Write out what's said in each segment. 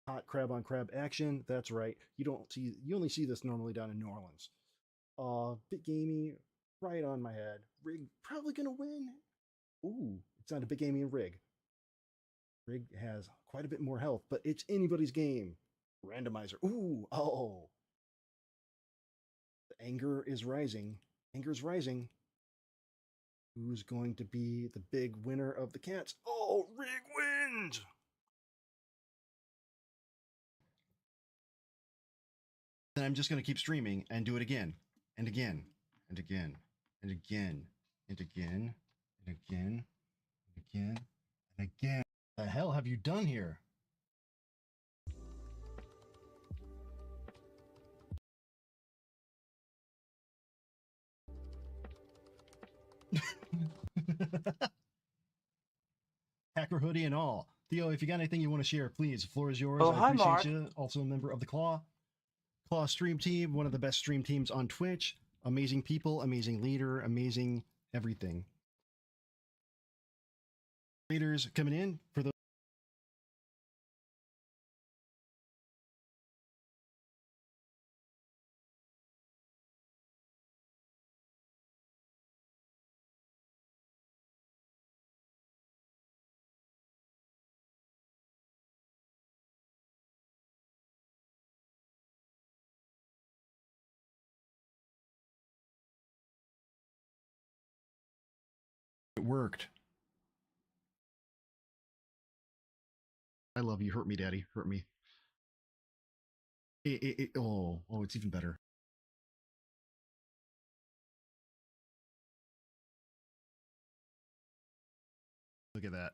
Hot crab on crab action. That's right. You only see this normally down in New Orleans. Bit gamey, right on my head. Rig probably gonna win. Ooh, it's not a bit gamey rig. Rig has quite a bit more health, but it's anybody's game. Randomizer. Ooh, oh. The anger is rising. Anger's rising. Who's going to be the big winner of the cats? Oh, Rig wins! Then I'm just going to keep streaming and do it again and again and again and again and again and again and again and again. What the hell have you done here? Hacker hoodie and all. Theo, if you got anything you want to share, please, the floor is yours. Oh, I hi, appreciate Mark. you. Also a member of the Claw stream team, one of the best stream teams on Twitch. Amazing people, amazing leader, amazing everything. Leaders coming in for the it worked. I love you. Hurt me, Daddy. Hurt me. Oh, it's even better. Look at that.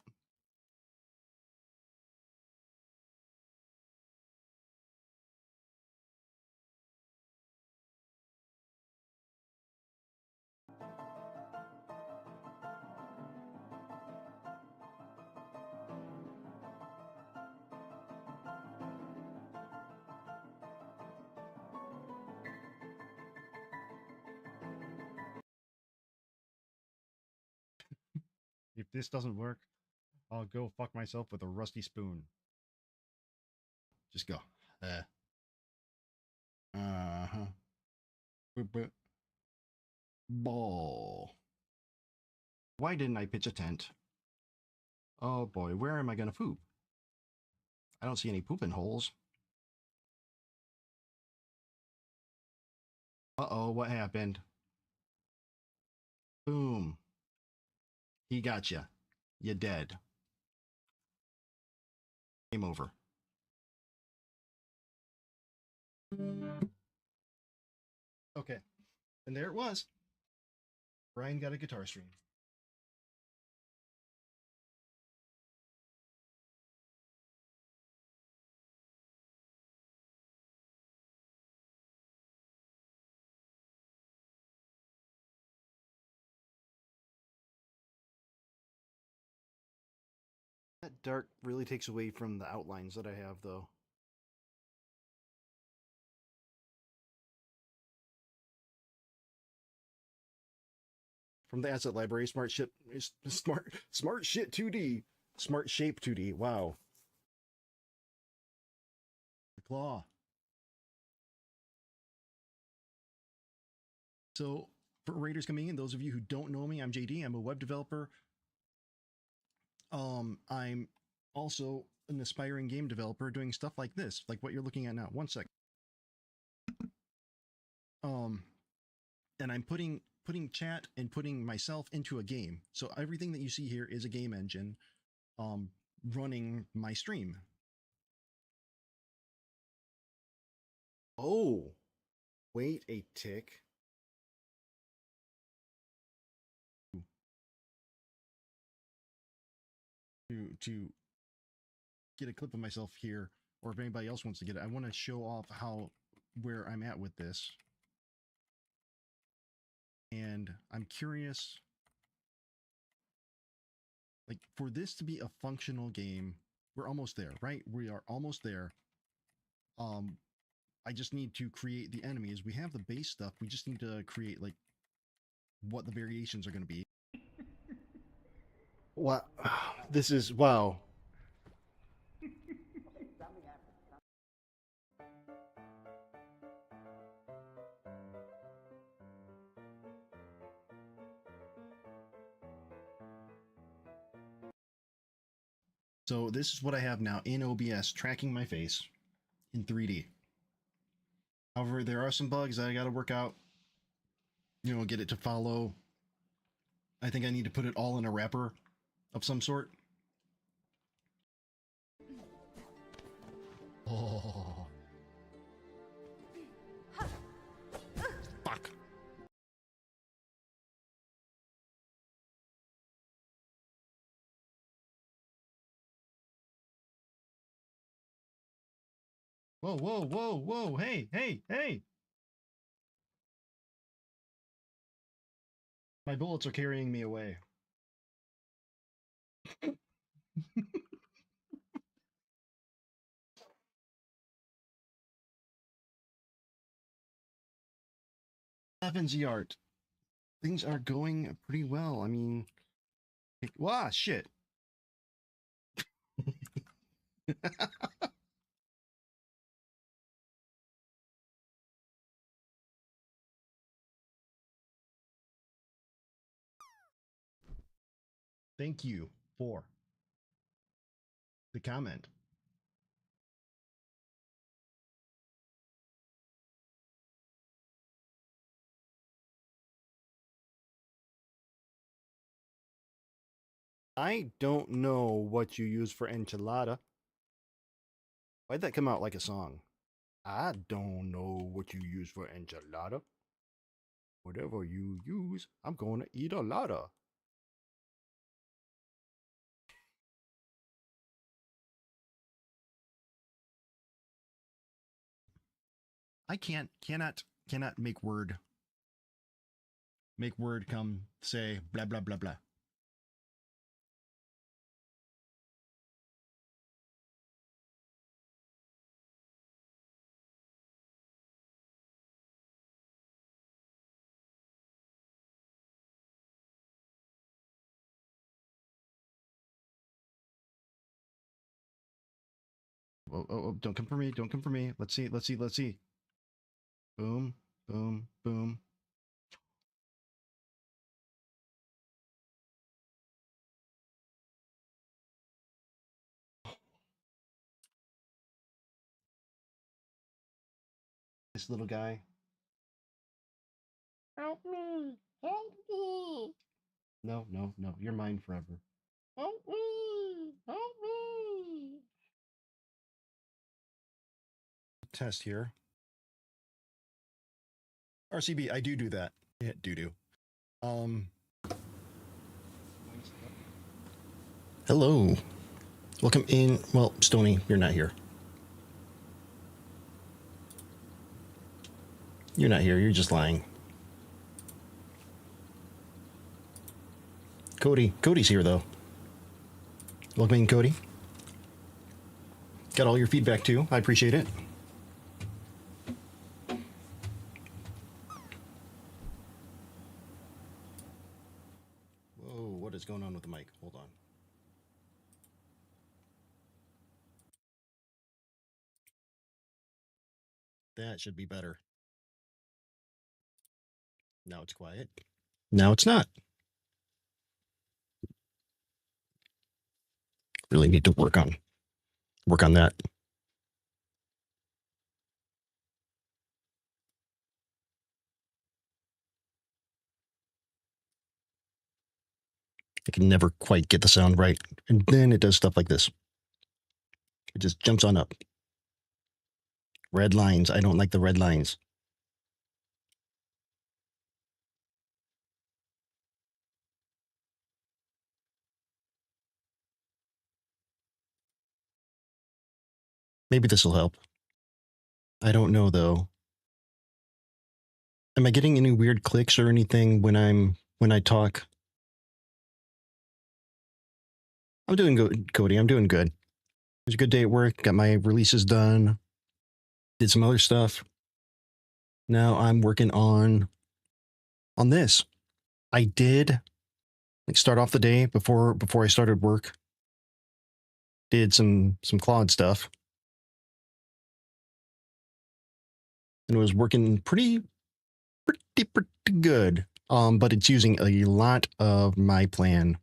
If this doesn't work, I'll go fuck myself with a rusty spoon. Just go. Uh-huh. Ball. Why didn't I pitch a tent? Oh boy, where am I gonna poop? I don't see any pooping holes. Uh-oh, what happened? Boom. He got you. You're dead. Game over. Okay. And there it was. Brian got a guitar string. That dark really takes away from the outlines that I have, though. From the asset library, smart shit 2D. Smart shape 2D. Wow. The claw. So for raiders coming in, those of you who don't know me, I'm JD. I'm a web developer. I'm also an aspiring game developer doing stuff like this, like what you're looking at now. One sec. And I'm putting chat and putting myself into a game. So everything that you see here is a game engine running my stream. Oh, wait a tick. To get a clip of myself here, or if anybody else wants to get it, I want to show off where I'm at with this. And I'm curious, like, for this to be a functional game, we're almost there, right? We are almost there. I just need to create the enemies. We have the base stuff. We just need to create, like, what the variations are going to be. Wow. This is, wow. So this is what I have now in OBS, tracking my face in 3D. However, there are some bugs that I got to work out. You know, get it to follow. I think I need to put it all in a wrapper of some sort. Oh. Fuck. Whoa, whoa, whoa, whoa. Hey, hey, hey. My bullets are carrying me away. FNZ art. Things are going pretty well. I mean, wow, shit. Thank you for the comment. I don't know what you use for enchilada. Why'd that come out like a song? I don't know what you use for enchilada. Whatever you use, I'm going to eat a lotta. I cannot make word come say blah blah blah blah. Oh, don't come for me, don't come for me. Let's see. Boom, boom, boom. This little guy. Help me! Help me! No, no, no. You're mine forever. Help me! Help me! Test here. RCB, I do that. Yeah, do. Hello. Welcome in. Well, Stony, you're not here. You're not here. You're just lying. Cody's here, though. Welcome in, Cody. Got all your feedback, too. I appreciate it. Whoa, what is going on with the mic? Hold on. That should be better. Now it's quiet. Now it's not. Really need to work on that. I can never quite get the sound right. And then it does stuff like this. It just jumps on up. Red lines. I don't like the red lines. Maybe this will help. I don't know, though. Am I getting any weird clicks or anything when I talk? I'm doing good, Cody. I'm doing good. It was a good day at work. Got my releases done. Did some other stuff. Now I'm working on this. I did start off the day before I started work. Did some Claude stuff. And it was working pretty good. But it's using a lot of my plan.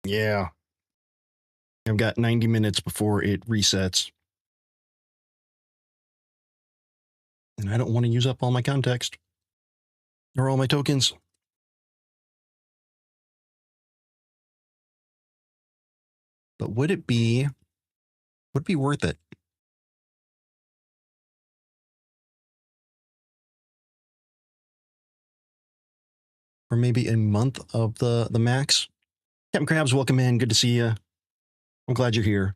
Yeah. I've got 90 minutes before it resets. And I don't want to use up all my context or all my tokens. But would it be worth it? For maybe a month of the max? Captain Krabs, welcome in. Good to see you. I'm glad you're here.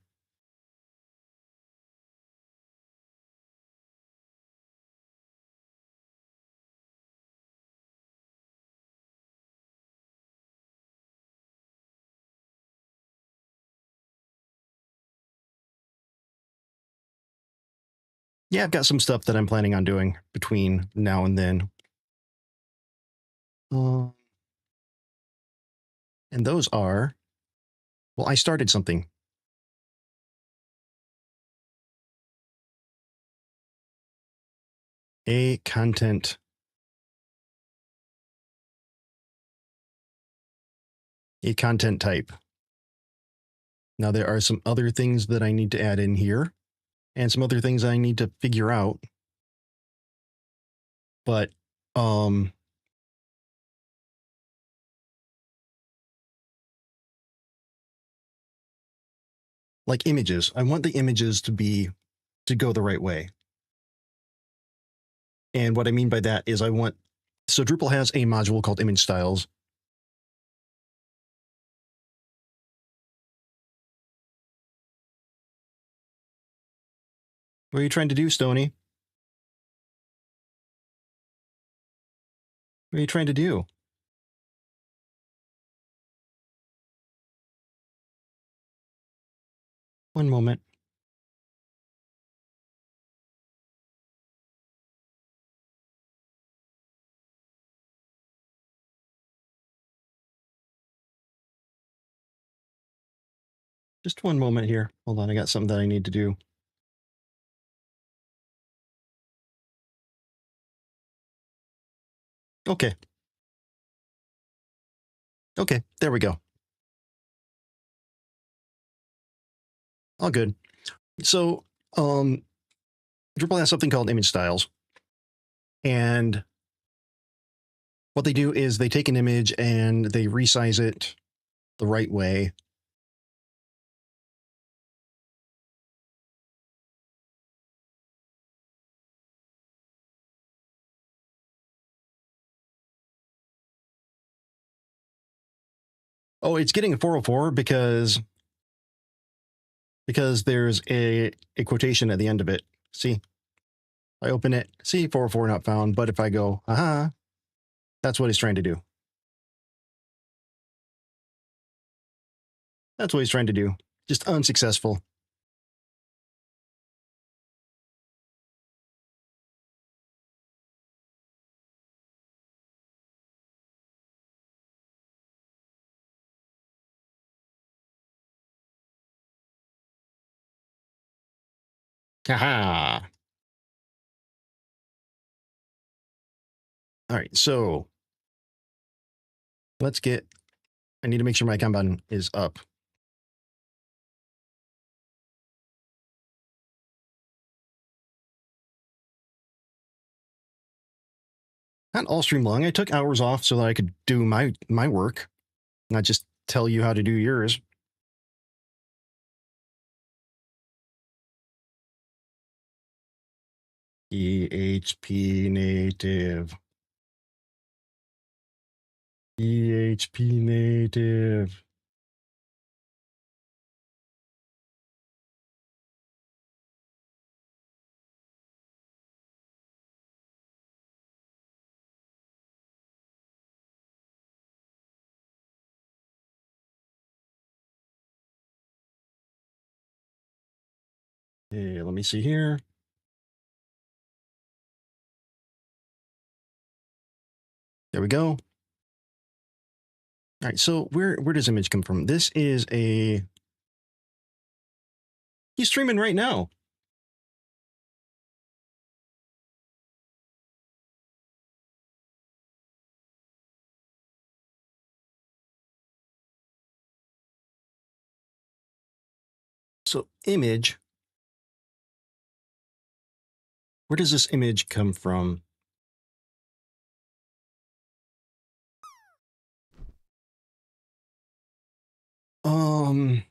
Yeah, I've got some stuff that I'm planning on doing between now and then. And those are, well, I started something. A content type. Now there are some other things that I need to add in here and some other things I need to figure out. But like images, I want the images to go the right way. And what I mean by that is so Drupal has a module called image styles. What are you trying to do, Stony? What are you trying to do? One moment. Just one moment here. Hold on, I got something that I need to do. Okay. Okay, there we go. All good. So, Drupal has something called image styles. And what they do is they take an image and they resize it the right way. Oh, it's getting a 404 because there's a quotation at the end of it. See, I open it, see 404 not found. But if I go, aha, that's what he's trying to do. That's what he's trying to do. Just unsuccessful. Haha. All right, so let's get, I need to make sure my Kanban is up. Not all stream long. I took hours off so that I could do my work, not just tell you how to do yours. PHP native. PHP native. Hey, let me see here. There we go. All right, so where does image come from? This is he's streaming right now. So image, where does this image come from? Um,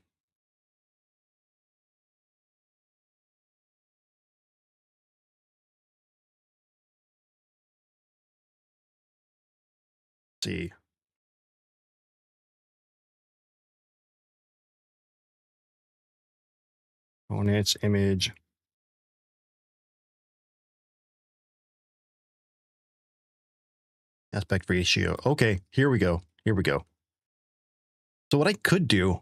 see. Components, image. Aspect ratio. Okay, here we go. Here we go. So what I could do,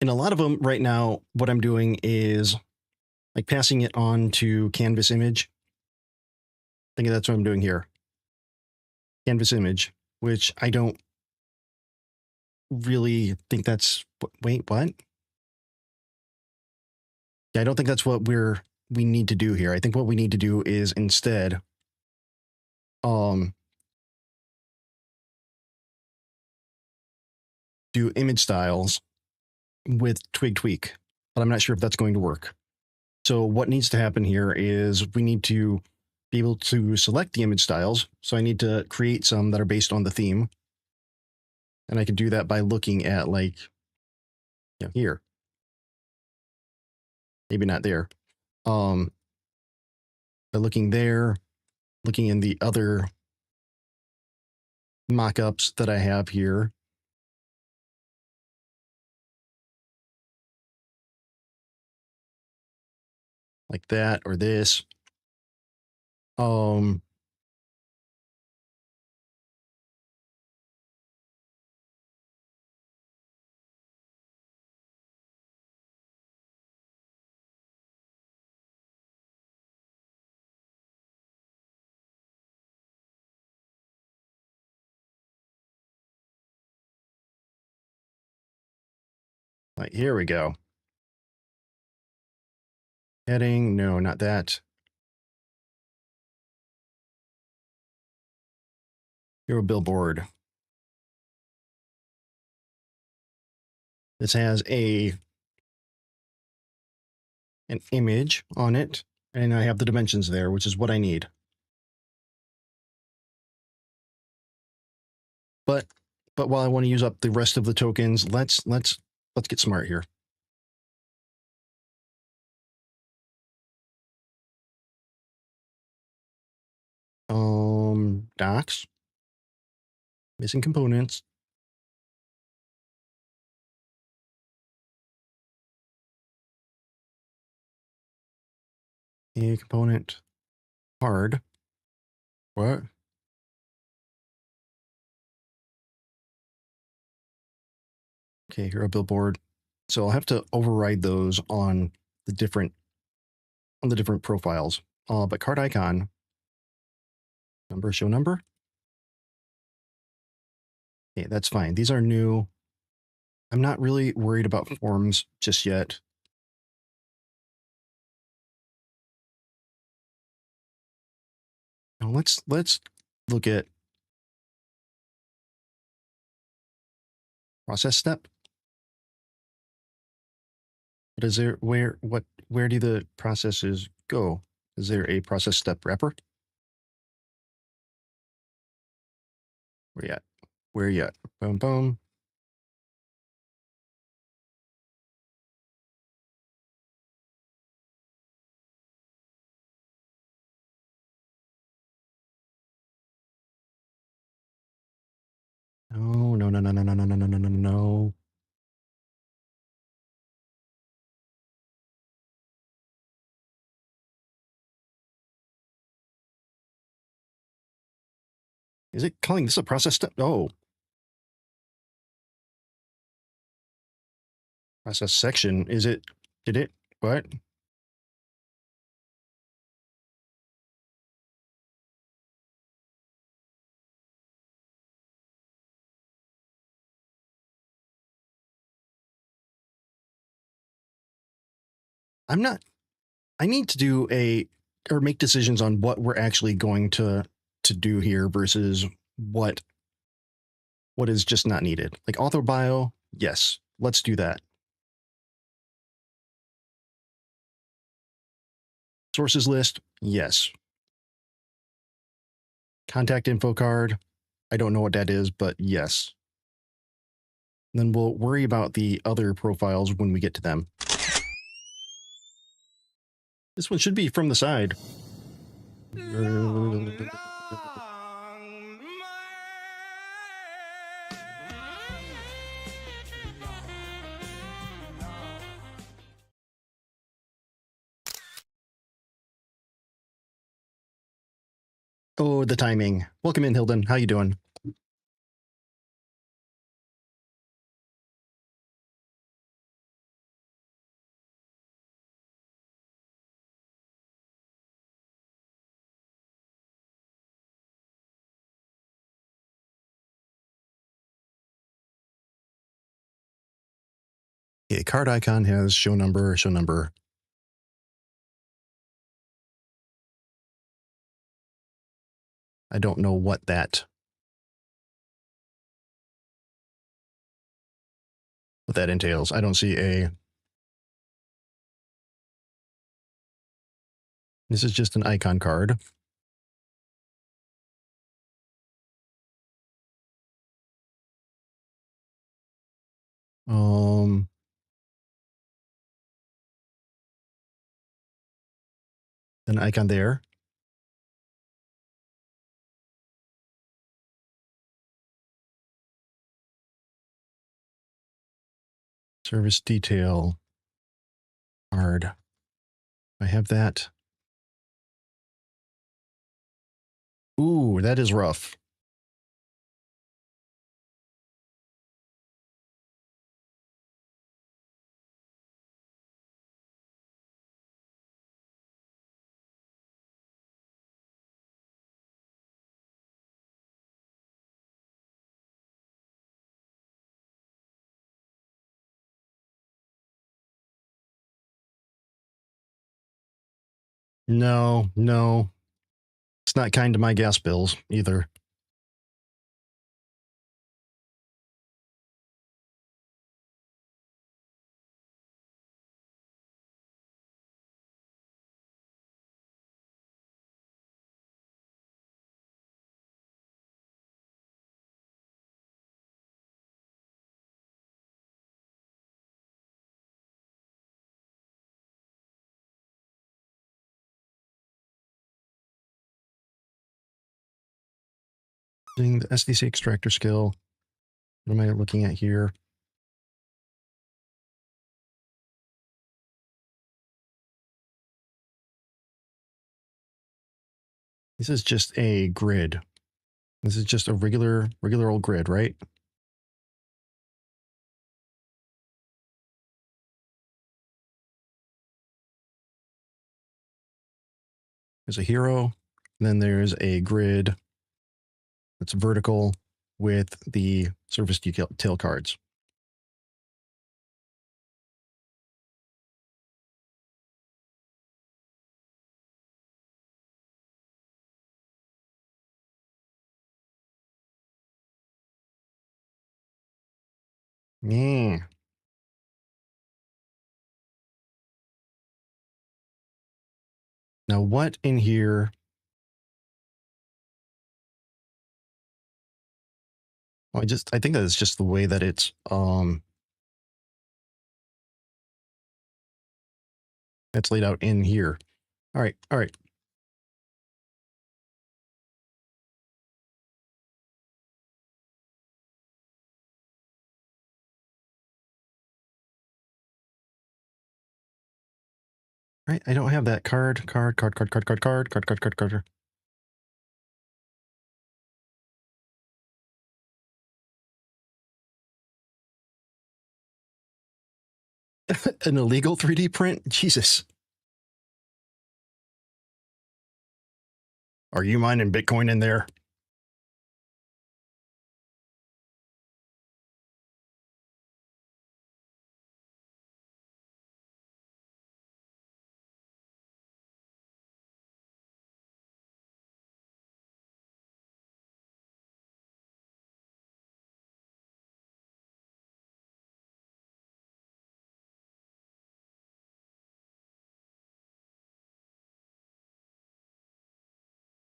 in a lot of them right now, what I'm doing is like passing it on to canvas image. I think that's what I'm doing here. Canvas image, which I don't really think that's, wait, what? Yeah, I don't think that's what we need to do here. I think what we need to do is instead, do image styles with twig tweak, but I'm not sure if that's going to work. So what needs to happen here is we need to be able to select the image styles. So I need to create some that are based on the theme. And I can do that by looking at like, here. Maybe not there. By looking there, looking in the other mockups that I have here. Like that or this. Like, here we go. Heading, no, not that. Hero billboard. This has an image on it, and I have the dimensions there, which is what I need. But while I want to use up the rest of the tokens, let's get smart here. Docs. Missing components. A component. Hard. What? Okay, hero billboard. So I'll have to override those on the different profiles. But card icon. Number, show number. Okay, that's fine. These are new. I'm not really worried about forms just yet. Now let's look at process step. But is there where do the processes go? Is there a process step wrapper? Where you at? Where you at? Boom, boom. No, no, no, no, no, no, no, no, no, no, no, no. Is it calling this a process step? Oh. Process section. Is it, did it, what? I'm not, I need to do or make decisions on what we're actually going to do here versus what is just not needed. Like author bio, Yes, let's do that. Sources list, yes. Contact info card, I don't know what that is, but yes. Then we'll worry about the other profiles when we get to them. This one should be from the side. Oh, the timing. Welcome in, Hilden. How you doing? Okay, card icon has show number, show number. I don't know what that entails. I don't see a. This is just an icon card. An icon there. Service detail card. I have that. Ooh, that is rough. No, no. It's not kind to my gas bills either. The SDC extractor skill. What am I looking at here? This is just a grid. This is just a regular old grid, right? There's a hero, and then there's a grid that's vertical with the service detail cards. Yeah. Now what in here? Well, I think that it's just the way that it's laid out in here. All right. All right. Right. I don't have that card. An illegal 3D print? Jesus. Are you mining Bitcoin in there?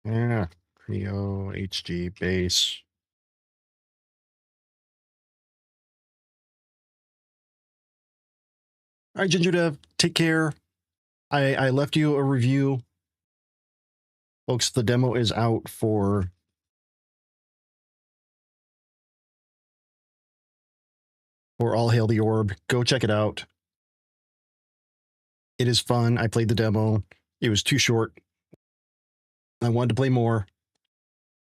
Yeah, Creo, HG, base. All right, JDDoesDev, take care. I left you a review. Folks, the demo is out for All Hail the Orb. Go check it out. It is fun. I played the demo. It was too short. I wanted to play more,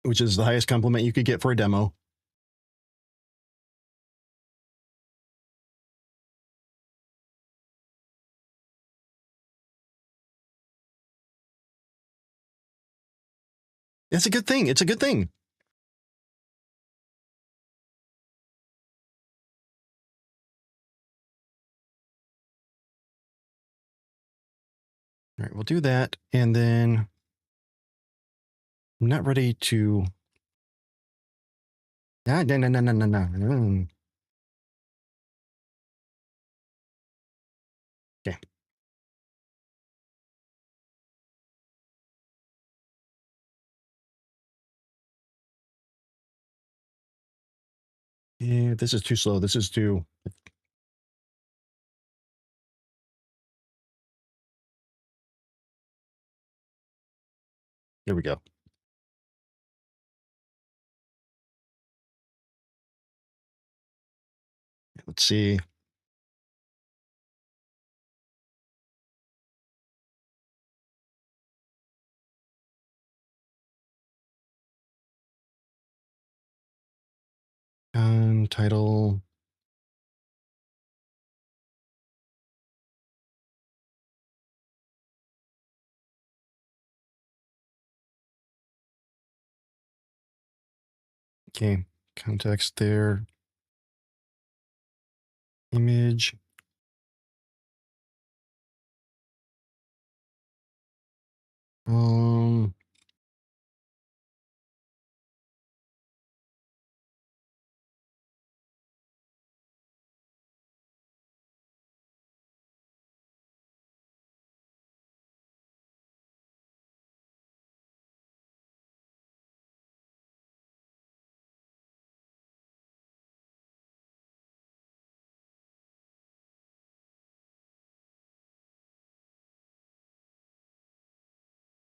which is the highest compliment you could get for a demo. It's a good thing. It's a good thing. All right, we'll do that. And then I'm not ready to. No. Okay. Yeah, this is too slow. This is too. Here we go. Let's see. Title. Okay. Context there. Image. Um.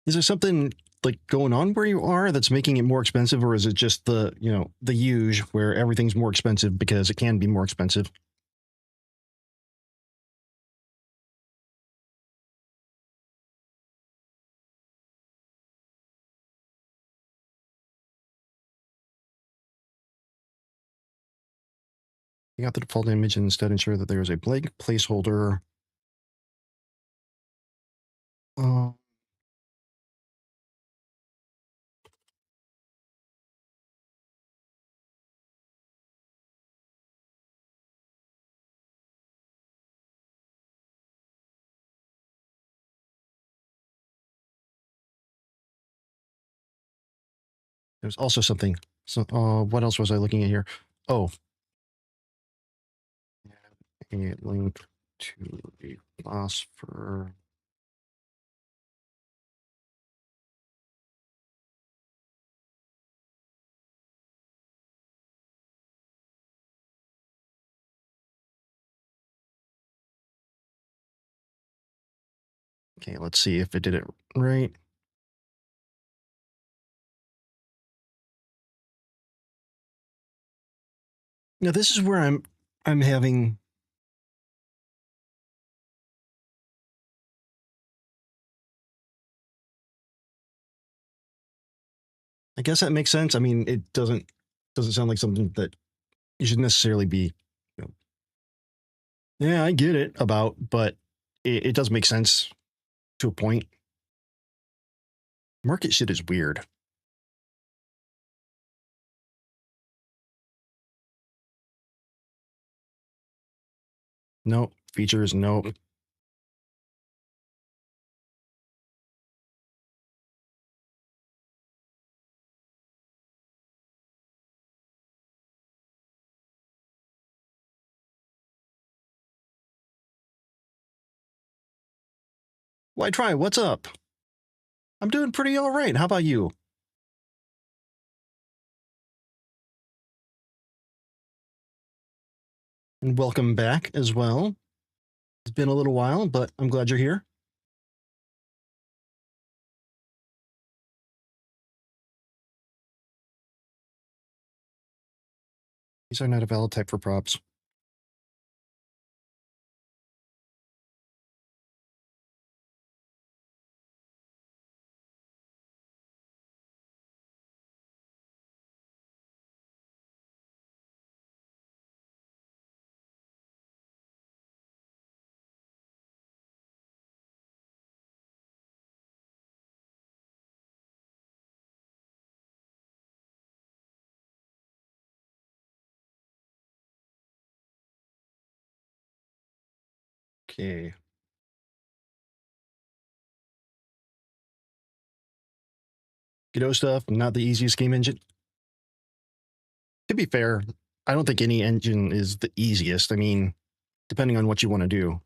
Is there something like going on where you are that's making it more expensive, or is it just the the huge where everything's more expensive because it can be more expensive? You got the default image and instead ensure that there is a blank placeholder. Uh, there's also something. So, what else was I looking at here? Oh, a link to a class for. Okay, let's see if it did it right. Now this is where I'm having. I guess that makes sense. I mean, it doesn't sound like something that you should necessarily be. You know, yeah, I get it about, but it does make sense to a point. Market shit is weird. Nope. Features, nope. Why try? What's up? I'm doing pretty all right. How about you? And welcome back as well. It's been a little while, but I'm glad you're here. These are not a valid type for props. Okay. Godot stuff, not the easiest game engine. To be fair, I don't think any engine is the easiest. I mean, depending on what you want to do.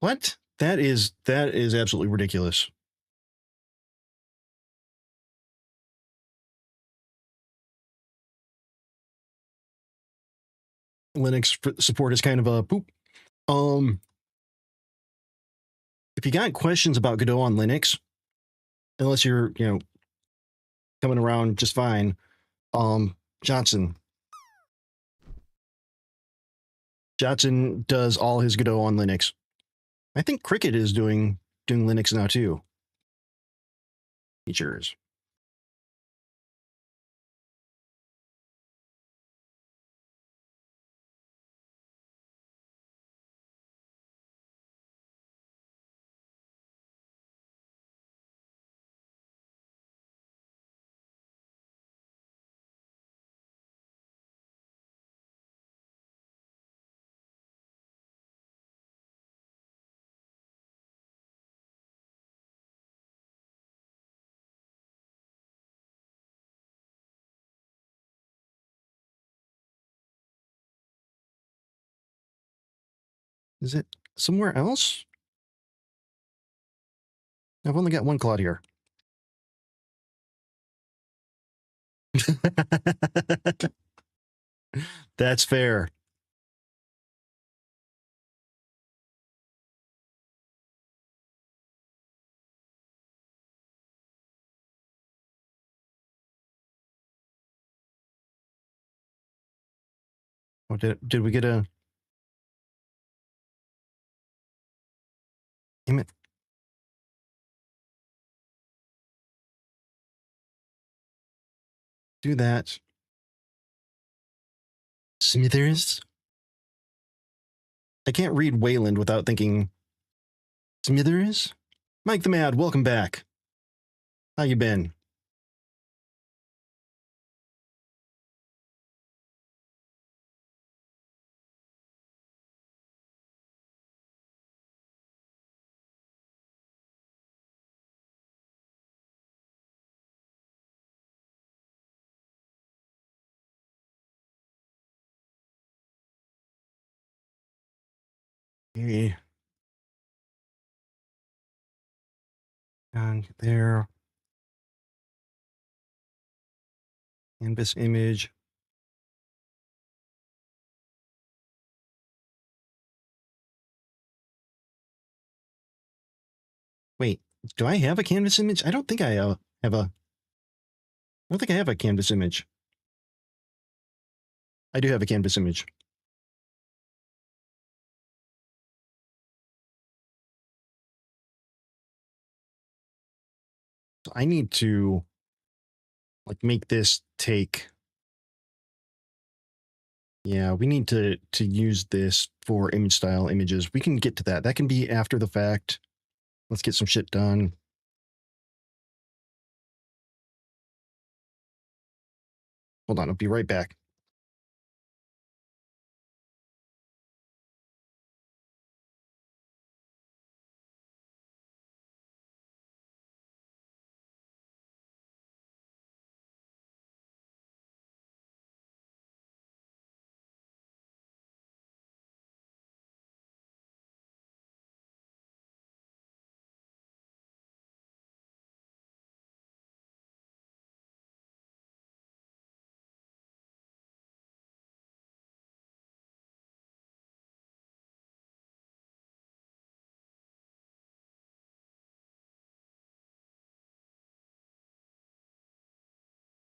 What? That is absolutely ridiculous. Linux support is kind of a poop. If you got questions about Godot on Linux, unless you're, coming around just fine, Johnson. Johnson does all his Godot on Linux. I think Cricket is doing Linux now too. Features. Is it somewhere else? I've only got one Claude here. That's fair. Oh, did we get a? Damn it. Do that. Smithers. I can't read Wayland without thinking Smithers. Mike the Mad, welcome back. How you been? Hey. And there. Canvas image. Wait, do I have a canvas image? I don't think I have a. I don't think I have a canvas image. I do have a canvas image. So I need to make this take. Yeah, we need to use this for image style images. We can get to that. That can be after the fact. Let's get some shit done. Hold on, I'll be right back.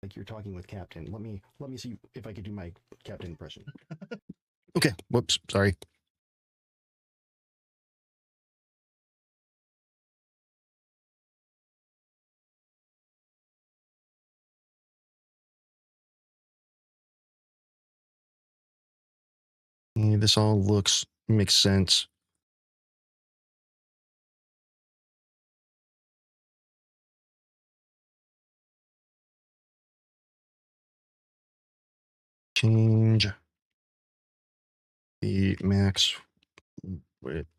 Like you're talking with Captain. Let me see if I could do my Captain impression. Okay. Whoops. Sorry. This all makes sense. Change the max width.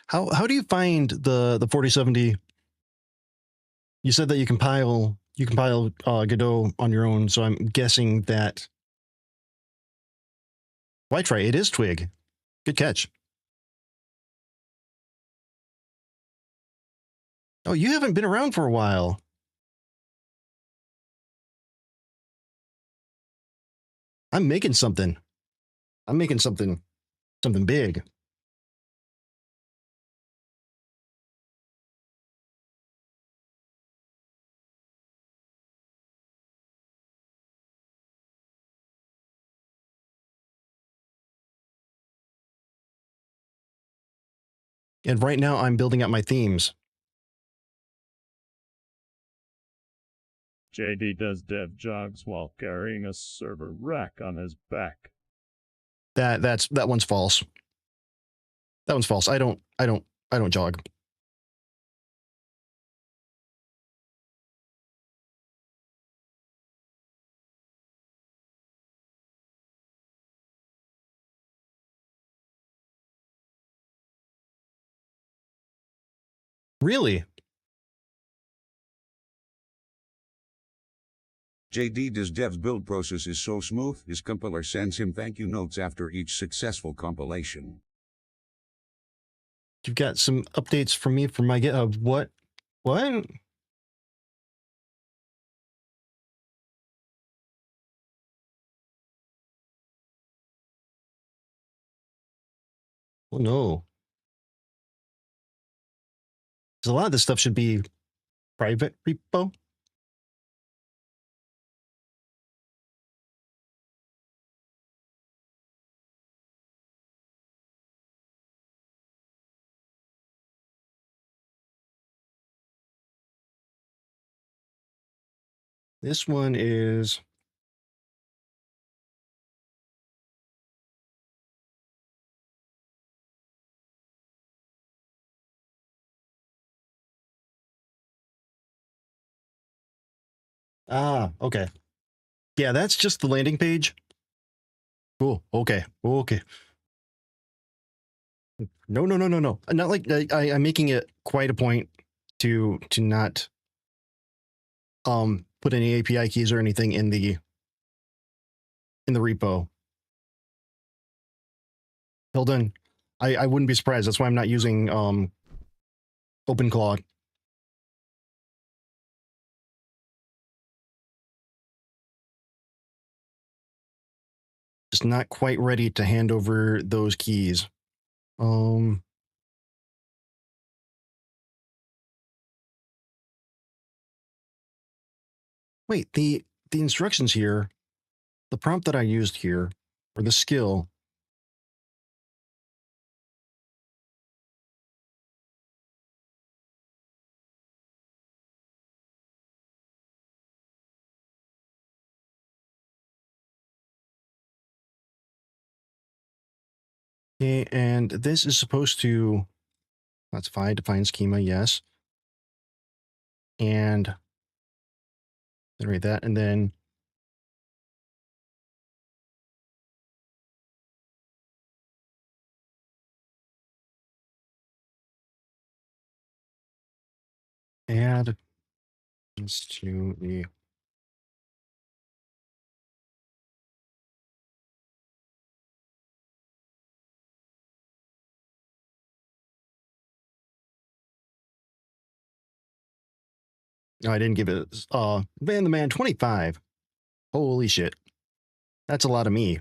How do you find the 4070? You said that you compile Godot on your own, so I'm guessing that. Why try? It is Twig. Good catch. Oh, you haven't been around for a while. I'm making something. I'm making something big. And right now I'm building out my themes. JDDoesDev jogs while carrying a server rack on his back. That one's false. That one's false. I don't jog. Really? JDDoesDev's build process is so smooth, his compiler sends him thank you notes after each successful compilation. You've got some updates from me from my GitHub. What? What? Oh no. Because a lot of this stuff should be private repo. This one is. Ah, okay. Yeah, that's just the landing page. Cool. Okay. Okay. No. Not like I'm making it quite a point to not put any API keys or anything in the repo. Hilden, I wouldn't be surprised. That's why I'm not using OpenClaw. Just not quite ready to hand over those keys. Wait, the instructions here, the prompt that I used here, or the skill. Okay, and this is supposed to, that's fine, define schema, yes. And generate that, and then add this to the No, I didn't give it. Van the Man 25. Holy shit. That's a lot of me.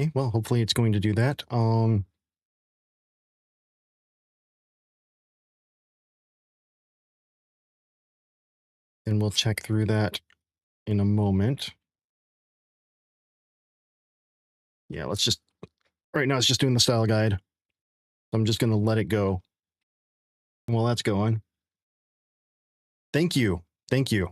Okay, well, hopefully it's going to do that. And we'll check through that in a moment. Yeah, let's just, right now it's just doing the style guide. I'm just going to let it go. While that's going. Thank you. Thank you.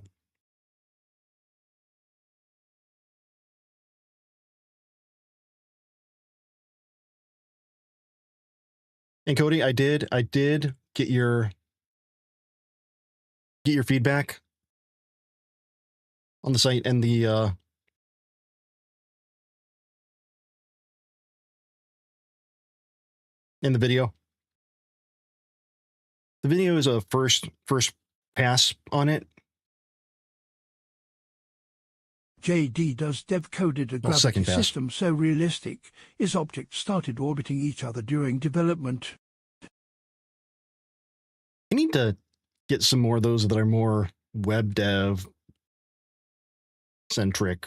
And Cody, I did get your feedback on the site and the in the video. The video is a first pass on it. JDDoesDev coded a gravity system so realistic, its objects started orbiting each other during development. I need to get some more of those that are more web dev centric.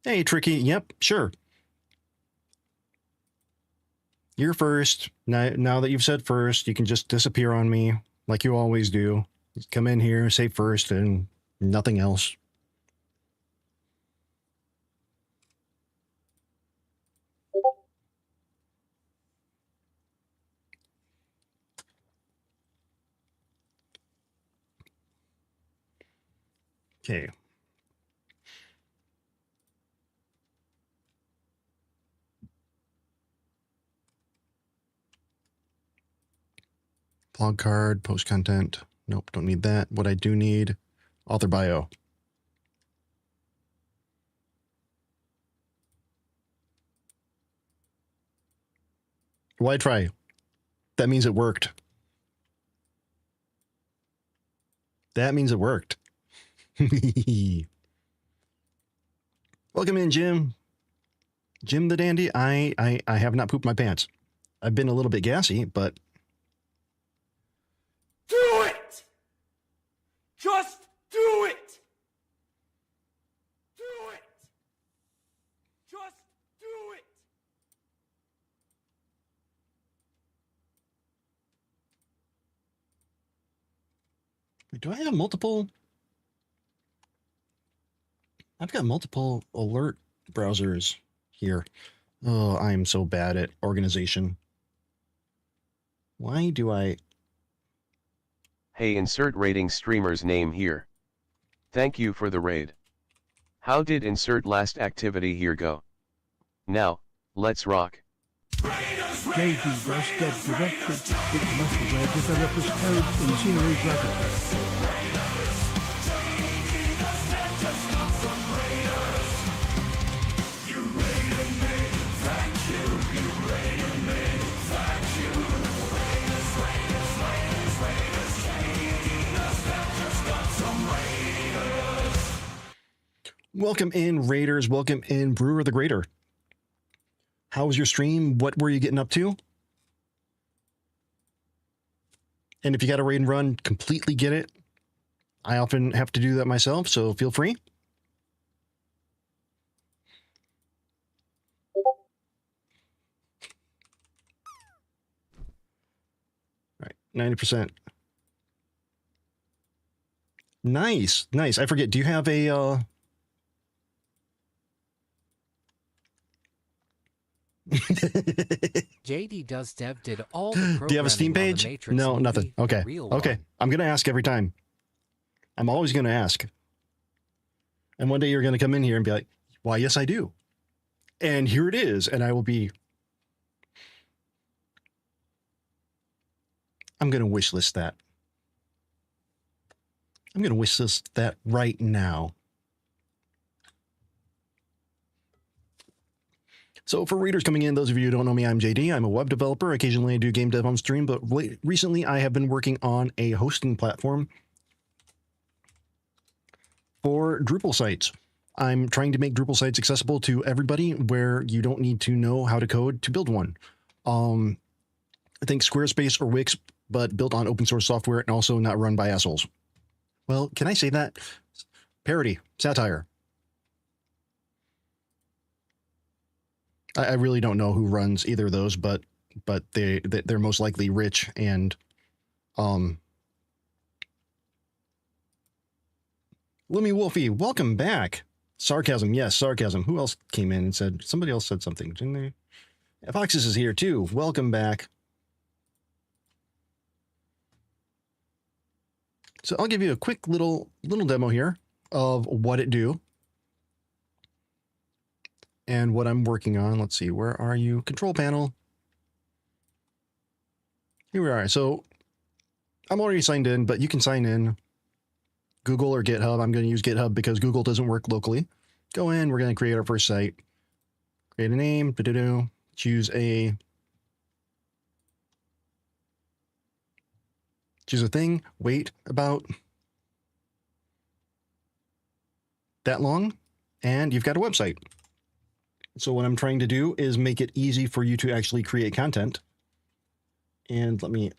Hey, Tricky. Yep, sure. You're first. Now that you've said first, you can just disappear on me like you always do. Just come in here, say first, and nothing else. Okay. Blog card, post content. Nope, don't need that. What I do need, author bio. Why try? That means it worked. That means it worked. Welcome in, Jim. Jim the Dandy. I have not pooped my pants. I've been a little bit gassy, but do it! Just do it! Do it! Just do it! Wait, do I have multiple? I've got multiple alert browsers here. Oh, I am so bad at organization. Why do I? Hey, insert rating streamer's name here. Thank you for the raid. How did insert last activity here go? Now, let's rock. JDDoesDev directed its muscleware developers code in zero gravity. Welcome in, Raiders. Welcome in, Brewer the Greater. How was your stream? What were you getting up to? And if you got a raid and run, completely get it. I often have to do that myself, so feel free. All right, 90%. Nice, nice. I forget, do you have a... JDDoesDev did all the do you have a Steam page? No, nothing. Okay. Okay. I'm going to ask every time. I'm always going to ask. And one day you're going to come in here and be like, why, yes, I do. And here it is. And I will be, I'm going to wish list that. I'm going to wish list that right now. So for readers coming in, those of you who don't know me, I'm JD. I'm a web developer. Occasionally I do game dev on stream, but recently I have been working on a hosting platform for Drupal sites. I'm trying to make Drupal sites accessible to everybody where you don't need to know how to code to build one. I think Squarespace or Wix, but built on open source software and also not run by assholes. Well, can I say that? Parody, satire. I really don't know who runs either of those, but they're most likely rich and Lumi Wolfie, welcome back. Sarcasm, yes, sarcasm. Who else came in and said, somebody else said something, didn't they? Yeah, Foxes is here too. Welcome back. So I'll give you a quick little demo here of what it do. And what I'm working on. Let's see, where are you? Control panel. Here we are. So I'm already signed in, but you can sign in Google or GitHub. I'm going to use GitHub because Google doesn't work locally. Go in, we're going to create our first site. Create a name, choose a thing, wait about that long, and you've got a website. So what I'm trying to do is make it easy for you to actually create content. And let me,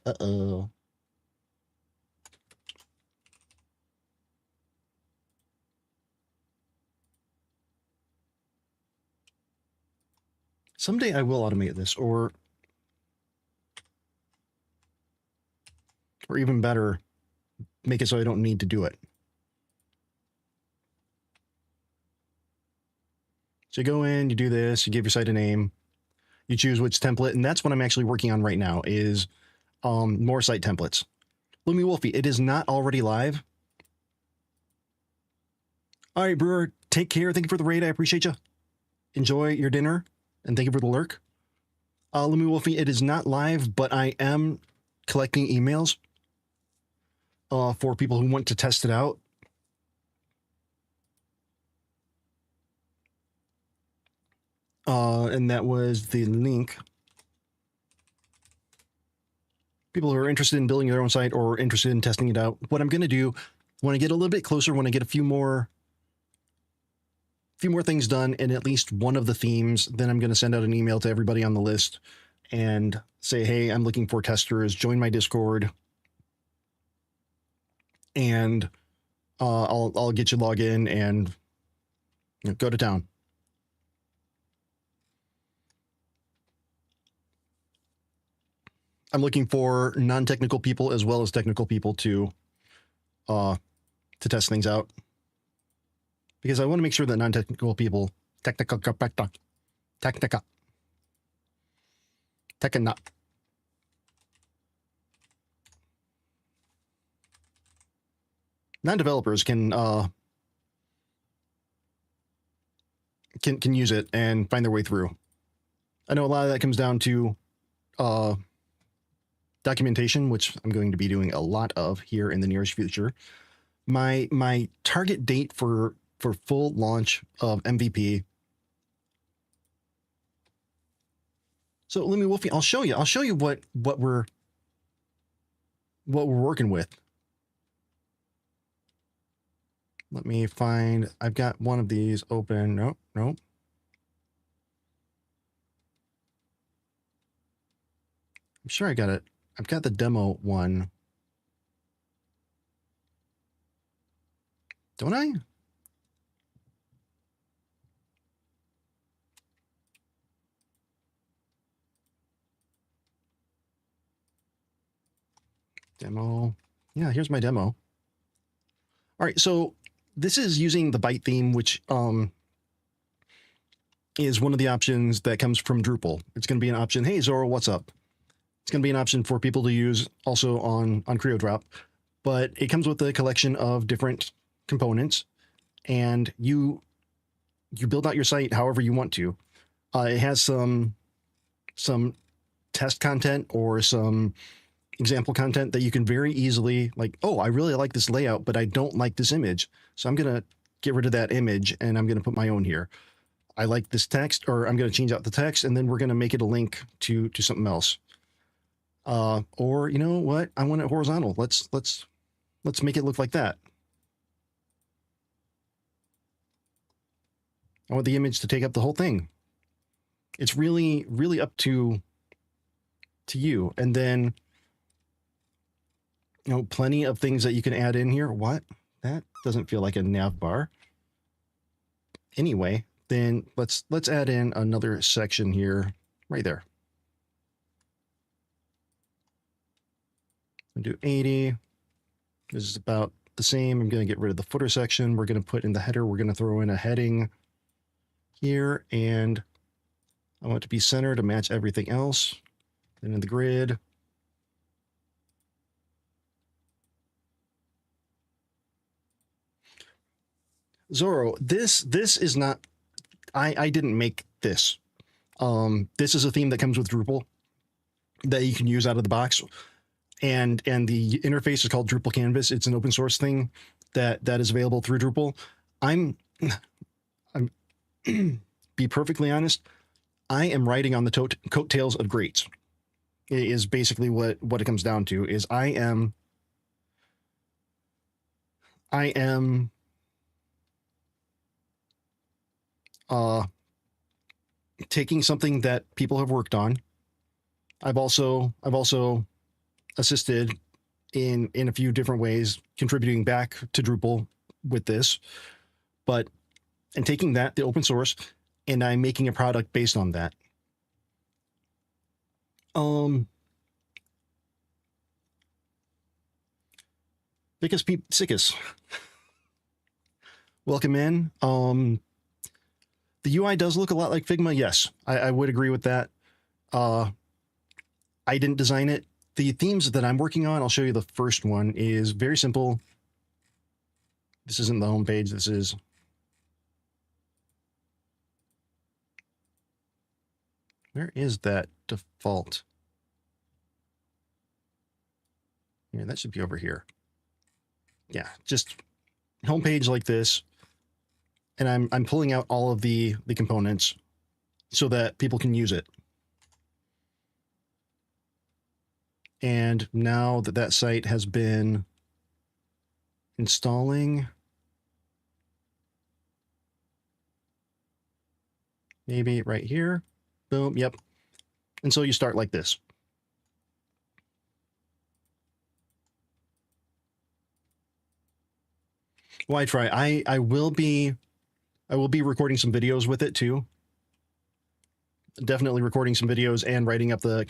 someday I will automate this, or even better, make it so I don't need to do it. So you go in, you do this, you give your site a name, you choose which template, and that's what I'm actually working on right now is more site templates. Lumi Wolfie, it is not already live. All right, Brewer, take care. Thank you for the raid. I appreciate you. Enjoy your dinner, and thank you for the lurk. Lumi Wolfie, it is not live, but I am collecting emails for people who want to test it out. And that was the link. People who are interested in building their own site or interested in testing it out. What I'm going to do when I get a little bit closer, when I get a few more things done in at least one of the themes, then I'm going to send out an email to everybody on the list and say, hey, I'm looking for testers. Join my Discord, and I'll get you log in and go to town. I'm looking for non-technical people as well as technical people to test things out, because I want to make sure that non-technical people, non-developers can use it and find their way through. I know a lot of that comes down to documentation, which I'm going to be doing a lot of here in the nearest future. My target date for full launch of MVP. So let me, Wolfie, I'll show you what we're working with. Let me find, I've got one of these open. Nope. I'm sure I got it. I've got the demo one. Don't I? Demo. Yeah, here's my demo. All right, so this is using the byte theme, which is one of the options that comes from Drupal. It's going to be an option. Hey, Zoro, what's up? It's going to be an option for people to use also on CreoDrop. but it comes with a collection of different components, and you build out your site however you want to. It has some test content or some example content that you can very easily, like, oh, I really like this layout, but I don't like this image. So I'm going to get rid of that image and I'm going to put my own here. I like this text, or I'm going to change out the text, and then we're going to make it a link to something else. Or you know what? I want it horizontal. Let's make it look like that. I want the image to take up the whole thing. It's really, really up to you. And then, you know, plenty of things that you can add in here. What? That doesn't feel like a nav bar. Anyway, then let's add in another section here, right there. I'll do 80. This is about the same. I'm going to get rid of the footer section. We're going to put in the header. We're going to throw in a heading here, and I want it to be centered to match everything else. Then in the grid, Zorro, this is not, I didn't make this. This is a theme that comes with Drupal that you can use out of the box. And the interface is called Drupal Canvas. It's an open source thing that is available through Drupal. I'm be perfectly honest, I am riding on the coattails of greats. It is basically what it comes down to. Is I am taking something that people have worked on. I've also assisted in a few different ways, contributing back to Drupal with this, and taking that, the open source, and I'm making a product based on that. Vicus Pete Sickus, welcome in. The UI does look a lot like Figma. Yes, I would agree with that. I didn't design it. The themes that I'm working on, I'll show you the first one, is very simple. This isn't the home page. This is, where is that default? Yeah, that should be over here. Yeah, just homepage like this. And I'm pulling out all of the components so that people can use it. And now that site has been installing, maybe right here, boom, yep. And so you start like this. Why try? I will be recording some videos with it too. Definitely recording some videos and writing up the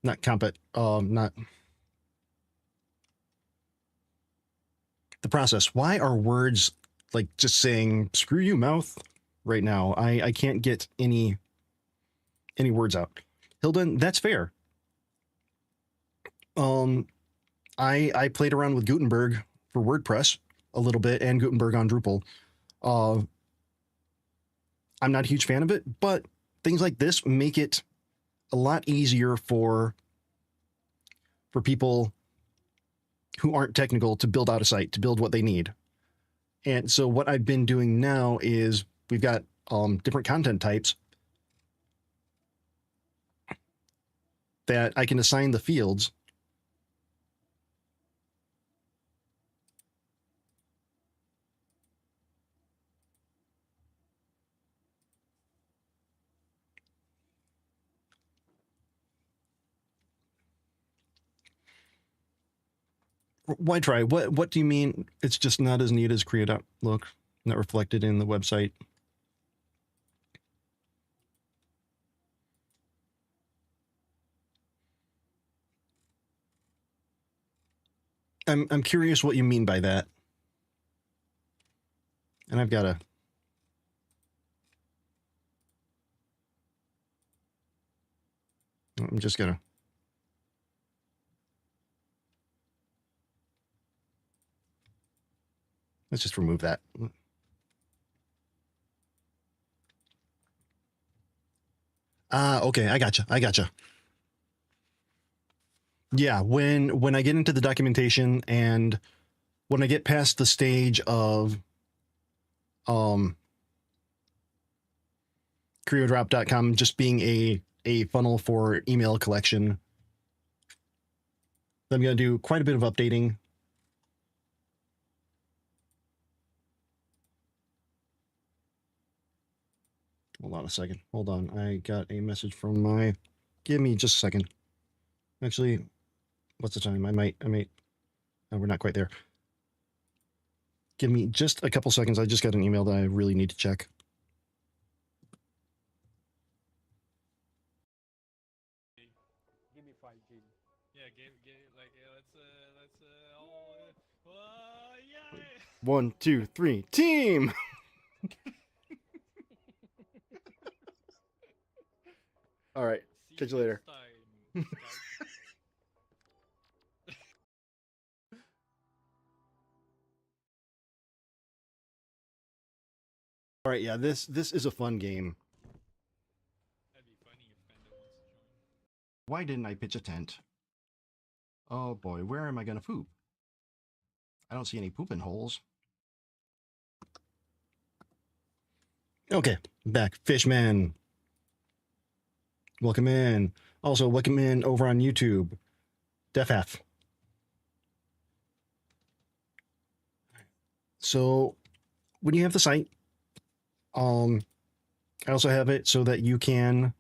not the process. Why are words like just saying screw you mouth right now? I can't get any words out. Hilden, that's fair. I played around with Gutenberg for WordPress a little bit, and Gutenberg on Drupal. I'm not a huge fan of it, but things like this make it a lot easier for people who aren't technical to build out a site, to build what they need. And so what I've been doing now is we've got different content types that I can assign the fields. Why try? What do you mean it's just not as neat as Create Look, not reflected in the website? I'm curious what you mean by that. And I've got I'm just gonna Let's just remove that. Okay, I gotcha. Yeah, when I get into the documentation and when I get past the stage of CreoDrop.com just being a funnel for email collection, I'm going to do quite a bit of updating. Hold on a second. Hold on. I got a message from my... Give me just a second. Actually, what's the time? I might... No, we're not quite there. Give me just a couple seconds. I just got an email that I really need to check. Give me 5G. Yeah, yeah. 1, 2, 3, team! All right. Catch you later. All right, yeah, this is a fun game. That'd be funny if Panda wants to join. Why didn't I pitch a tent? Oh boy, where am I going to poop? I don't see any pooping holes. Okay, back. Fishman. Welcome in. Also, welcome in over on YouTube. DefF. So, when you have the site, I also have it so that you can...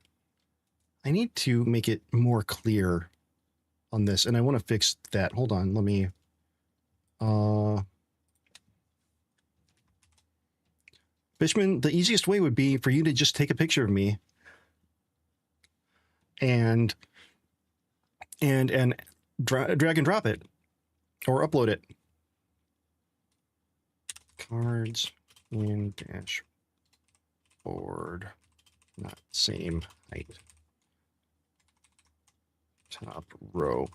I need to make it more clear on this, and I want to fix that. Hold on, let me... Fishman, the easiest way would be for you to just take a picture of me and drag and drop it or upload it. Cards in dashboard, not same height. Top row.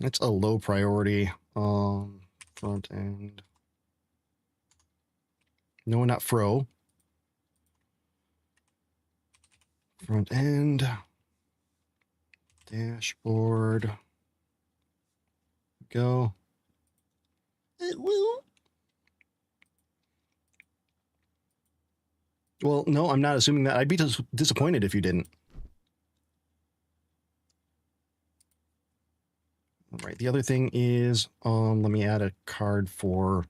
That's a low priority. Front end. No, not fro. Front end. Dashboard. Go. It will. Well, no, I'm not assuming that. I'd be disappointed if you didn't. All right. The other thing is, let me add a card for.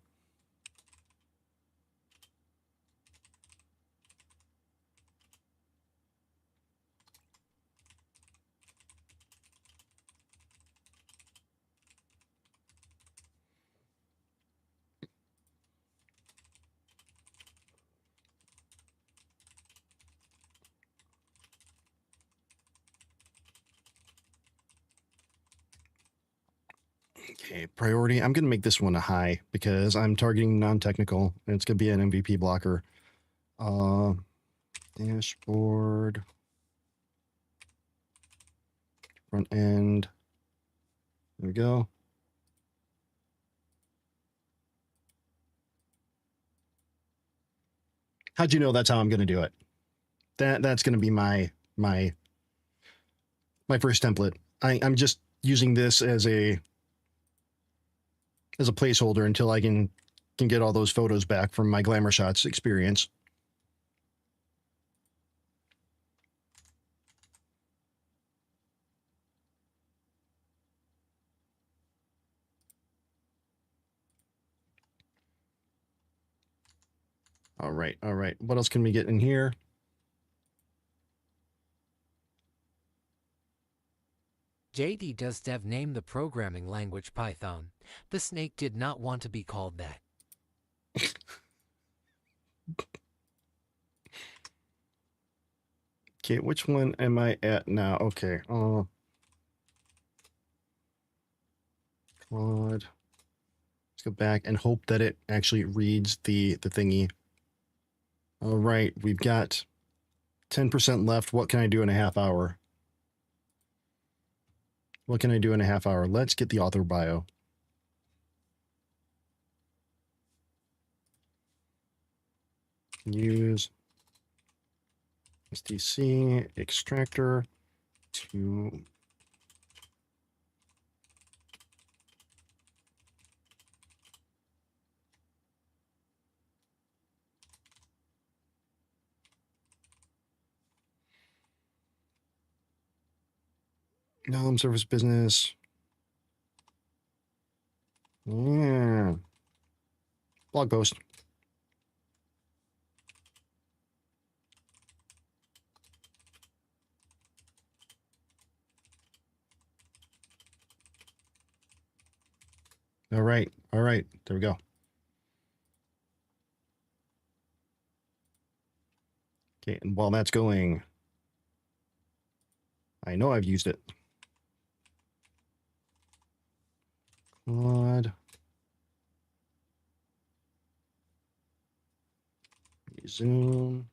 Okay, priority. I'm going to make this one a high because I'm targeting non-technical and it's going to be an MVP blocker. Dashboard. Front end. There we go. How'd you know that's how I'm going to do it? That's going to be my first template. I'm just using this as a placeholder until I can get all those photos back from my Glamour Shots experience. All right. What else can we get in here? JDDoesDev named the programming language Python. The snake did not want to be called that. Okay, which one am I at now? Okay. Claude. Let's go back and hope that it actually reads the thingy. All right, we've got 10% left. What can I do in a half hour? What can I do in a half hour? Let's get the author bio. Use STC extractor to service business. Yeah. Blog post. All right. All right. There we go. Okay. And while that's going, I know I've used it. Claude. Zoom.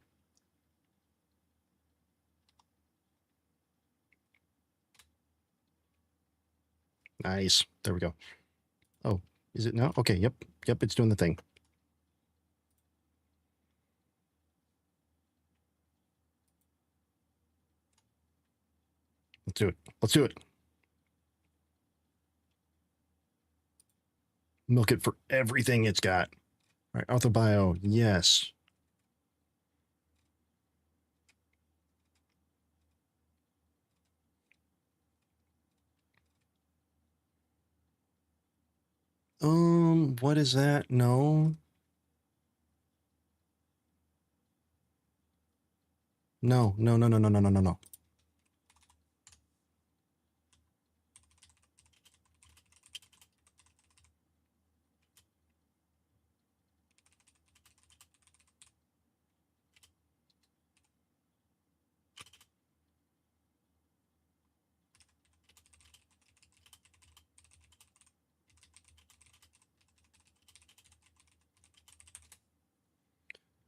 Nice. There we go. Oh, is it now? Okay. Yep. Yep. It's doing the thing. Let's do it. Let's do it. Milk it for everything it's got. All right. Author bio. Yes. What is that? No. No, no, no, no, no, no, no, no, no.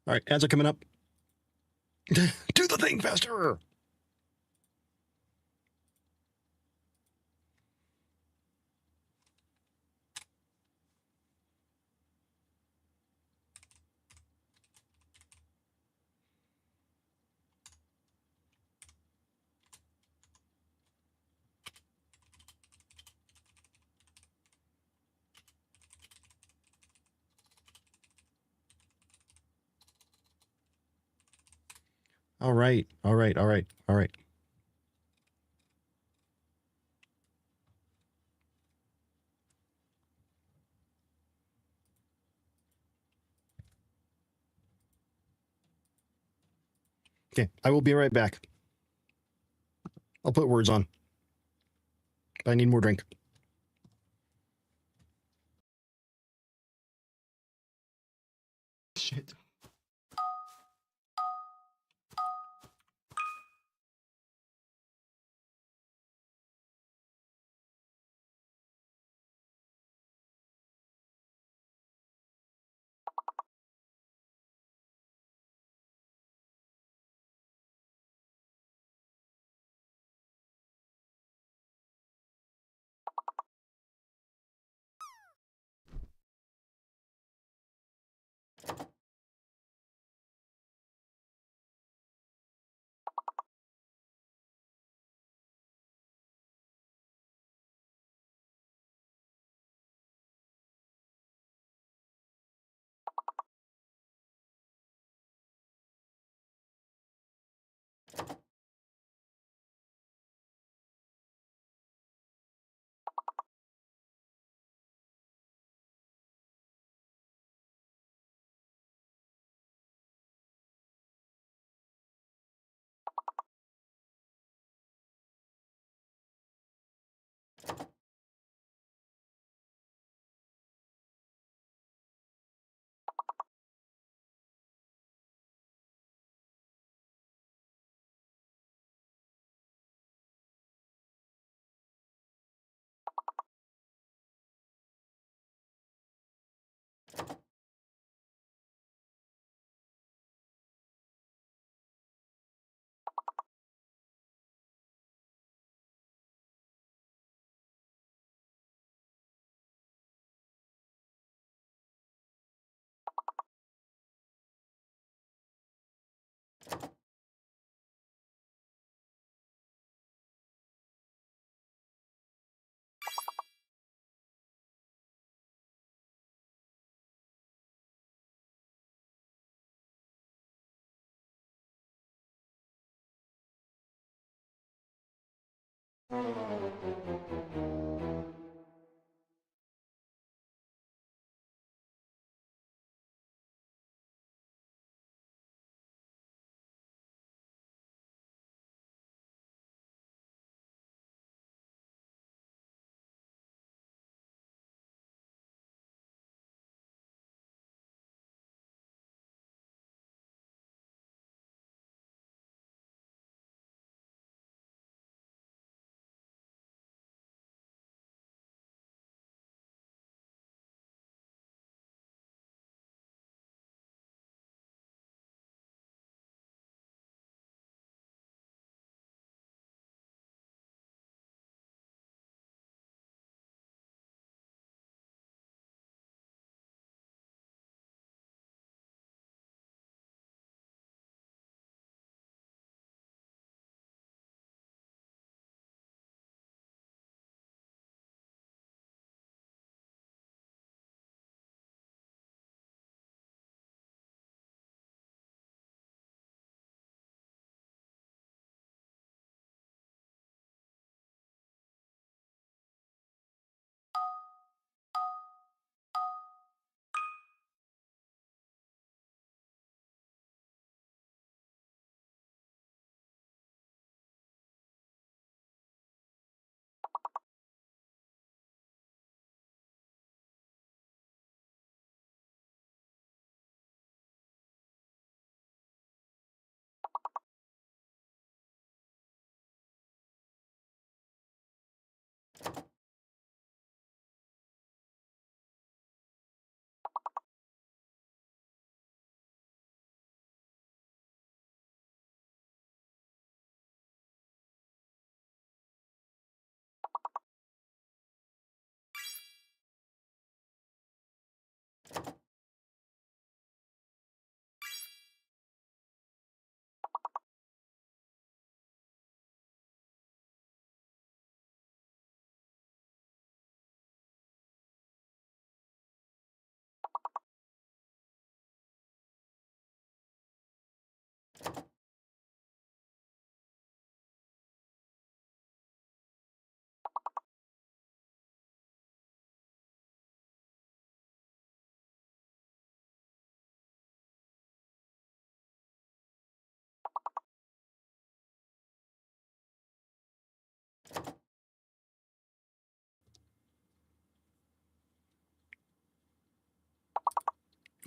All right, ads are coming up. Do the thing faster. All right, all right, all right, all right. Okay, I will be right back. I'll put words on. But I need more drink. Shit.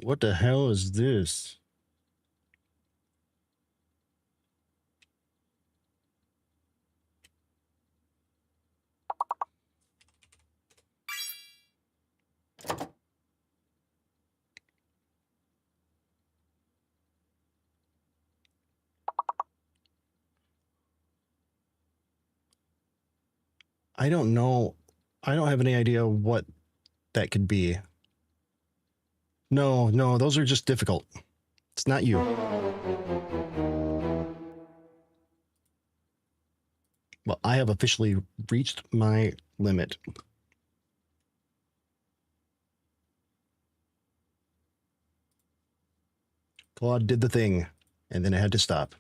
What the hell is this? I don't know. I don't have any idea what that could be. No, no, those are just difficult. It's not you. Well, I have officially reached my limit. Claude did the thing, and then I had to stop.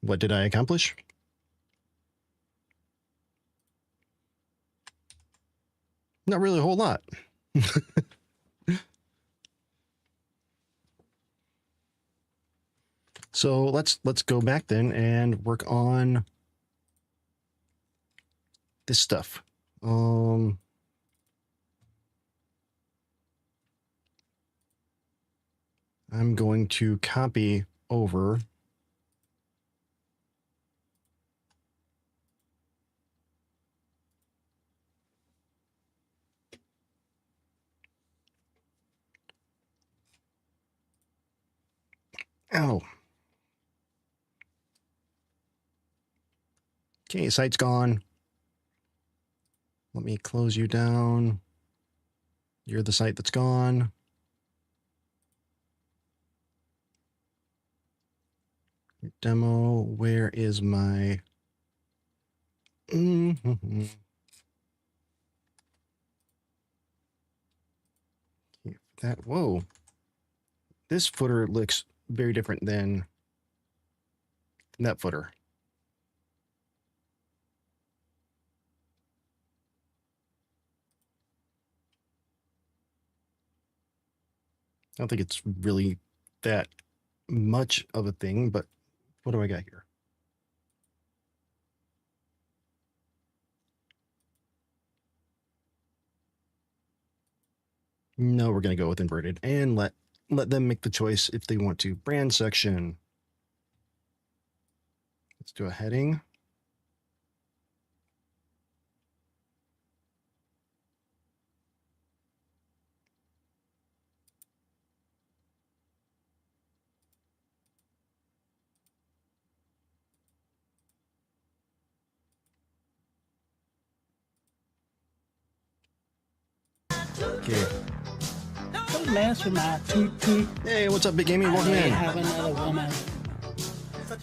What did I accomplish? Not really a whole lot. So let's go back then and work on this stuff. I'm going to copy over Ow. Okay, site's gone. Let me close you down. You're the site that's gone. Demo, where is my... That, whoa. This footer looks very different than that footer. I don't think it's really that much of a thing, but what do I got here? No, we're going to go with inverted and let them make the choice if they want to. Brand section. Let's do a heading. Okay. Don't mess with my toot toot. Hey, what's up, Big Amy? I Welcome may in. have another woman.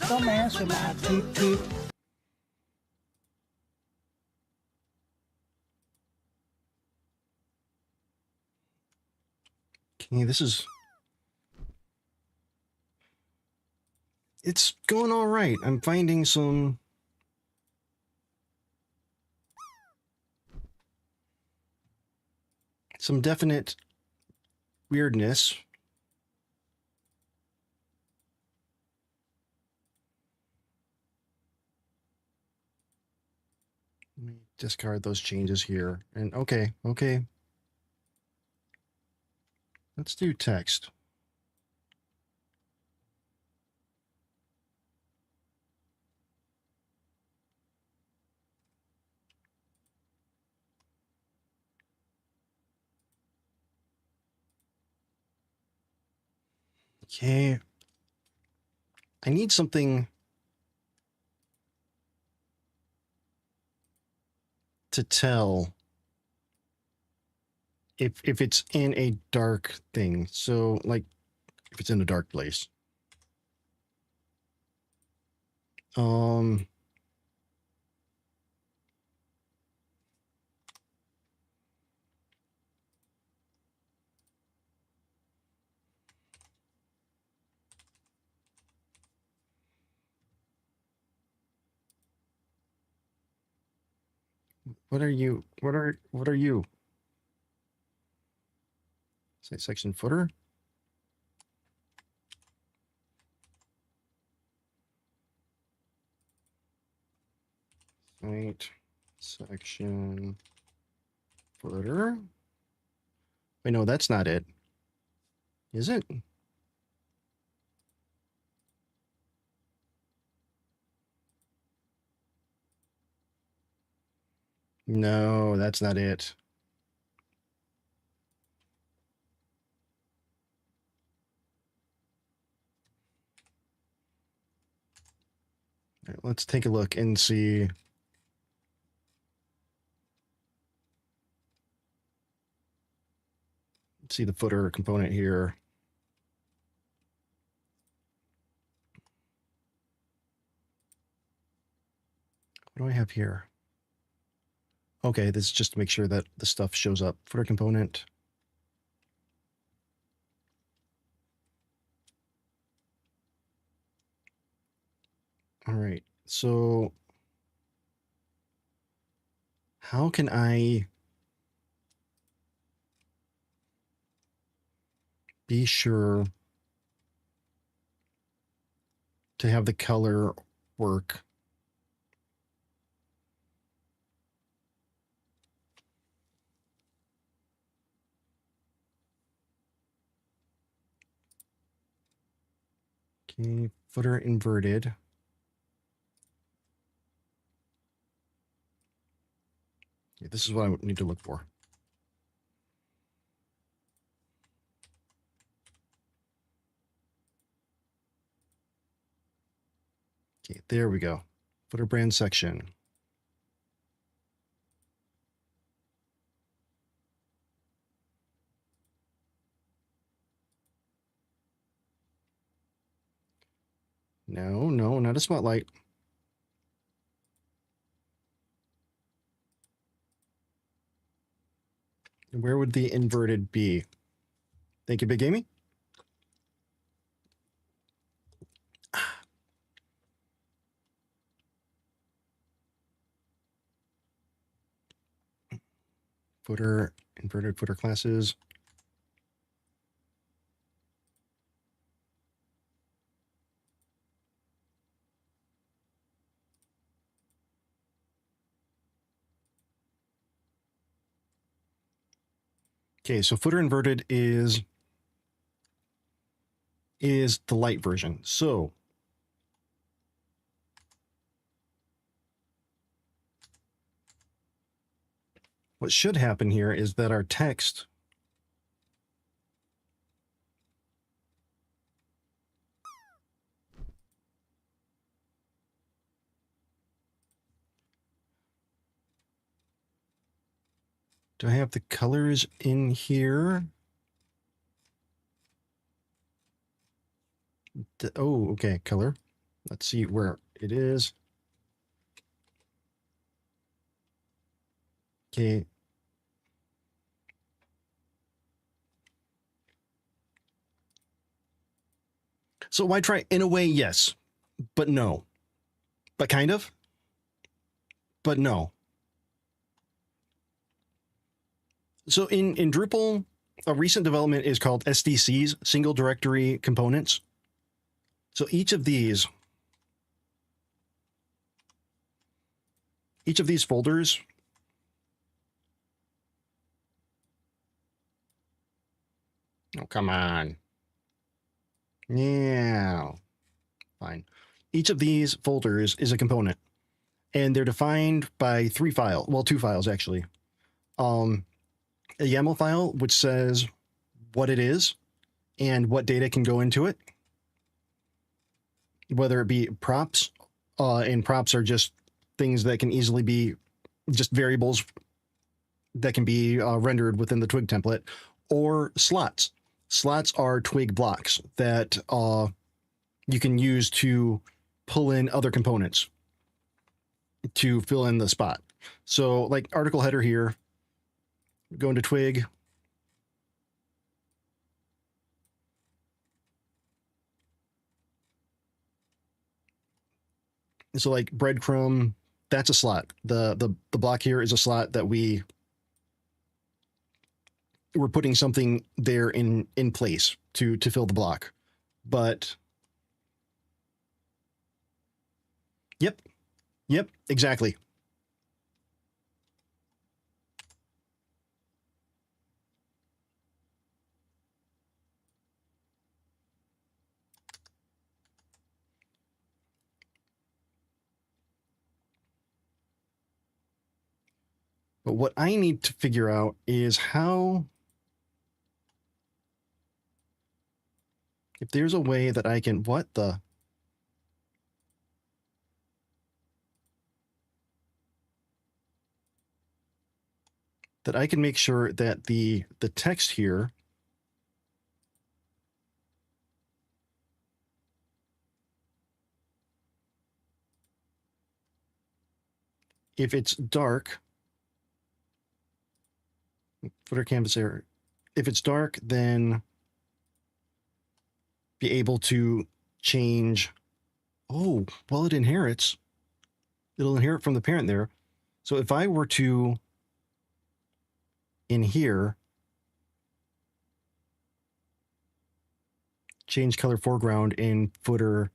Don't mess with my toot toot. Okay, this is... It's going all right. I'm finding some... definite weirdness. Let me discard those changes here. And okay. Let's do text. Okay. I need something to tell if it's in a dark thing. So like if it's in a dark place. What are you? What are you? Say section footer. Site section footer. Wait, no, that's not it. Is it? No, that's not it. All right, let's take a look and see. Let's see the footer component here. What do I have here? Okay, this is just to make sure that the stuff shows up. Footer component. All right, so how can I be sure to have the color work? Okay, footer inverted. Okay, this is what I need to look for. Okay, there we go. Footer brand section. No, not a spotlight. Where would the inverted be? Thank you, Big Amy. Footer, inverted footer classes. Okay, so footer inverted is the light version. So what should happen here is that our text do I have the colors in here? Oh, okay, color. Let's see where it is. Okay. So why try? In a way, yes, but no. But kind of. But no. So in Drupal, a recent development is called SDCs, single directory components. So each of these folders oh, come on. Yeah. Fine. Each of these folders is a component, and they're defined by two files actually. A YAML file, which says what it is and what data can go into it, whether it be props, and props are just things that can easily be just variables that can be rendered within the Twig template, or slots. Slots are Twig blocks that you can use to pull in other components to fill in the spot. So like article header here, go into Twig. So like breadcrumb, that's a slot. The block here is a slot that we're putting something there in place to fill the block. But yep, exactly. But what I need to figure out is how, if there's a way that I can, that I can make sure that the text here if it's dark, footer canvas error, if it's dark, then be able to change. Oh, well, it'll inherit from the parent there. So if I were to, in here, change color foreground in footer,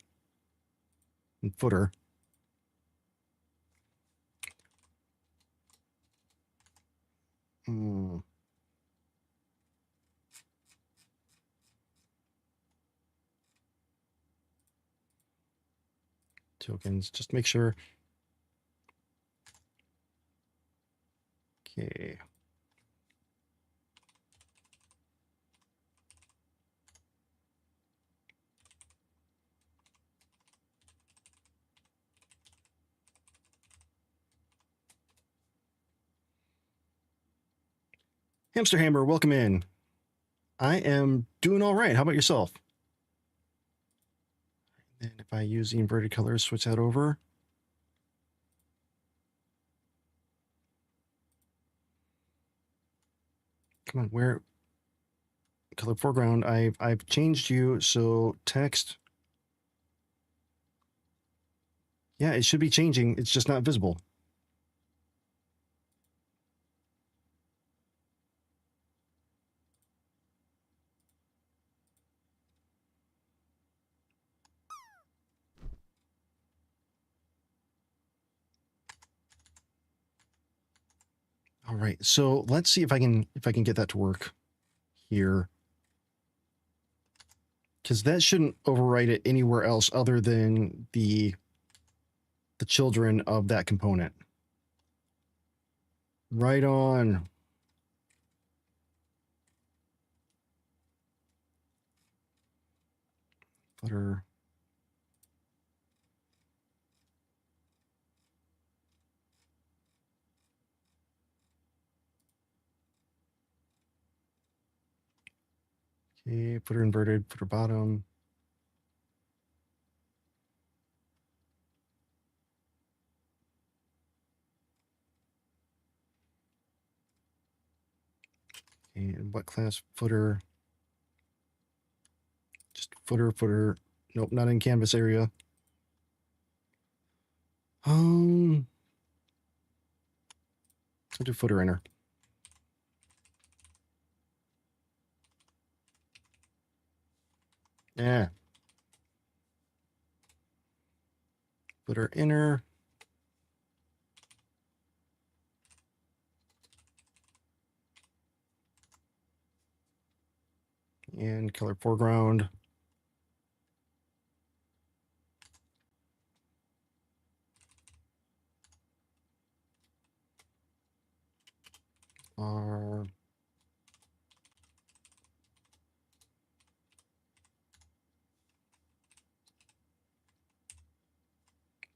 tokens, just make sure. Okay. Hamster Hammer, welcome in. I am doing all right. How about yourself? And if I use the inverted colors, switch that over. Come on, where? Color foreground. I've changed you, so text. Yeah, it should be changing. It's just not visible. All right, so let's see if I can get that to work. here. Because that shouldn't overwrite it anywhere else other than the children of that component. Right on. Footer. Okay, footer inverted, footer bottom. And what class footer? Just footer. Nope, not in canvas area. I'll do footer inner. Yeah. Footer inner. And color foreground.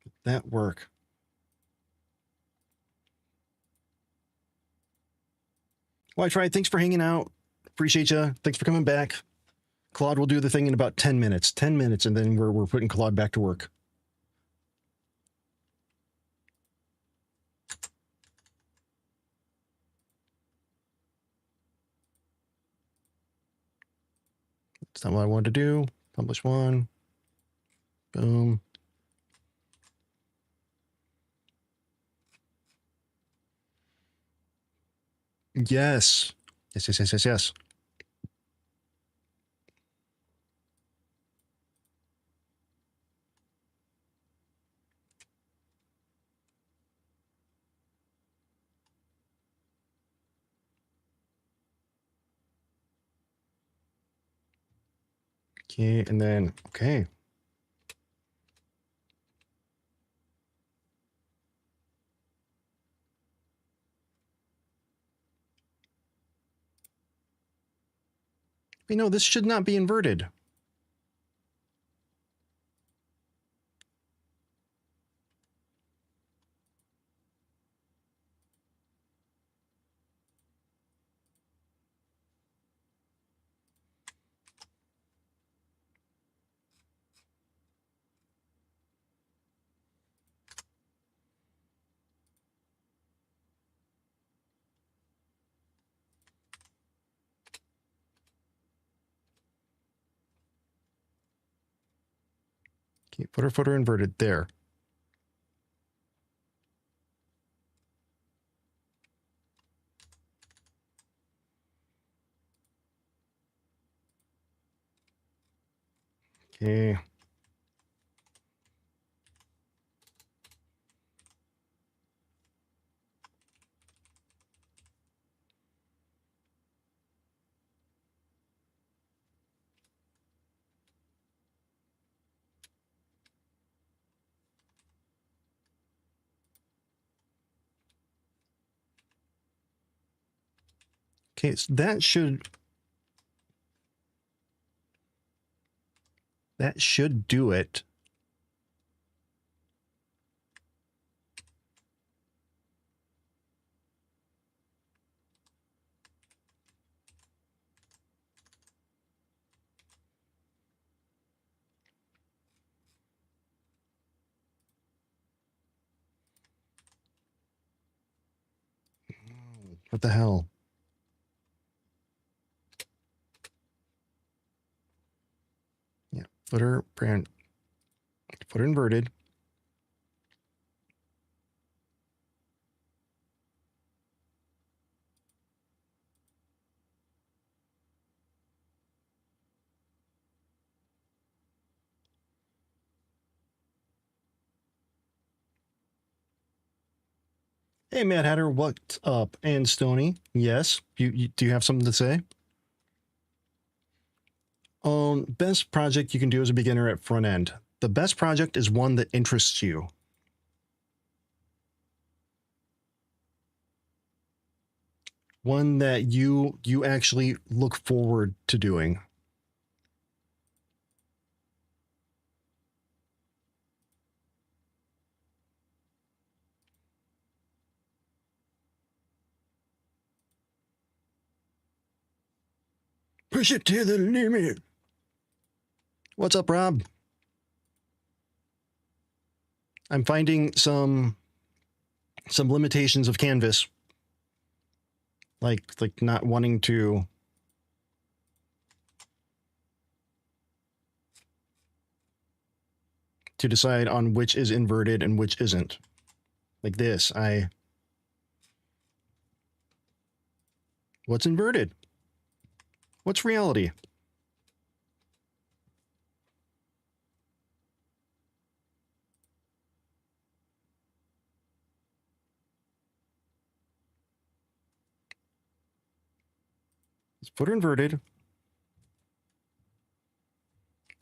Put that work. Well, I tried. Thanks for hanging out. Appreciate you. Thanks for coming back. Claude will do the thing in about 10 minutes. 10 minutes, and then we're putting Claude back to work. That's not what I wanted to do. Publish one. Boom. Yes. Yes. Okay, and then, okay. You know, this should not be inverted. Okay, footer inverted there. Okay. Okay, so that should do it. What the hell? Yeah, footer inverted. Hey, Mad Hatter, what's up? And Stony, yes, you do you have something to say? Best project you can do as a beginner at front end. The best project is one that interests you. One that you actually look forward to doing. Push it to the limit. What's up, Rob? I'm finding some limitations of Canvas. Like not wanting to decide on which is inverted and which isn't. Like this, what's inverted? What's reality? Is footer inverted?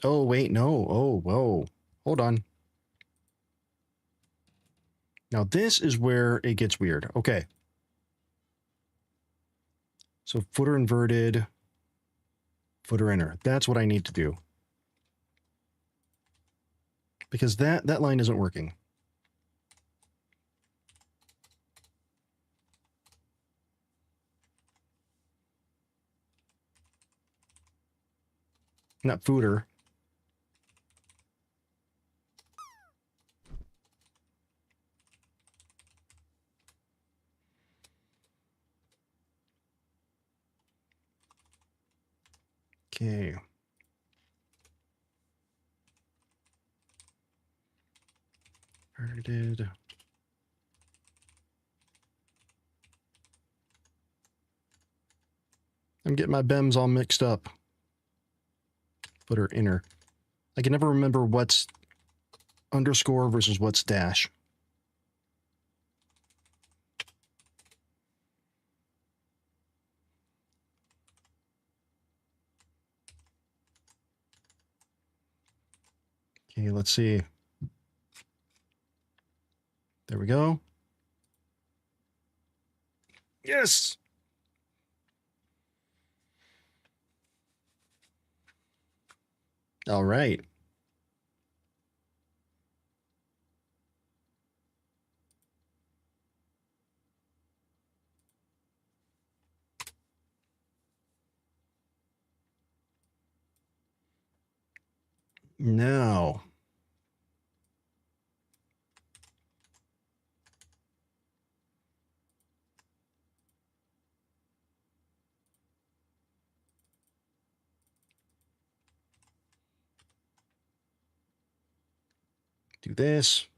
Oh, wait, no. Oh, whoa. Hold on. Now this is where it gets weird. Okay. So footer inverted, footer inner. That's what I need to do. Because that line isn't working. Not footer. Okay. Inverted. I'm getting my BEMs all mixed up. Footer inner. I can never remember what's underscore versus what's dash. Okay, let's see. There we go. Yes! All right. Now. Do this.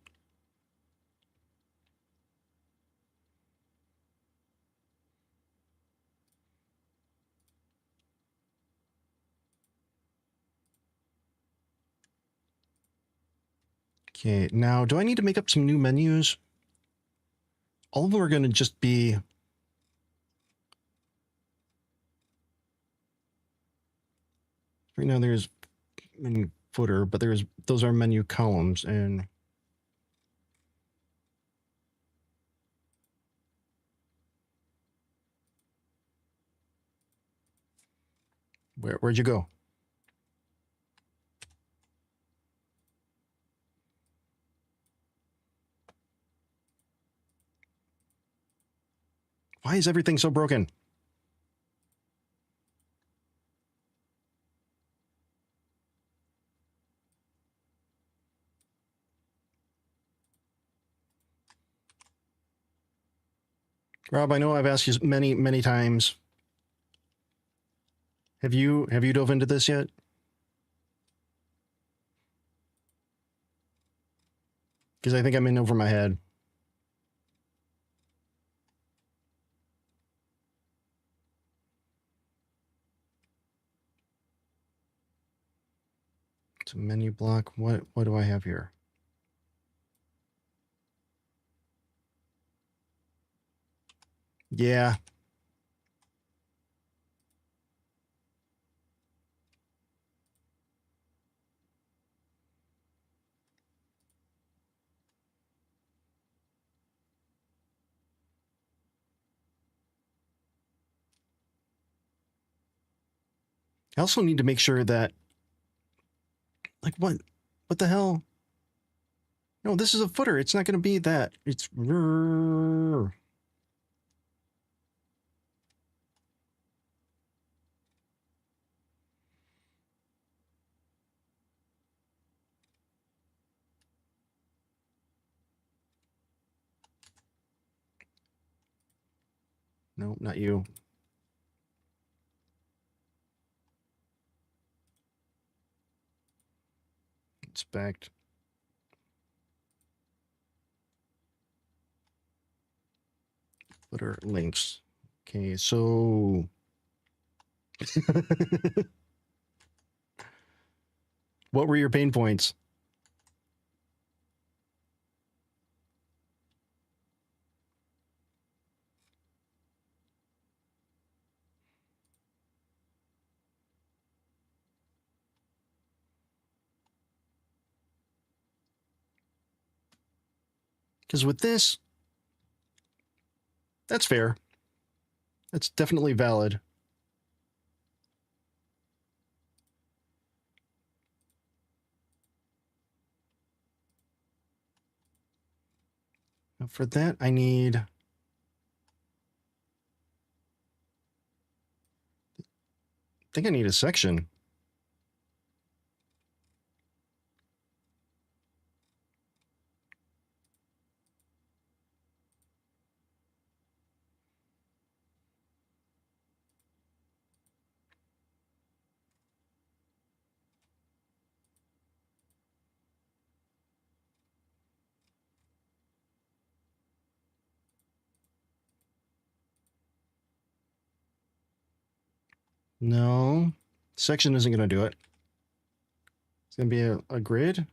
Okay, now do I need to make up some new menus? All of them are going to just be... Right now there's menu footer, but those are menu columns, and... Where'd you go? Why is everything so broken? Rob, I know I've asked you many, many times. Have you dove into this yet? Because I think I'm in over my head. It's a menu block. What do I have here? Yeah. I also need to make sure that, like, what the hell? No, this is a footer. It's not going to be that. It's... No, not you. Inspect. Footer links. Okay, so... What were your pain points? Because with this, that's fair. That's definitely valid. Now for that, I think I need a section. No, section isn't going to do it. It's going to be a grid.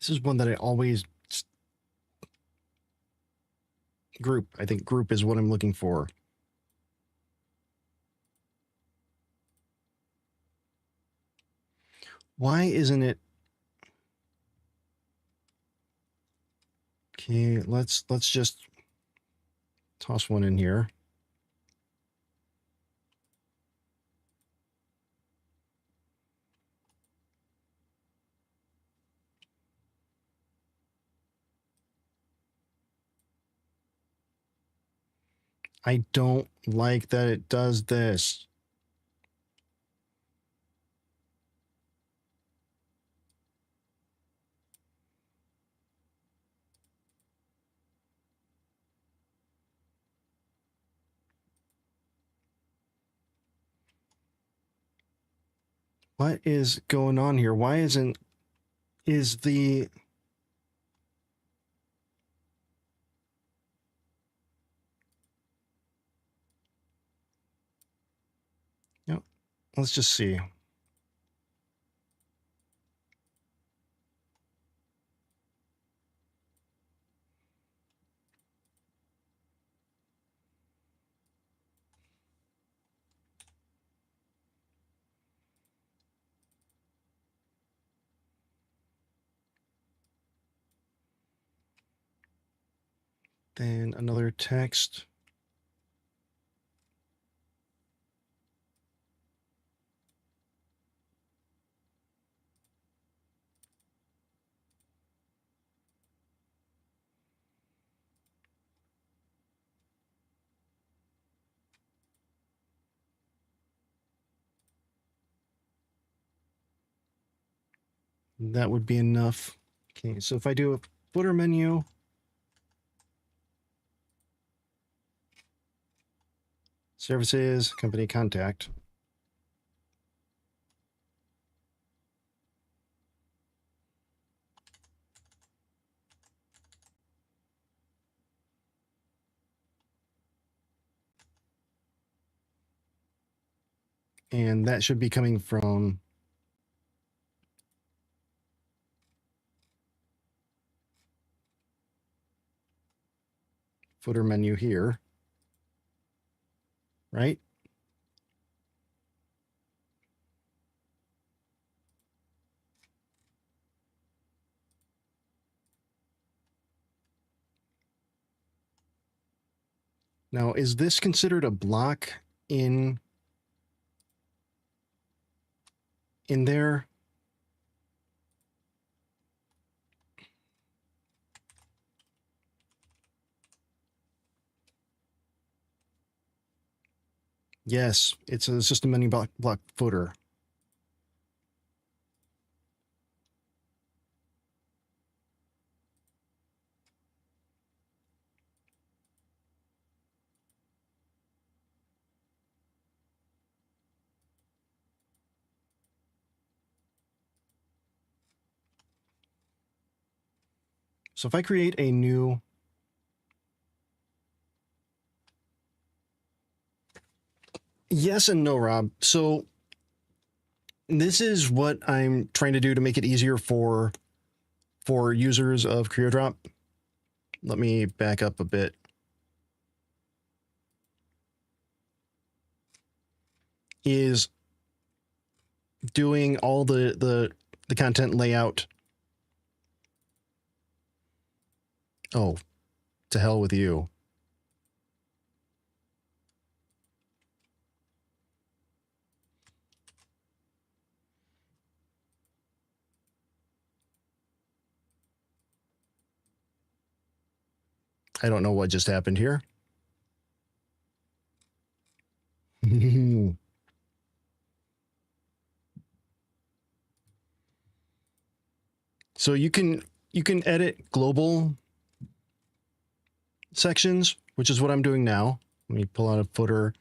This is one that I always group. I think group is what I'm looking for. Why isn't it? Okay, let's just toss one in here. I don't like that it does this. What is going on here? Why is the... Yep. Let's just see. Then another text. That would be enough. Okay, so if I do a footer menu, services, company contact. And that should be coming from footer menu here, right? Now, is this considered a block in there? Yes, it's a system menu block footer. So if I create a new yes and no, Rob. So this is what I'm trying to do to make it easier for users of CreoDrop. Let me back up a bit. Is doing all the content layout. Oh, to hell with you. I don't know what just happened here. So you can edit global sections, which is what I'm doing now. Let me pull out a footer.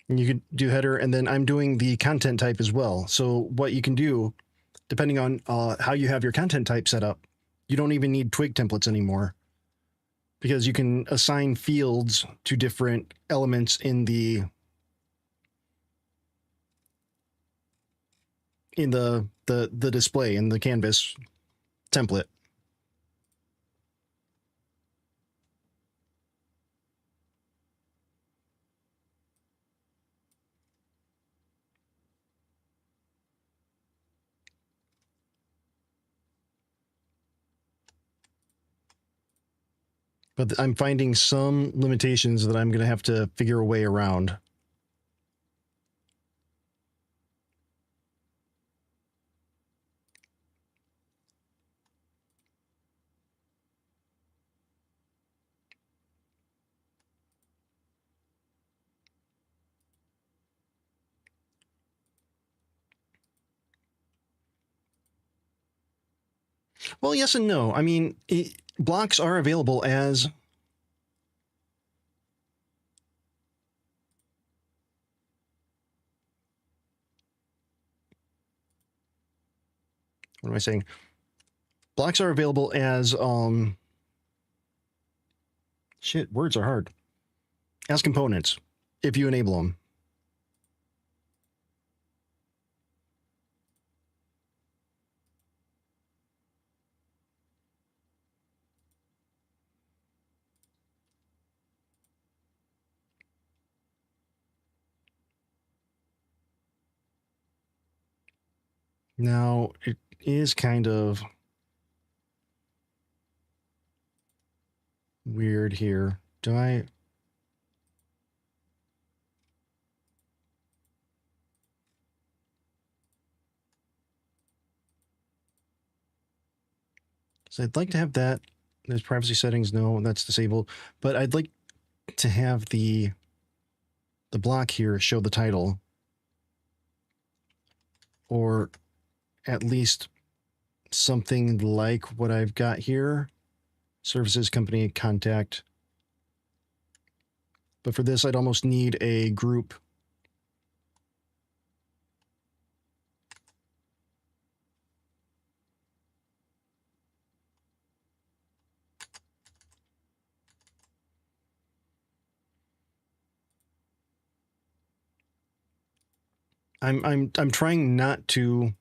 And you could do header, and then I'm doing the content type as well. So what you can do, depending on how you have your content type set up, you don't even need twig templates anymore, because you can assign fields to different elements in the display in the canvas template. But I'm finding some limitations that I'm going to have to figure a way around. Well, yes and no. I mean, blocks are available as what am I saying? Blocks are available as shit, words are hard. As components, if you enable them. Now, it is kind of weird here. Do I? So I'd like to have that. There's privacy settings. No, that's disabled. But I'd like to have the block here show the title, or at least something like what I've got here. Services, company, contact. But for this, I'd almost need a group. I'm trying not to.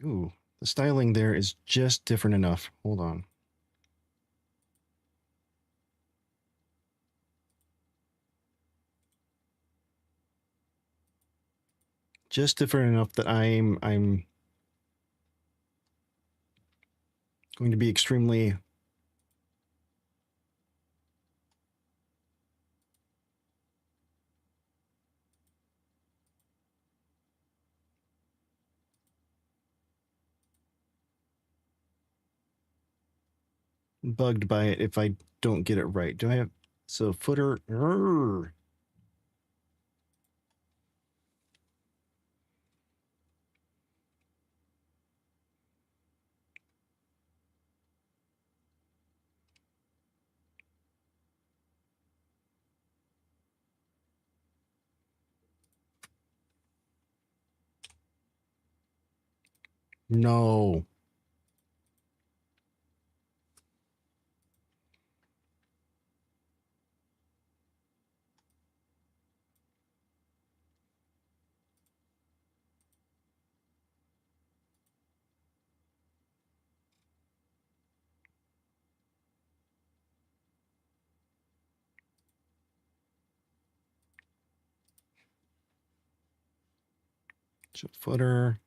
Ooh, the styling there is just different enough. Hold on. Just different enough that I'm going to be extremely bugged by it if I don't get it right. Do I have so footer? No. So footer.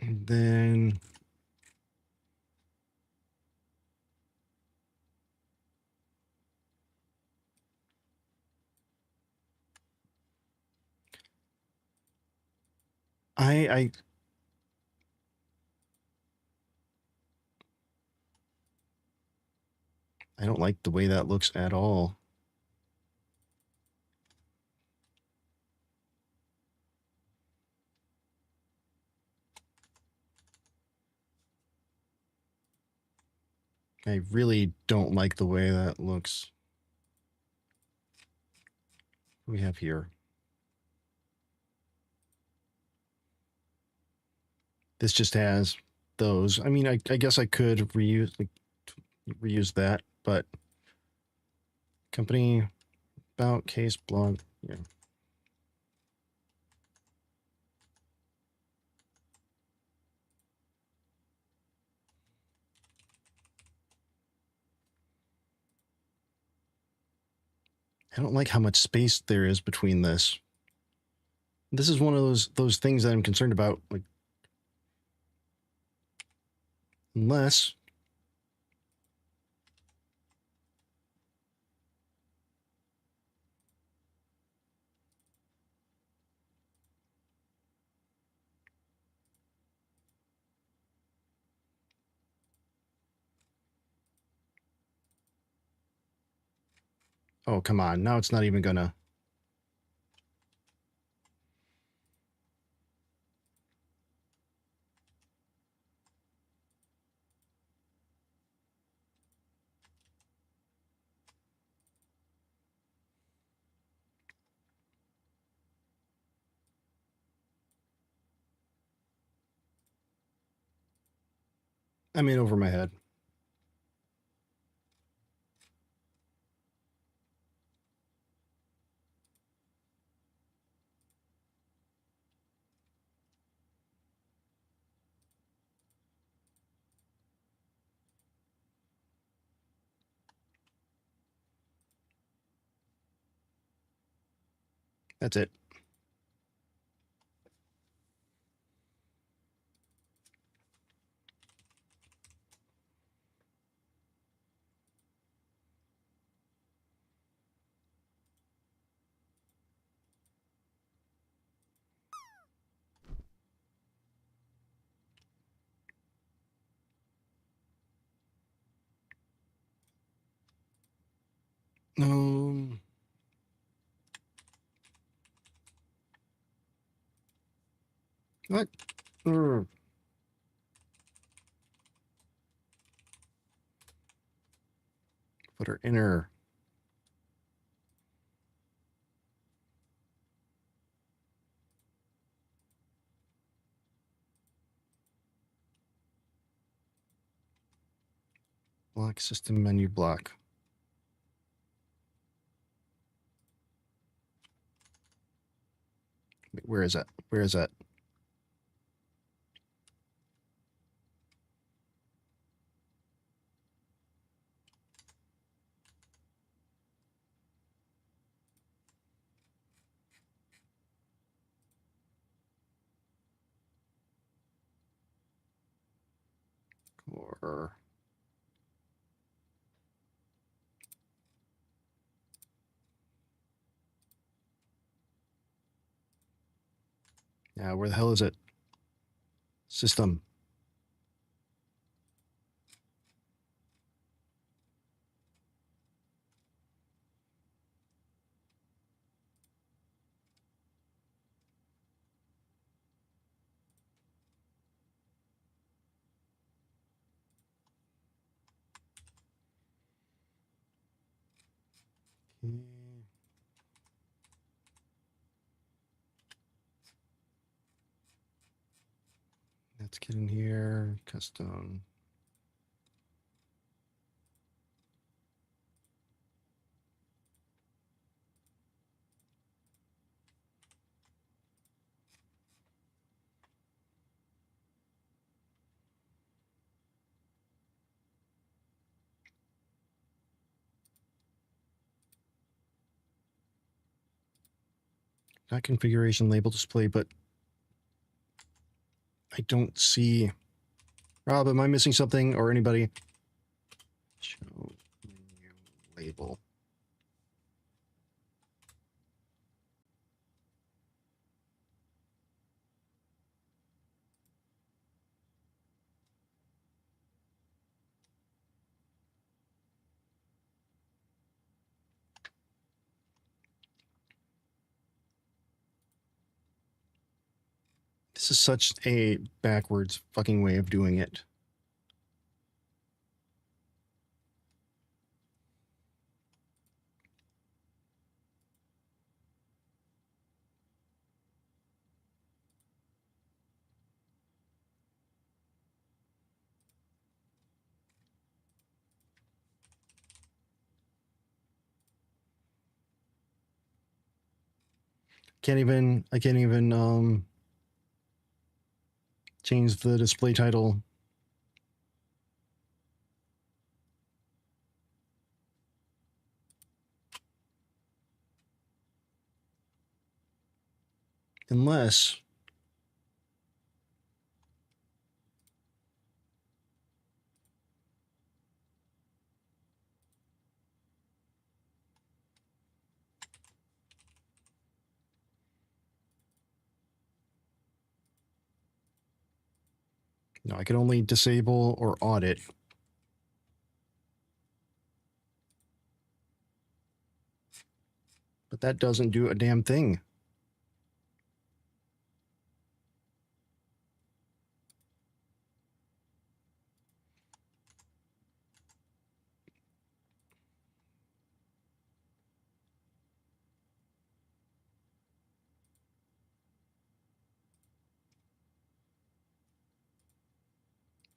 And then I don't like the way that looks at all. I really don't like the way that looks. What do we have here? This just has those. I mean, I guess I could reuse that, but company about case blog. Yeah. I don't like how much space there is between this. This is one of those things that I'm concerned about. Like, unless oh, come on. Now it's not even gonna. I'm in over my head. That's it. What? put our inner. Block system menu block. Wait, where is that? Where is that? Or yeah, where the hell is it? System. Okay. Let's get in here. Custom. Not configuration label display, but I don't see. Rob, am I missing something or anybody? Show menu label. This is such a backwards fucking way of doing it. I can't even change the display title. Unless no, I can only disable or audit. But that doesn't do a damn thing.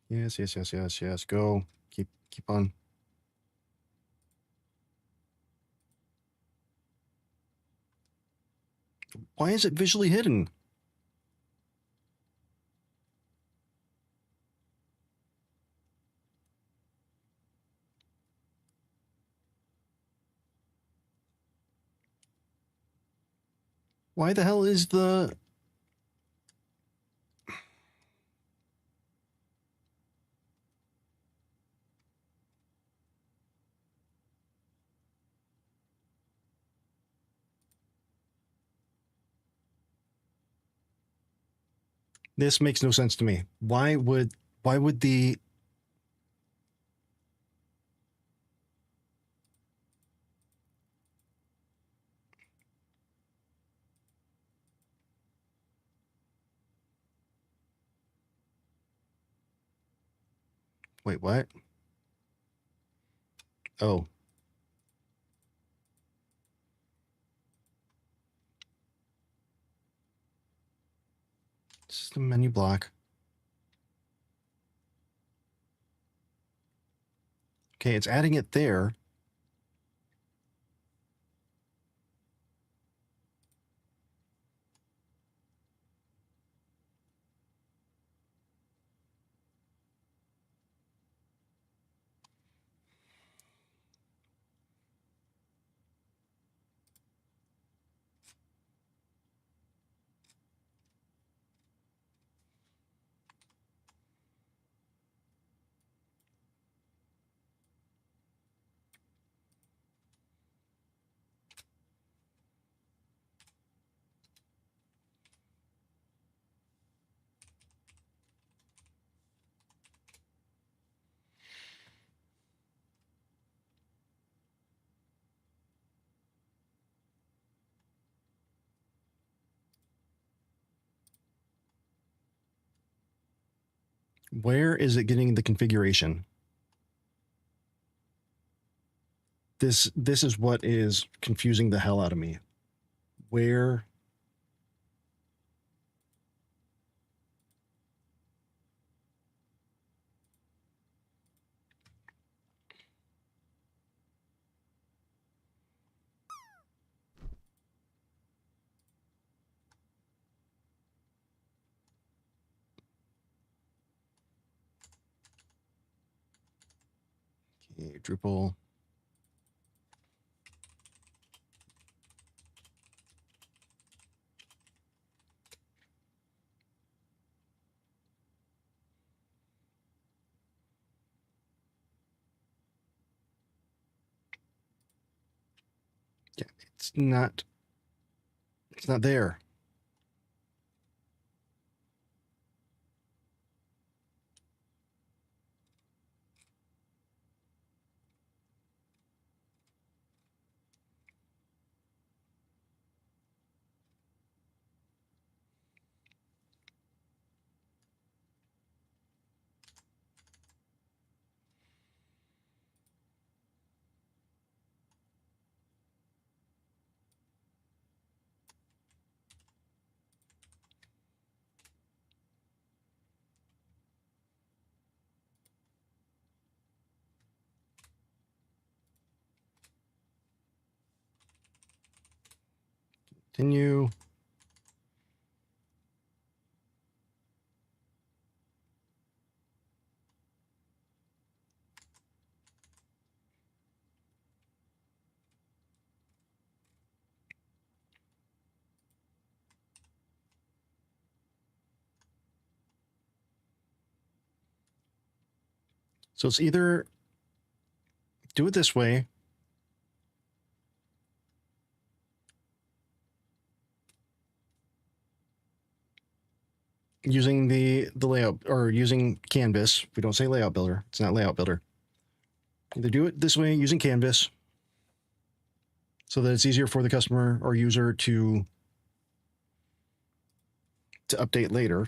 Yes. Go. Keep on. Why is it visually hidden? Why the hell is the... This makes no sense to me. Why would the... Wait, what? Oh, System menu block. Okay, it's adding it there. Where is it getting the configuration? This is what is confusing the hell out of me. Where? Okay, Drupal. Yeah, it's not there. Continue. So it's either do it this way, using the layout, or using Canvas. We don't say layout builder. It's not layout builder. Either do it this way using Canvas so that it's easier for the customer or user to update later,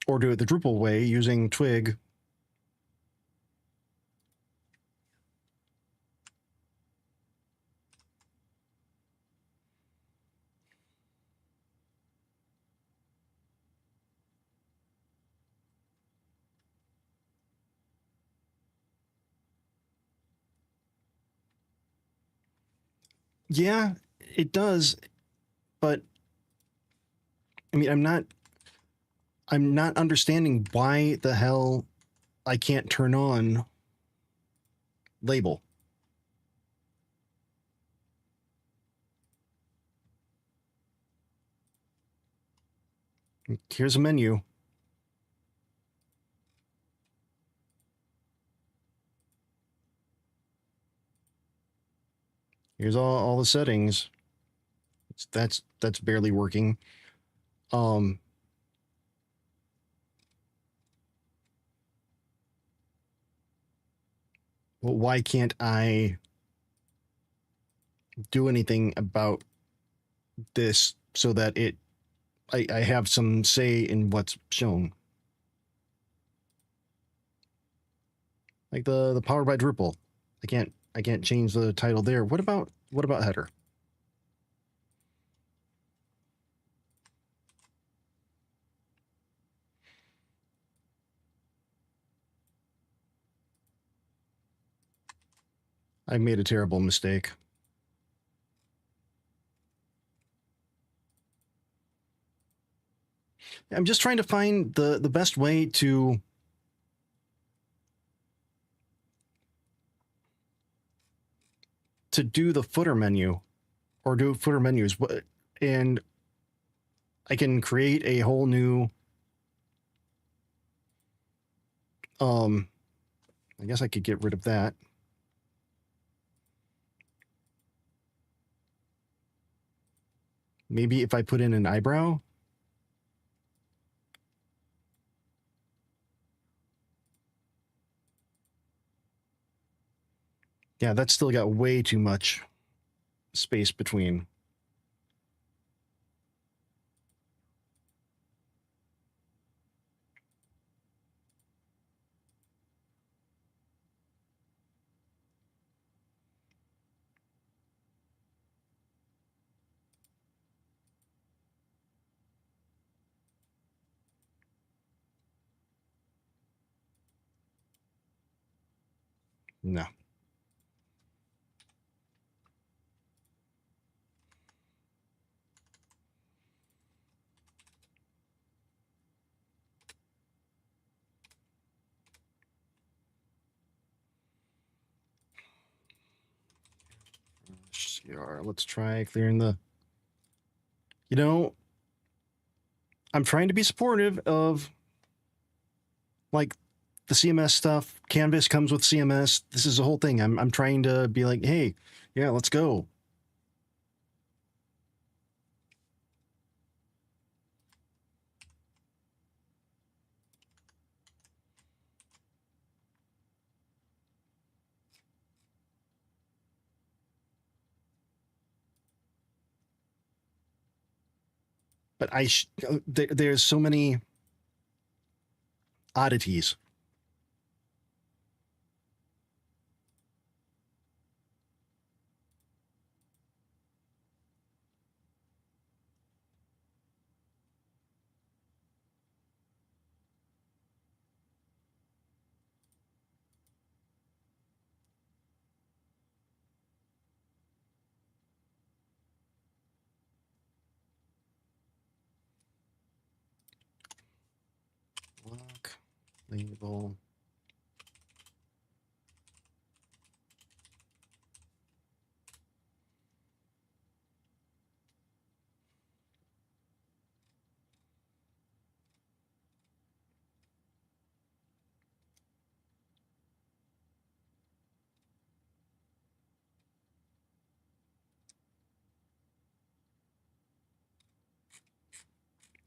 or do it the Drupal way using Twig. Yeah, it does, but I mean, I'm not understanding why the hell I can't turn on label. Here's a menu. Here's all the settings. That's barely working. Well, why can't I do anything about this so that I have some say in what's shown? Like the Powered by Drupal. I can't change the title there. What about header? I made a terrible mistake. I'm just trying to find the best way to do the footer menu or do footer menus. And I can create a whole new, I guess I could get rid of that. Maybe if I put in an eyebrow. Yeah, that's still got way too much space between. No. CR. Let's try clearing the, you know, I'm trying to be supportive of like the CMS stuff. Canvas comes with CMS. This is the whole thing. I'm trying to be like, hey, yeah, let's go. But there's so many oddities. Block, label.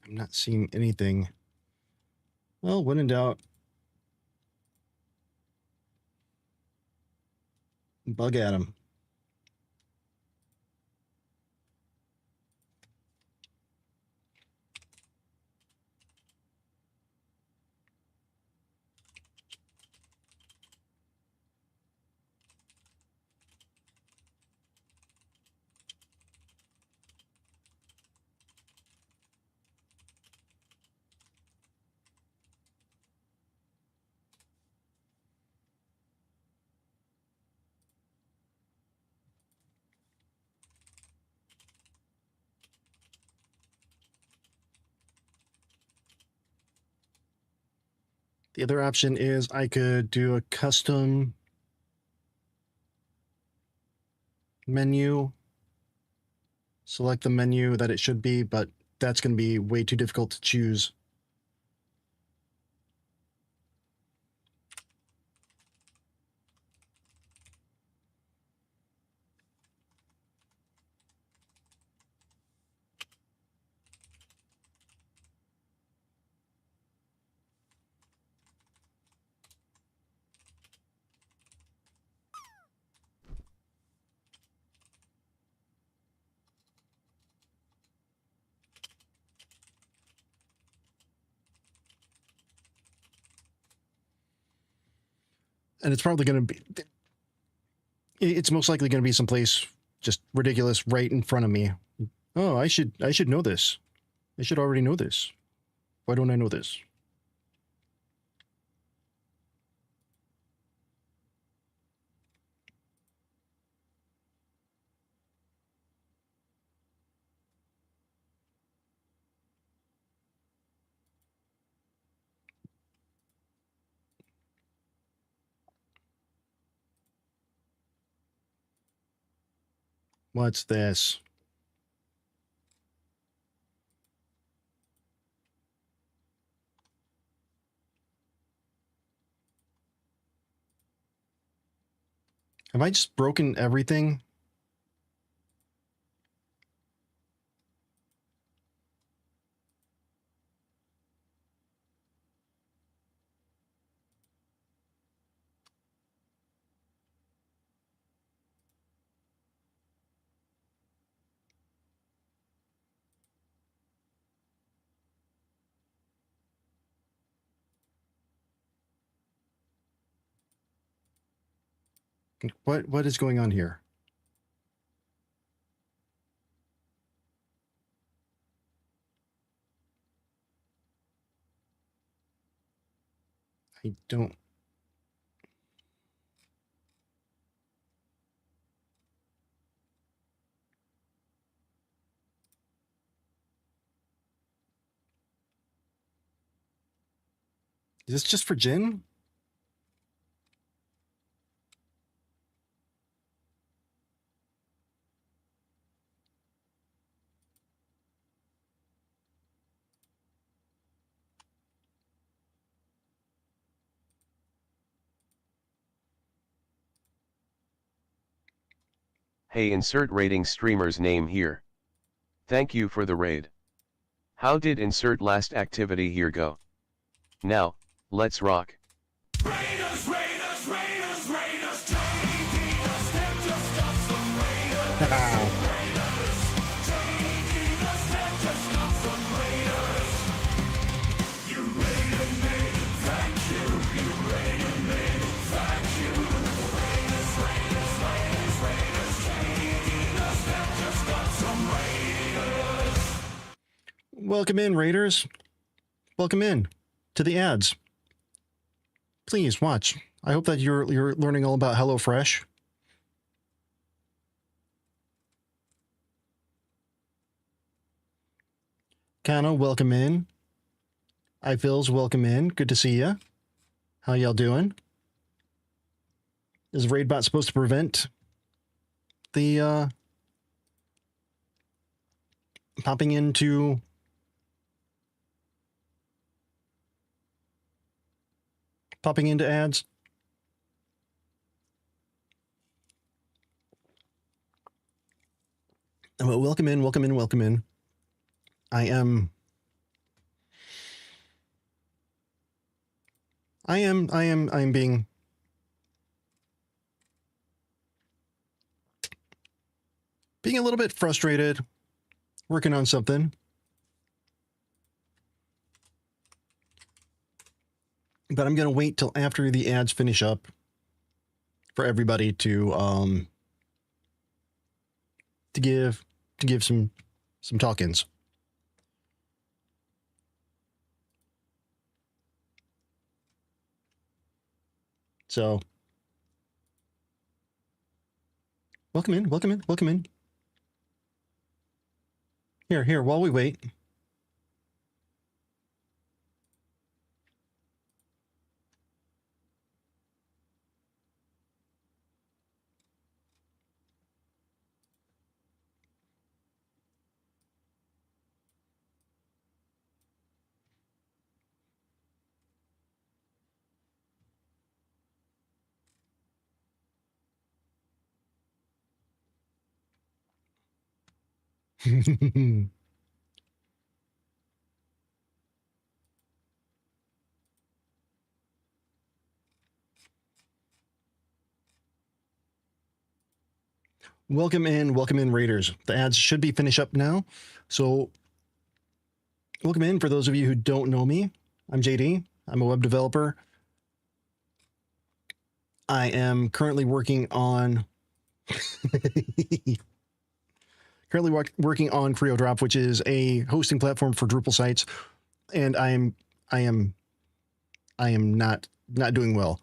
I'm not seeing anything. Well, when in doubt, bug at him. The other option is I could do a custom menu, select the menu that it should be, but that's going to be way too difficult to choose. And it's probably going to be, it's most likely going to be someplace just ridiculous right in front of me. Oh, I should know this. I should already know this. Why don't I know this? What's this? Have I just broken everything? What is going on here? I don't. Is this just for Jin? Hey, insert rating streamer's name here. Thank you for the raid. How did insert last activity here go? Now, let's rock. Raiders, Raiders, Raiders, Raiders, JDDoesDev just got some Raiders. JDDoesDev just got some Raiders. You raided me, thank you. You raided me, thank you. Raiders, Raiders, Raiders, Raiders, JDDoesDev just got some Raiders. Welcome in, Raiders. Welcome in to the ads. Please watch. I hope that you're learning all about HelloFresh. Kano, welcome in. iFills, welcome in. Good to see you. How y'all doing? Is RaidBot supposed to prevent the popping into ads? Well, welcome in, welcome in, welcome in. I am being a little bit frustrated, working on something. But I'm going to wait till after the ads finish up for everybody to give some talk-ins. So welcome in, welcome in, welcome in. Here, while we wait. welcome in, Raiders. The ads should be finished up now. So welcome in. For those of you who don't know me, I'm JD. I'm a web developer. I am currently working on working on CreoDrop, which is a hosting platform for Drupal sites, and I am not doing well.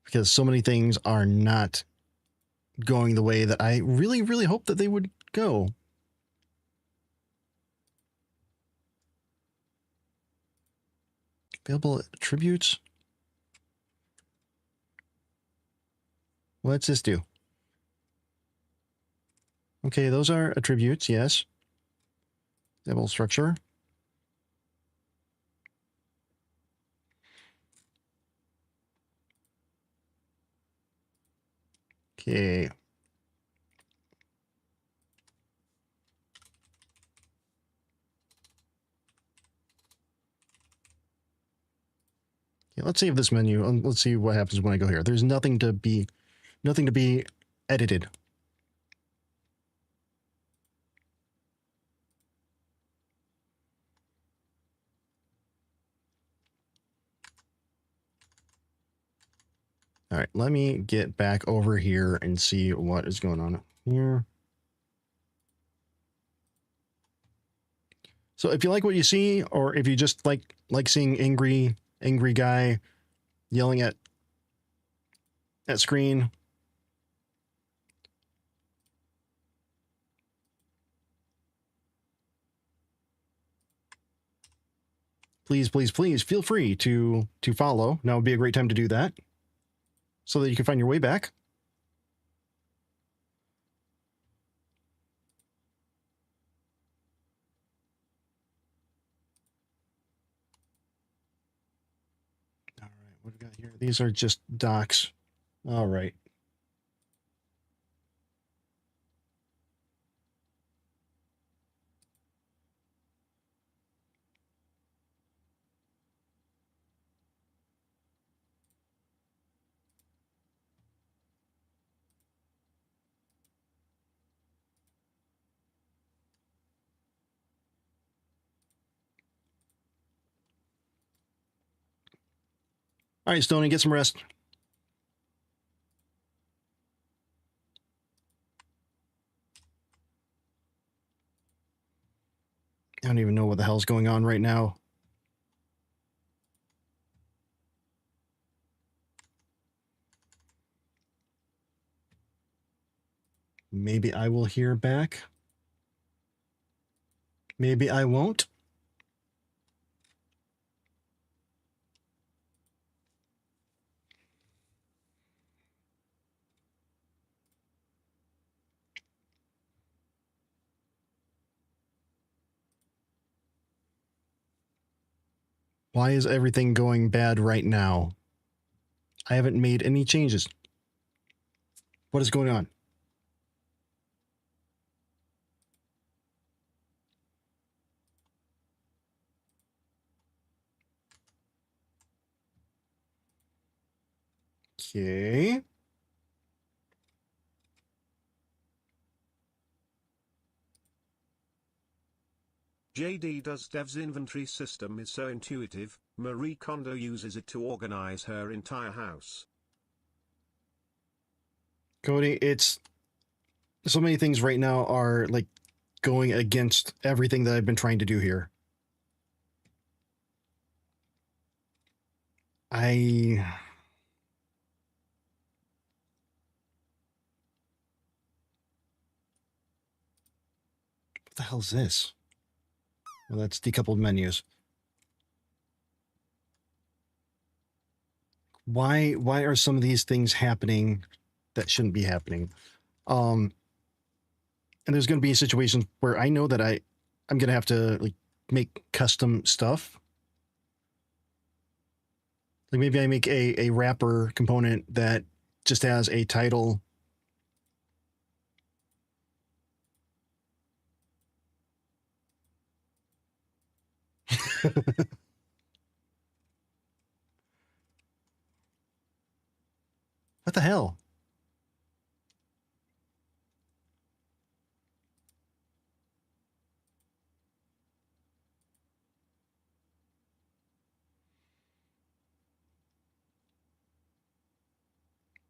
Because so many things are not going the way that I really hope that they would go. Available attributes. What's this do? Okay, those are attributes, yes. Level structure. Okay. Okay, let's save this menu and let's see what happens when I go here. There's nothing to be edited. All right, let me get back over here and see what is going on here. So if you like what you see, or if you just like seeing angry guy yelling at screen, please feel free to follow. Now would be a great time to do that, so that you can find your way back. All right, what do we got here? These are just docs. All right. All right, Stoney, get some rest. I don't even know what the hell's going on right now. Maybe I will hear back. Maybe I won't. Why is everything going bad right now? I haven't made any changes. What is going on? Okay. JDDoesDev's inventory system is so intuitive, Marie Kondo uses it to organize her entire house. Cody, it's so many things right now are like going against everything that I've been trying to do here. What the hell is this? Well, that's decoupled menus. Why are some of these things happening that shouldn't be happening? And there's going to be situations where I know that I'm going to have to like make custom stuff. Like maybe I make a wrapper component that just has a title. What the hell?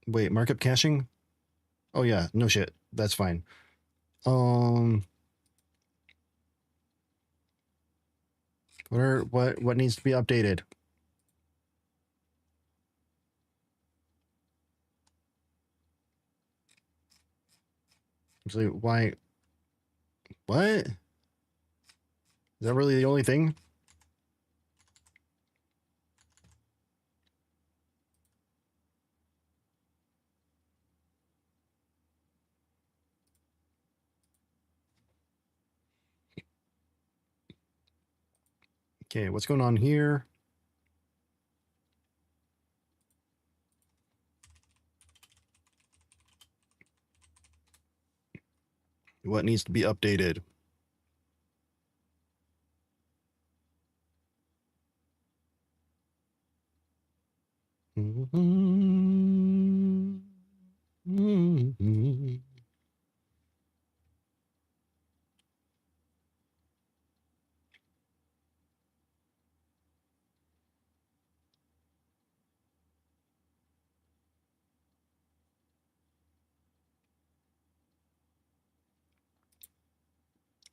Wait, markup caching? Oh yeah, no shit. That's fine. What needs to be updated? So why? What? Is that really the only thing? Okay, what's going on here? What needs to be updated?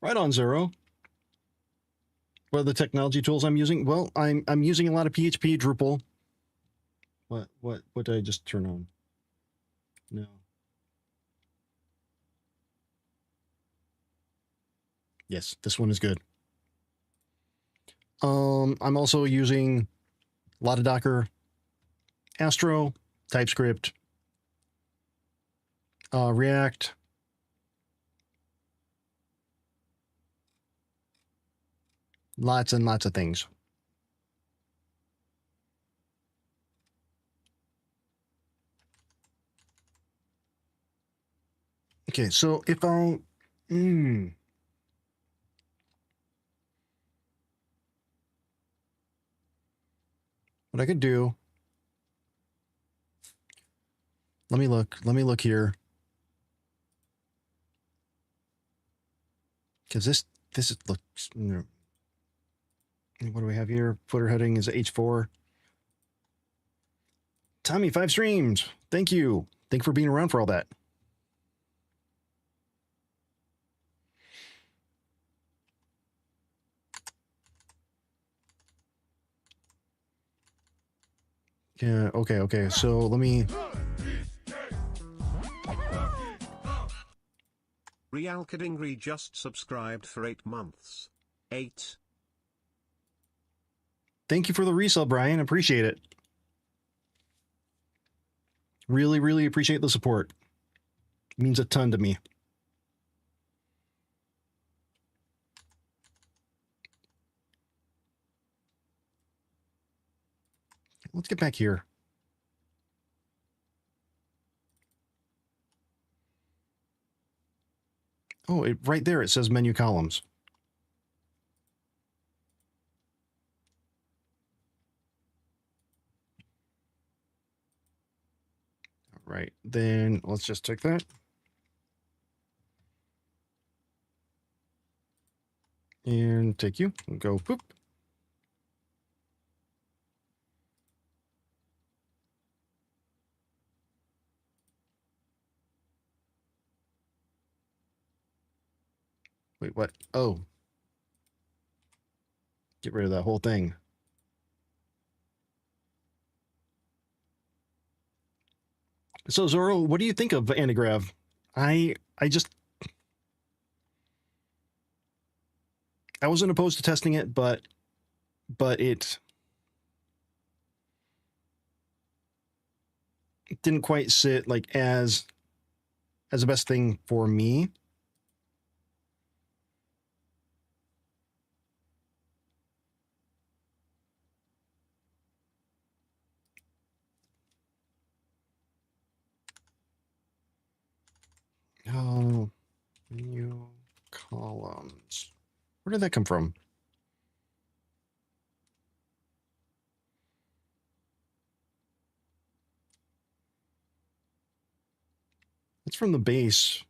Right on, Zero. What are the technology tools I'm using? Well, I'm using a lot of PHP Drupal. What did I just turn on? No. Yes, this one is good. I'm also using a lot of Docker, Astro, TypeScript, React. Lots and lots of things. Okay, so if I... what I could do... Let me look here. Because this looks... What do we have here? Footer heading is H4. Tommy, 5 streams. Thank you. Thank you for being around for all that. Yeah, okay. So let me... Real Kadingri just subscribed for 8 months. 8. Thank you for the resub, Brian. Appreciate it. Really, really appreciate the support. It means a ton to me. Let's get back here. Oh, right there it says menu columns. All right, then let's just take that. And take you and go poop. Wait, what? Oh. Get rid of that whole thing. So Zoro, what do you think of Antigrav? I wasn't opposed to testing it, but it didn't quite sit like as the best thing for me. Oh, menu columns. Where did that come from? It's from the base.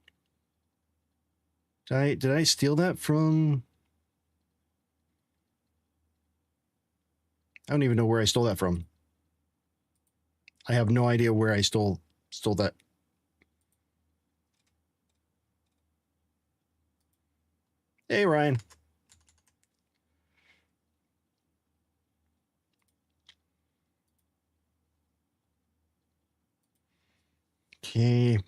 Did I steal that from? I don't even know where I stole that from. I have no idea where I stole that. Hey, Ryan. Okay.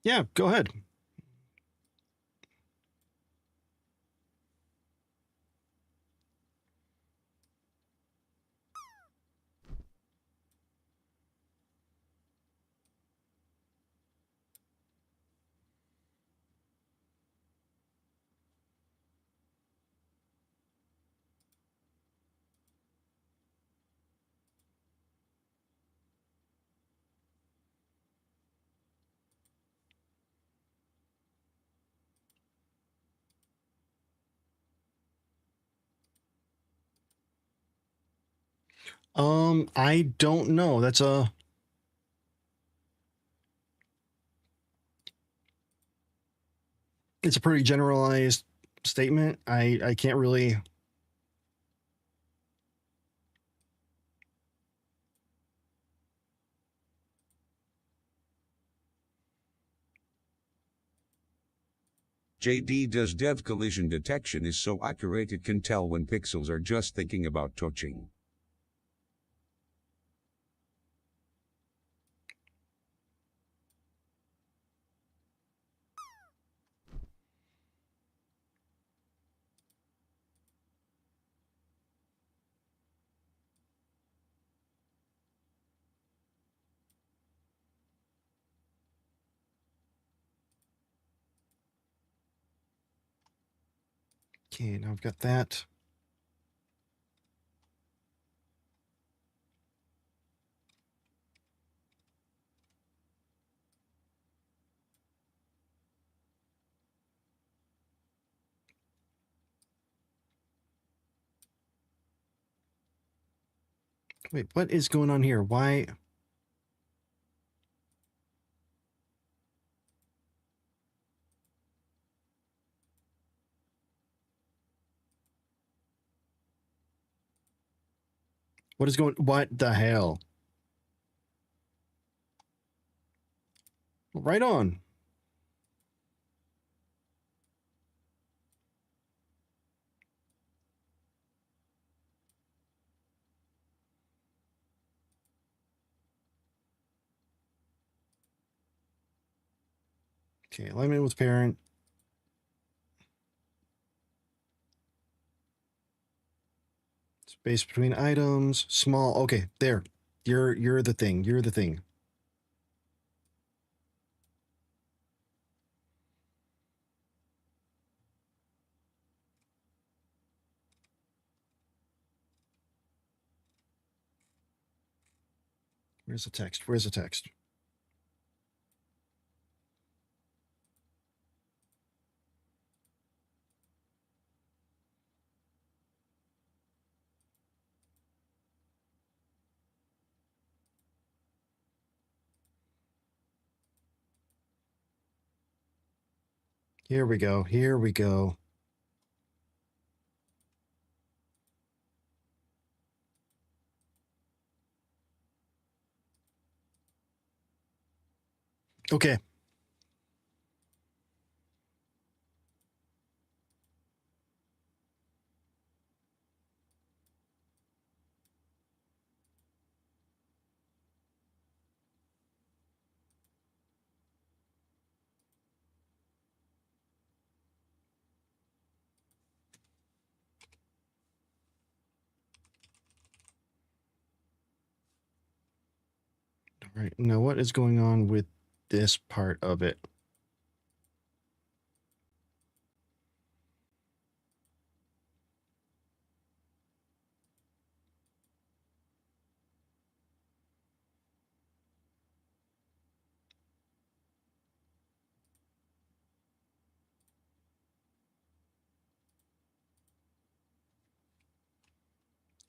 Yeah, go ahead. I don't know. That's a... It's a pretty generalized statement. I can't really... JDDoesDev collision detection is so accurate it can tell when pixels are just thinking about touching. Okay, now I've got that. Wait, what is going on here? Why? What is going... What the hell? Right on. Okay, alignment with parent. Space between items. Small. Okay, there. You're the thing. You're the thing. Where's the text? Where's the text? Here we go. Here we go. Okay. All right. Now, what is going on with this part of it?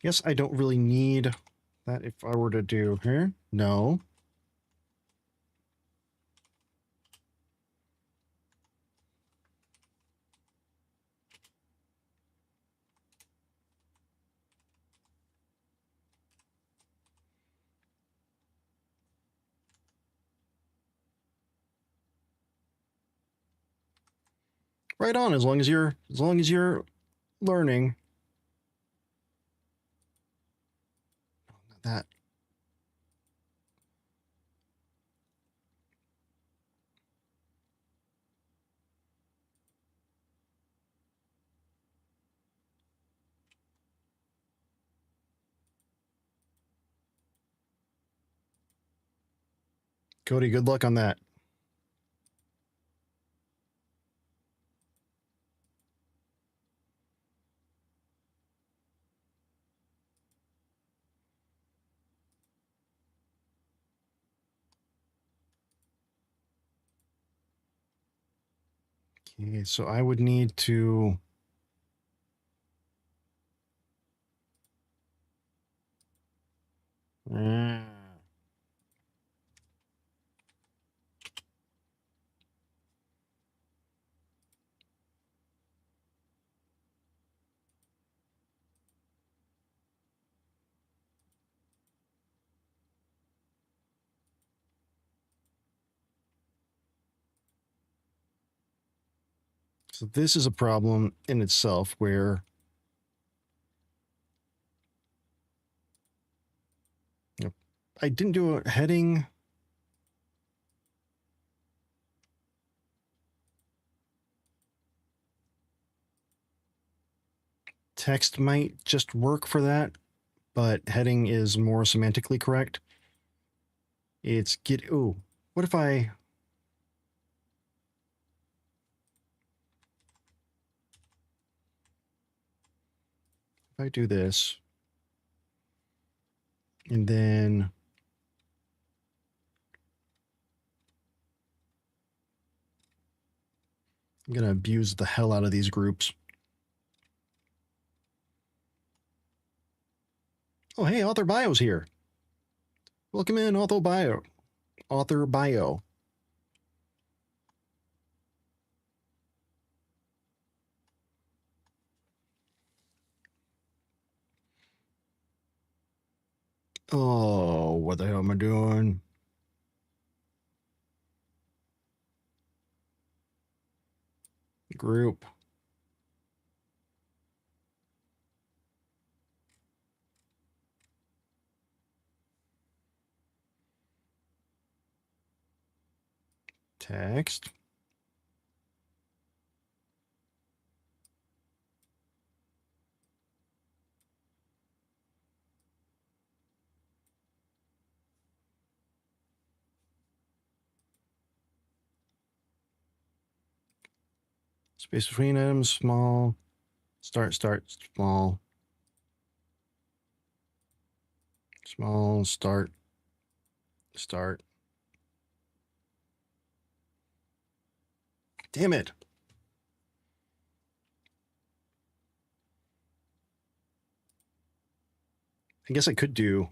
Yes, I don't really need that if I were to do here. No. Right on, as long as you're learning. That. Cody, good luck on that. Okay, so I would need to... So this is a problem in itself where I didn't do a heading. Text might just work for that, but heading is more semantically correct. It's ooh, what if I do this and then I'm going to abuse the hell out of these groups. Oh, hey, author bio's here. Welcome in, author bio. Author bio. Oh, what the hell am I doing? Group. Text. Space between items, small. Start, small. Small, start. Damn it. I guess I could do.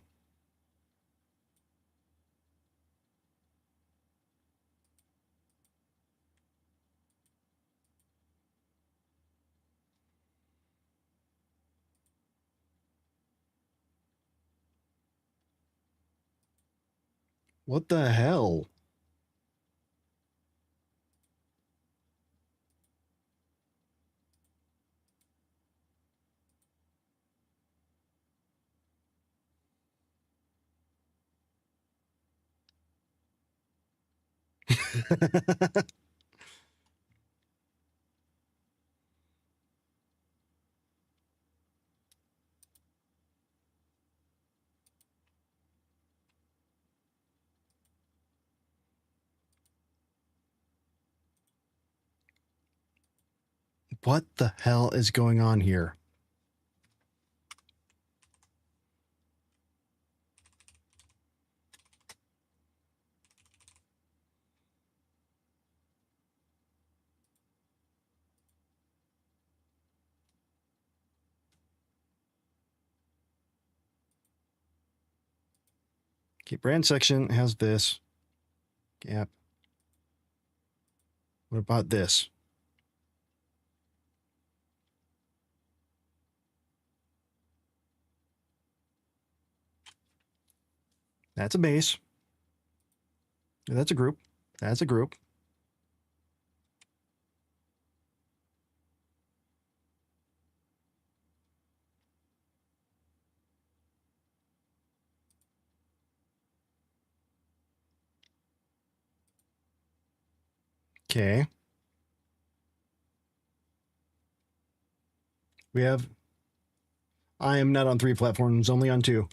What the hell? What the hell is going on here? Okay, brand section has this. Gap. What about this? That's a base. That's a group. That's a group. Okay. We have. I am not on 3 platforms, only on 2.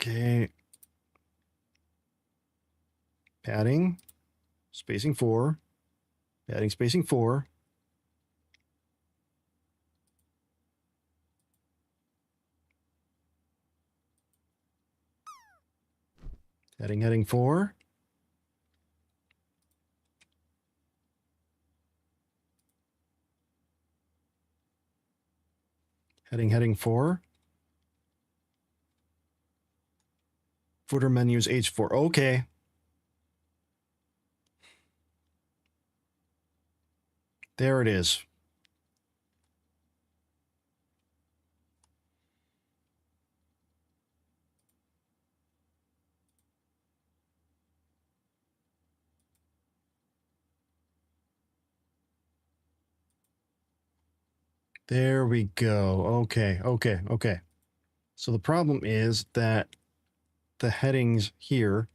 Okay. Padding. Spacing 4. Padding, spacing 4. Heading 4. Heading 4. Footer menus H4. Okay. There it is. There we go. Okay. So the problem is that the headings here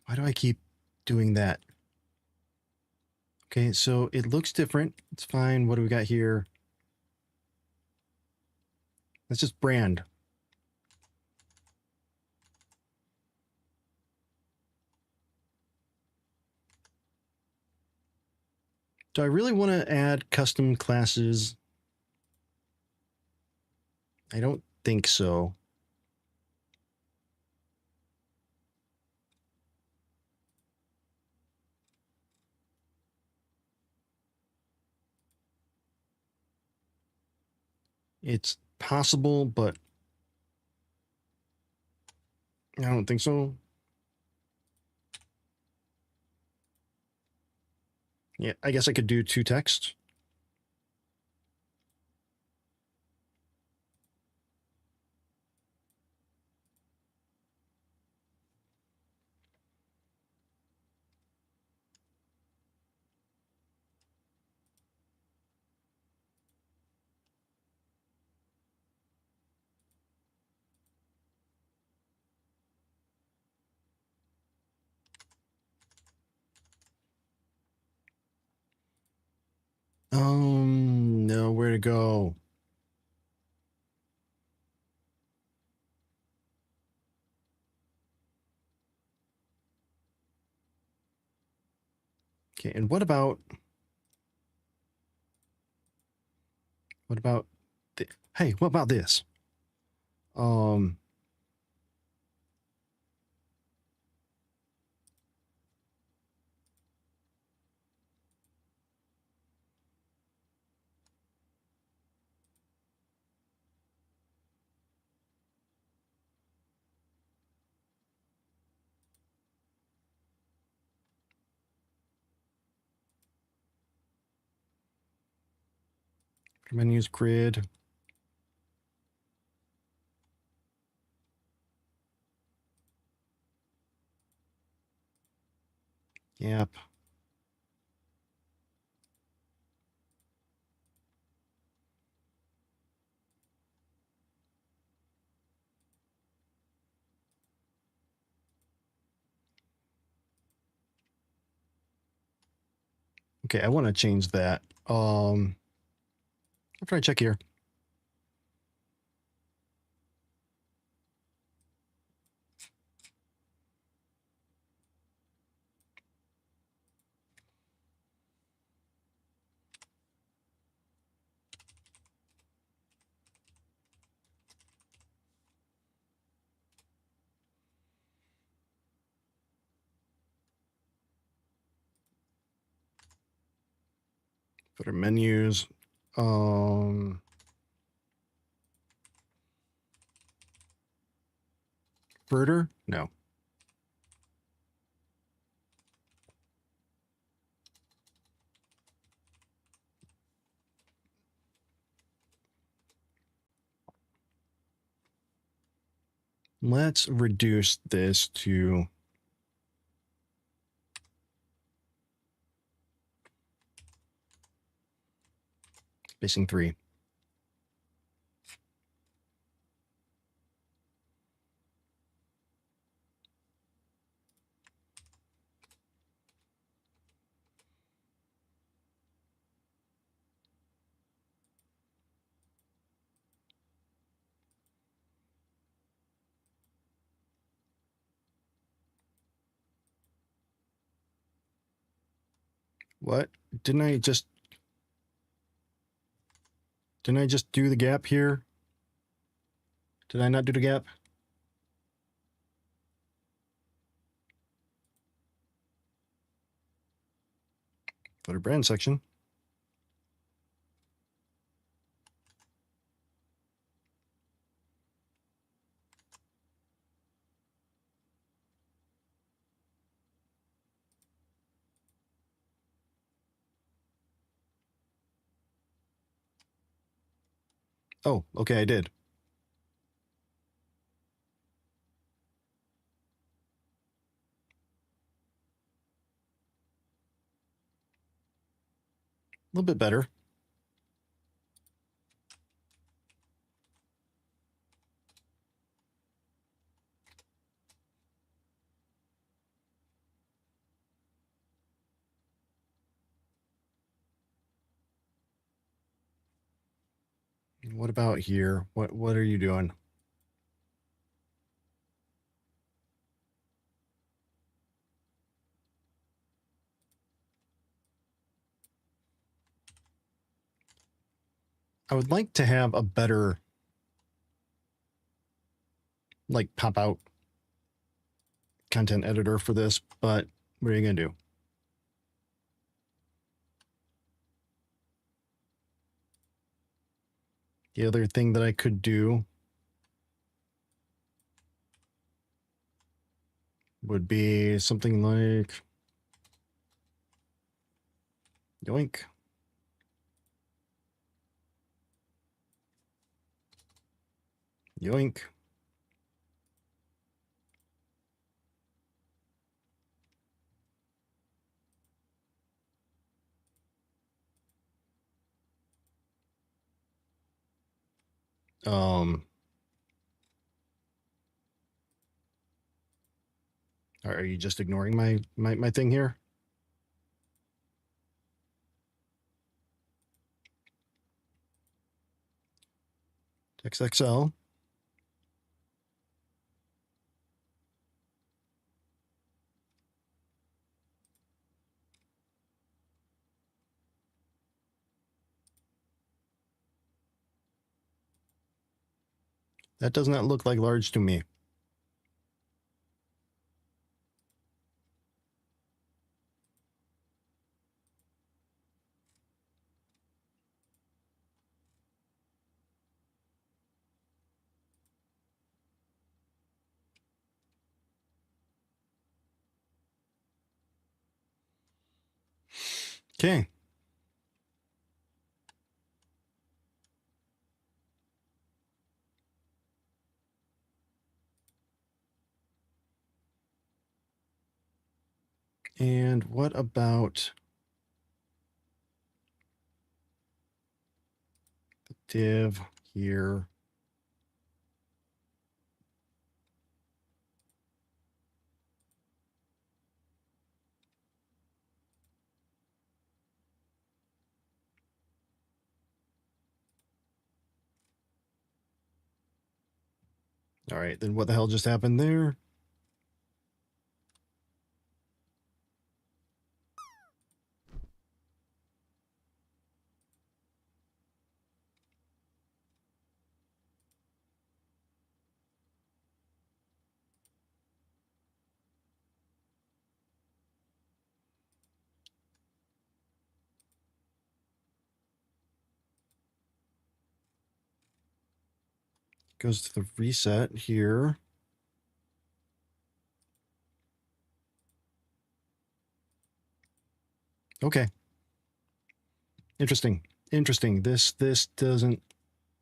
why do I keep doing that? Okay, so it looks different. It's fine. What do we got here? That's just brand. Do I really want to add custom classes? I don't think so. It's possible, but I don't think so. Yeah, I guess I could do 2 text. No, where to go? Okay, and what about hey, what about this? Menus grid. Yep. Okay, I want to change that. After I check here. Footer menus. Further? No. Let's reduce this to spacing 3. What? Didn't I just do the gap here? Did I not do the gap? Footer brand section. Oh, okay, I did. A little bit better. What about here? What are you doing? I would like to have a better like pop out content editor for this, but what are you going to do? The other thing that I could do would be something like yoink. Yoink. Are you just ignoring my thing here? XXL. That does not look like large to me. Okay. And what about the div here? All right, then what the hell just happened there? Goes to the reset here. Okay. Interesting. Interesting. This doesn't,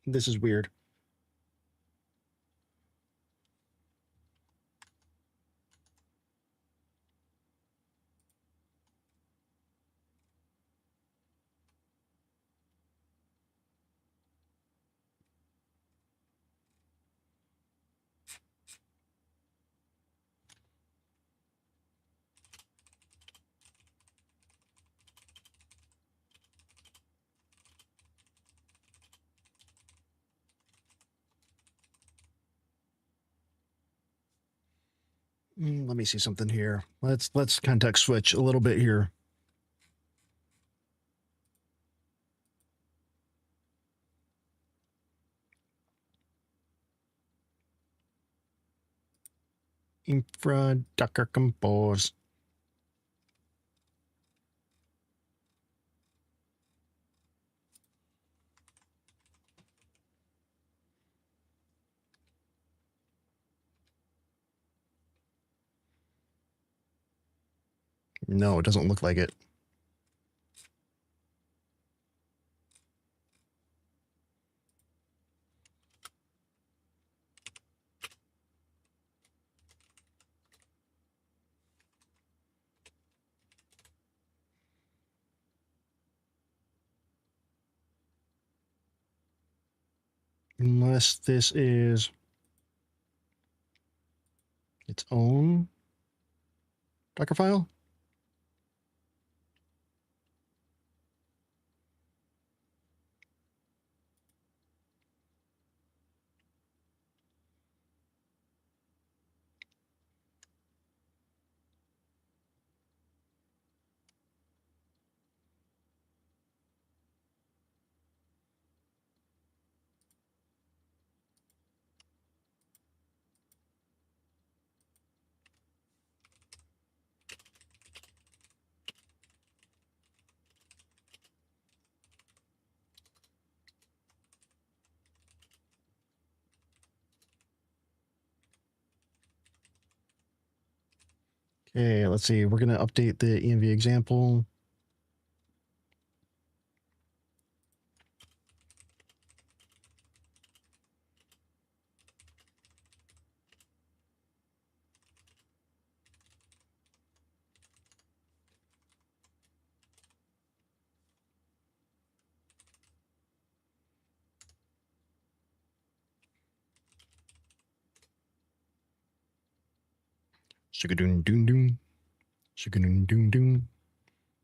this is weird. Let me see something here. Let's context switch a little bit here. Infra Docker Compose. No, it doesn't look like it. Unless this is its own Docker file. Okay, let's see. We're going to update the env example. Sugadoon doon doon. Sugadoon doon doon.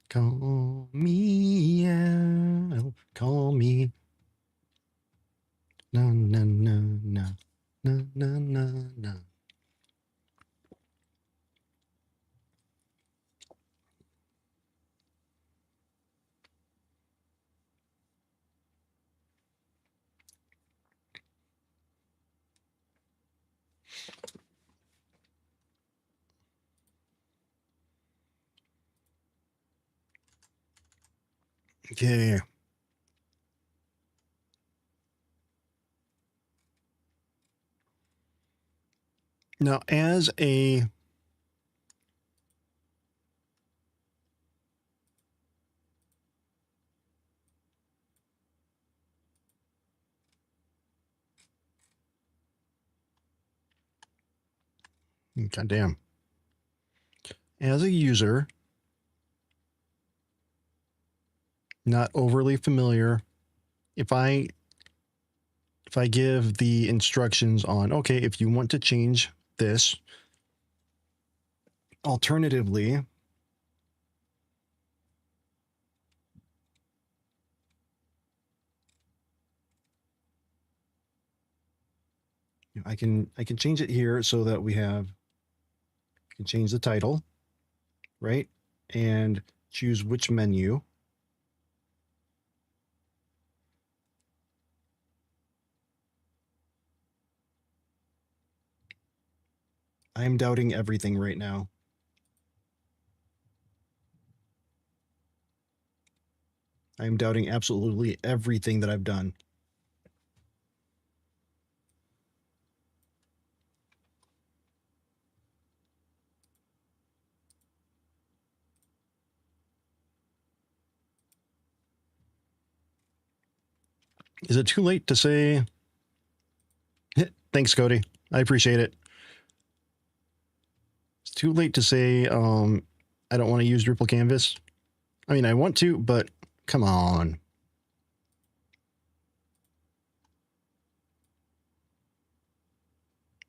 Call me out. Call me. Na na na na. Na na na na. Okay. Now, as a goddamn, as a user, not overly familiar, if I give the instructions on, okay, if you want to change this, alternatively, I can change it here so that we have, I can change the title, right? And choose which menu. I am doubting everything right now. I am doubting absolutely everything that I've done. Is it too late to say, thanks, Cody. I appreciate it. It's too late to say, I don't want to use Drupal Canvas. I mean, I want to, but come on.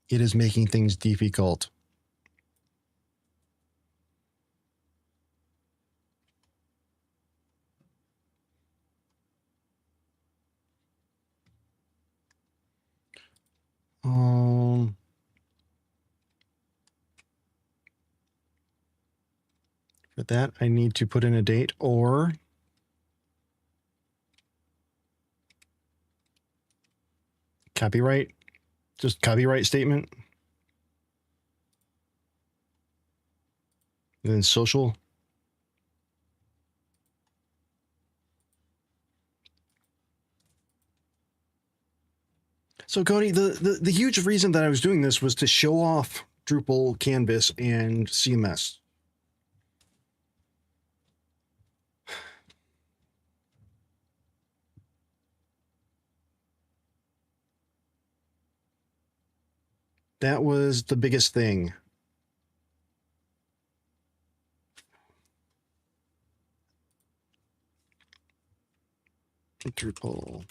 It is making things difficult. For that, I need to put in a date or copyright, just copyright statement. And then social. So Cody, the huge reason that I was doing this was to show off Drupal Canvas and CMS. That was the biggest thing. Drupal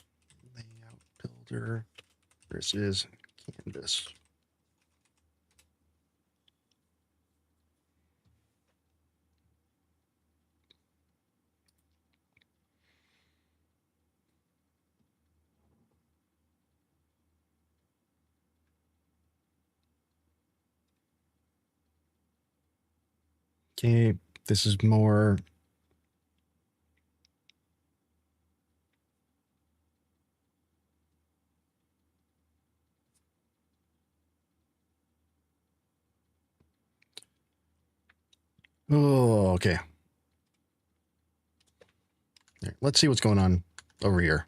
layout builder. versus canvas. Okay, this is more. Oh, okay. Right, let's see what's going on over here.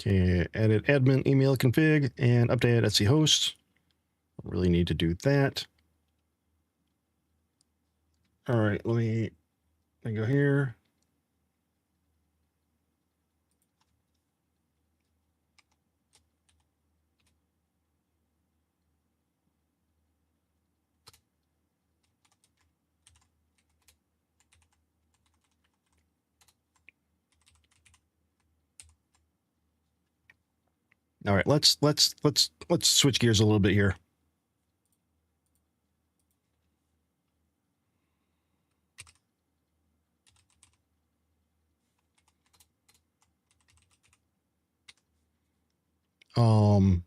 Okay, edit admin email config and update Etsy host. Really need to do that. All right, let me go here. All right, let's switch gears a little bit here. Um,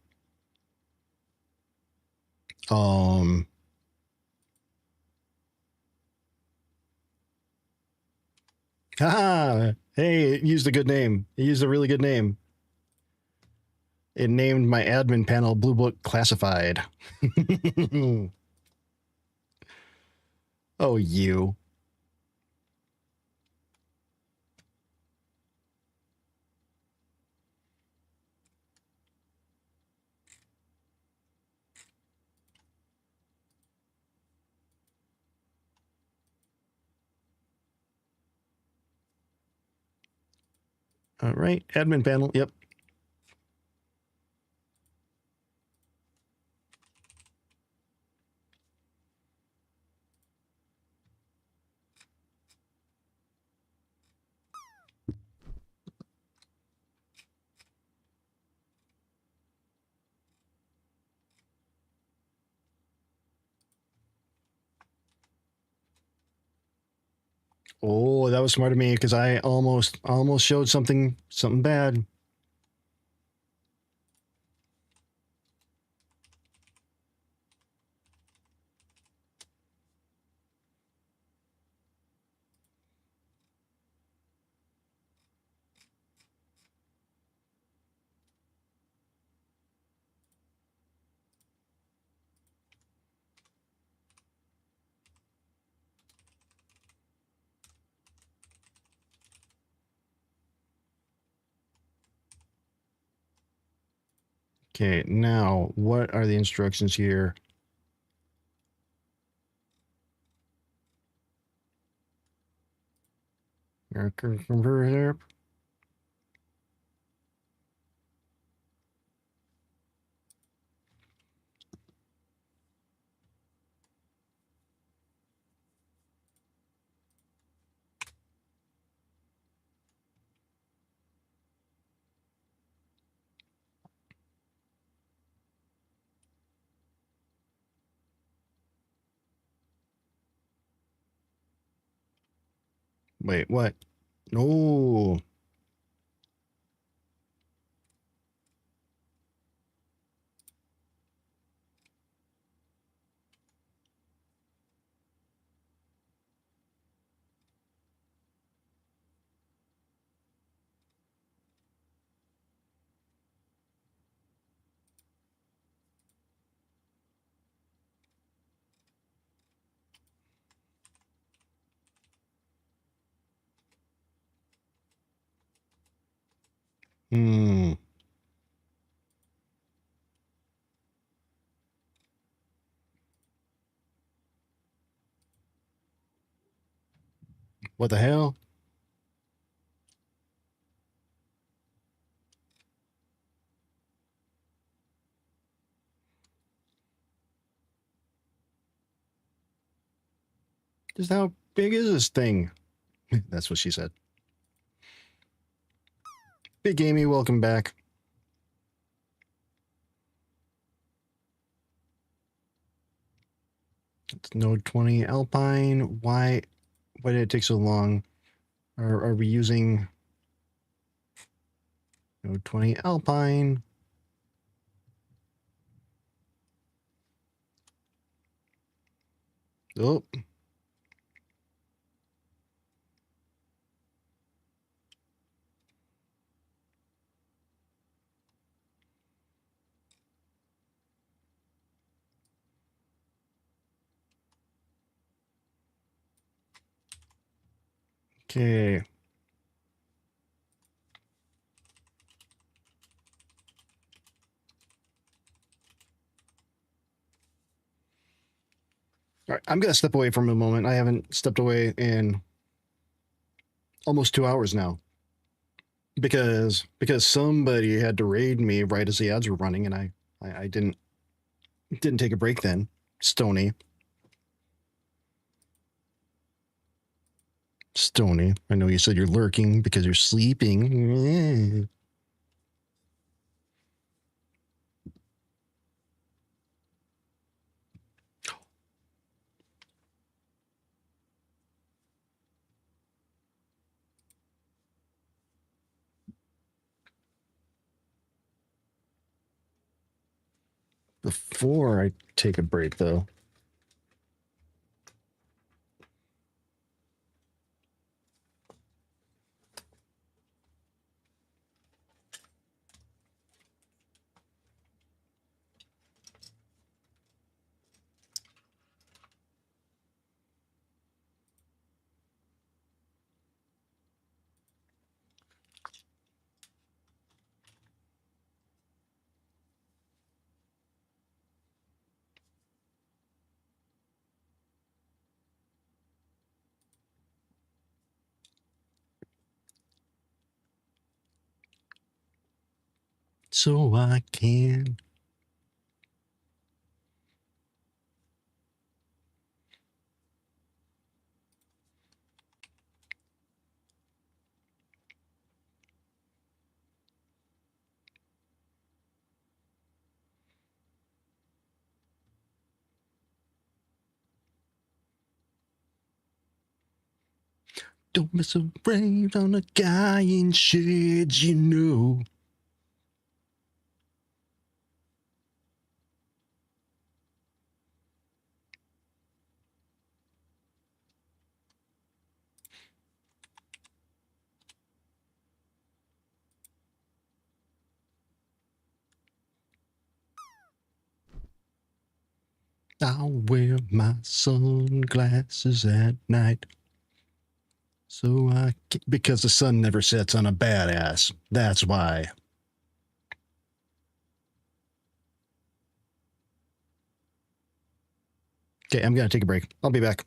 haha, hey, it used a good name. It used a really good name. It named my admin panel Blue Book Classified. Oh, you. All right, admin panel. Yep. Oh, that was smart of me because I almost showed something bad. Okay, now what are the instructions here? Converter. Wait, what? No. Hmm. What the hell? Just how big is this thing? That's what she said. Big Amy, welcome back. It's Node 20 Alpine. Why did it take so long? Are we using Node 20 Alpine? Oh. Okay. All right, I'm going to step away from a moment. I haven't stepped away in almost 2 hours now. Because somebody had to raid me right as the ads were running, and I didn't take a break then. Stony. I know you said you're lurking because you're sleeping. Before I take a break, though. So I can. Don't mess around on a guy in shades, you know. I'll wear my sunglasses at night. So because the sun never sets on a badass. That's why. Okay, I'm going to take a break. I'll be back.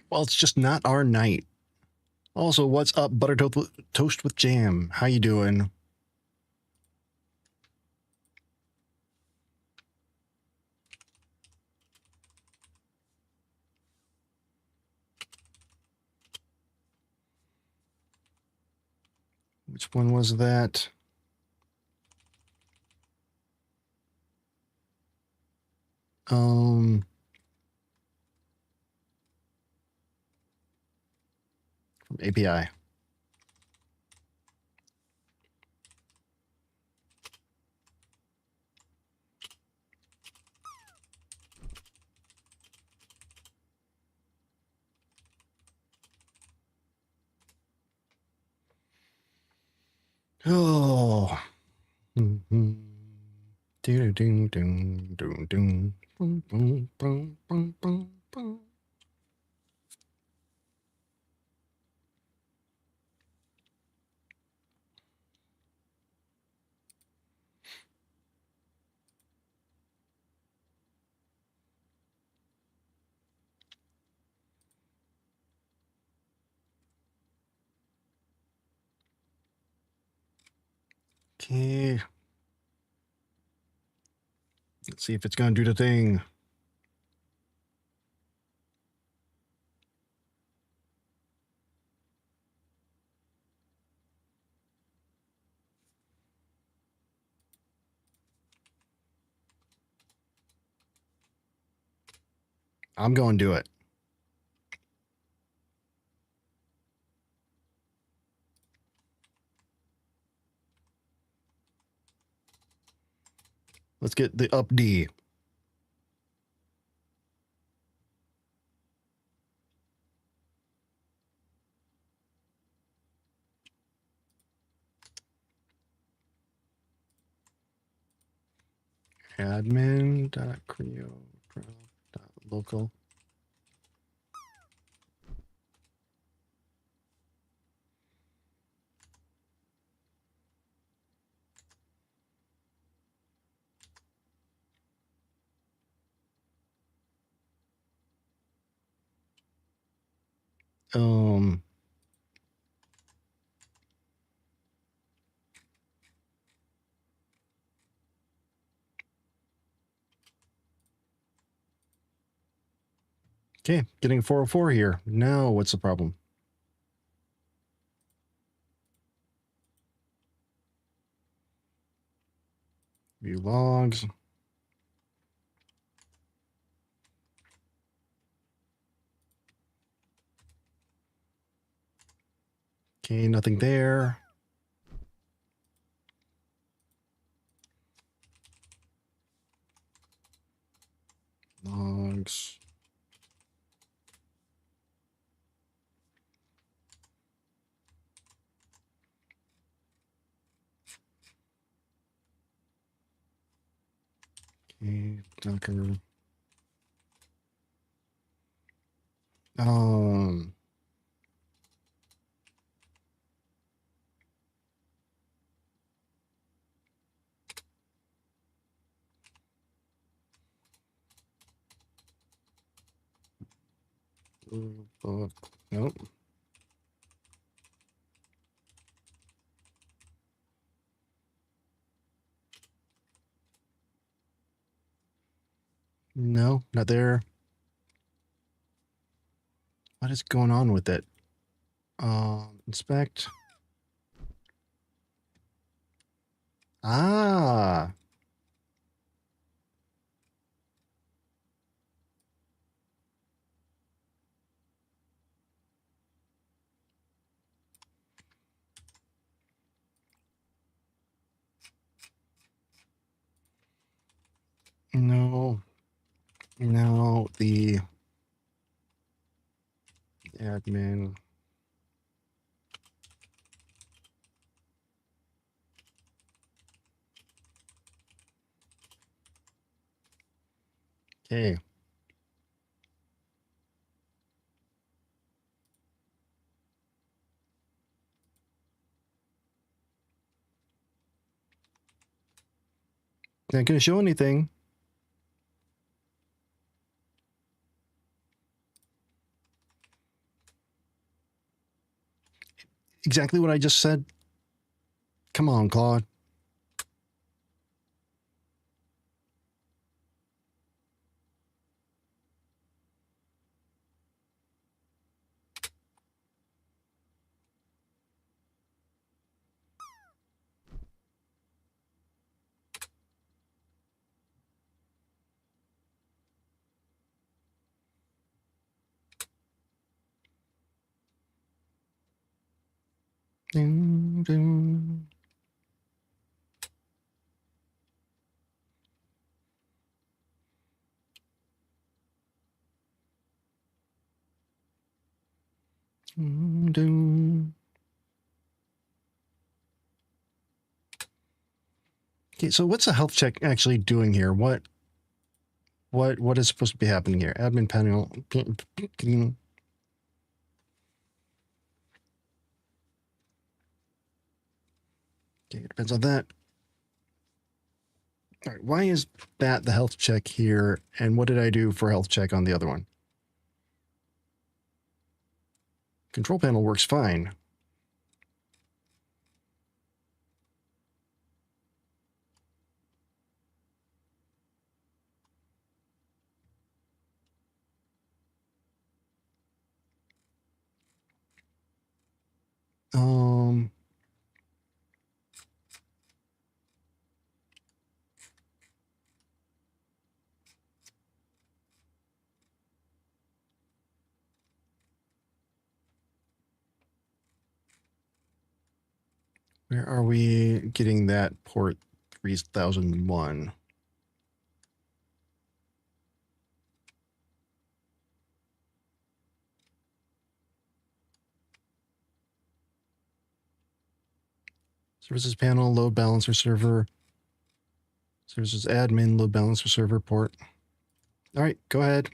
Well, it's just not our night. Also, what's up, butter toast with jam? How you doing? Which one was that? From API. Oh. Mm-hmm. Ding ding ding ding ding. Boom, boom, boom, boom, boom, boom. Okay. Let's see if it's going to do the thing. I'm going to do it. Let's get the up D. Admin.creo.local. Um, okay, getting 404 here. Now what's the problem? View logs. Okay, nothing there. Logs. Okay, Docker. Um, nope. No, not there. What is going on with it? Inspect. Ah. No. No, the admin. Okay. Not going to show anything. Exactly what I just said. Come on, Claude. Ding, ding. Ding, ding. Okay, so what's a health check actually doing here? What is supposed to be happening here? Admin panel. Okay, it depends on that. All right, why is that the health check here? And what did I do for health check on the other one? Control panel works fine. Where are we getting that port 3001? Services panel, load balancer server. Services admin, load balancer server port. All right, go ahead.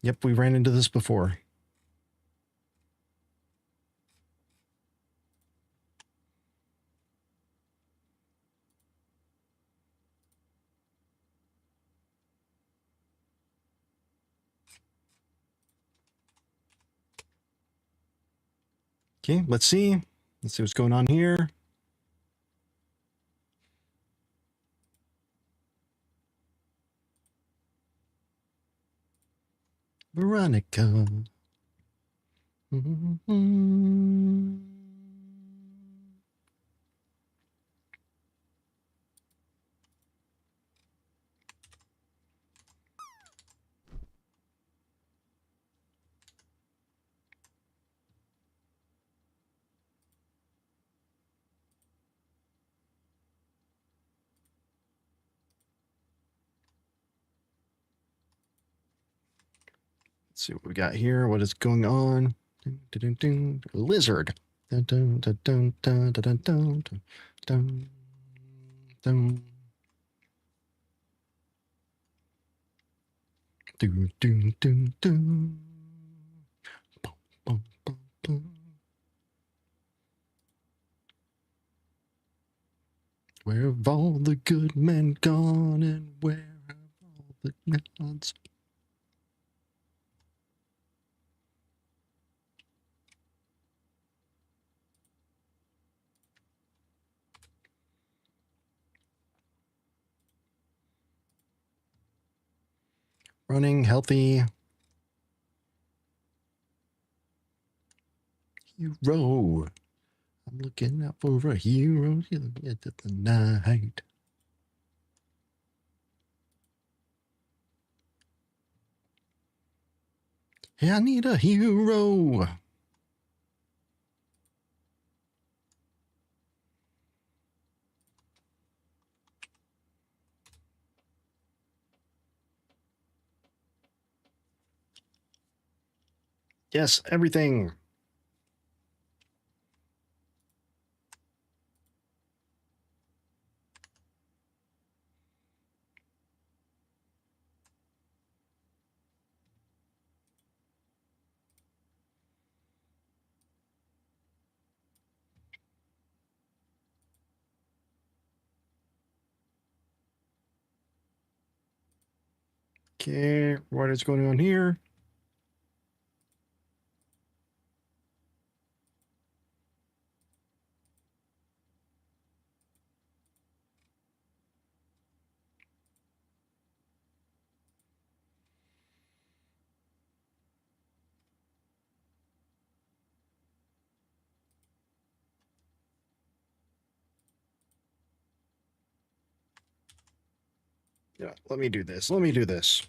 Yep, we ran into this before. Okay, let's see. Let's see what's going on here. Veronica. Let's see what we got here. What is going on? Dun, dun, dun, dun. Lizard. Dun, dun, dun, dun, dun, dun, dun, dun, dun, dun. Dun, dun, dun, dun. Bum, bum, bum, bum. Where have all the good men gone, and where have all the gods? Running healthy. Hero. I'm looking out for a hero at the night. Hey, I need a hero. Yes, everything. Okay, what is going on here? Yeah, let me do this. Let me do this.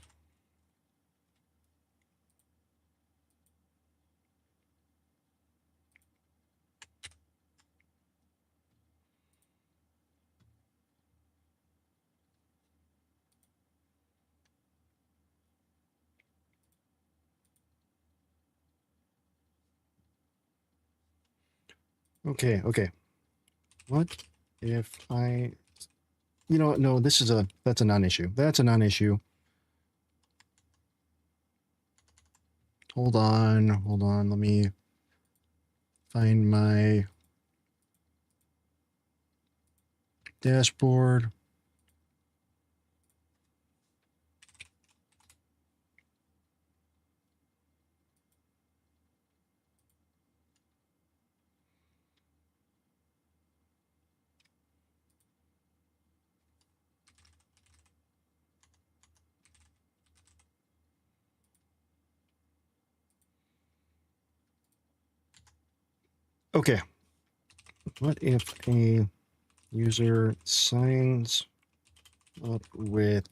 Okay, okay. What if I, you know what? No, that's a non-issue. That's a non-issue. Hold on. Let me find my dashboard. Okay. What if a user signs up with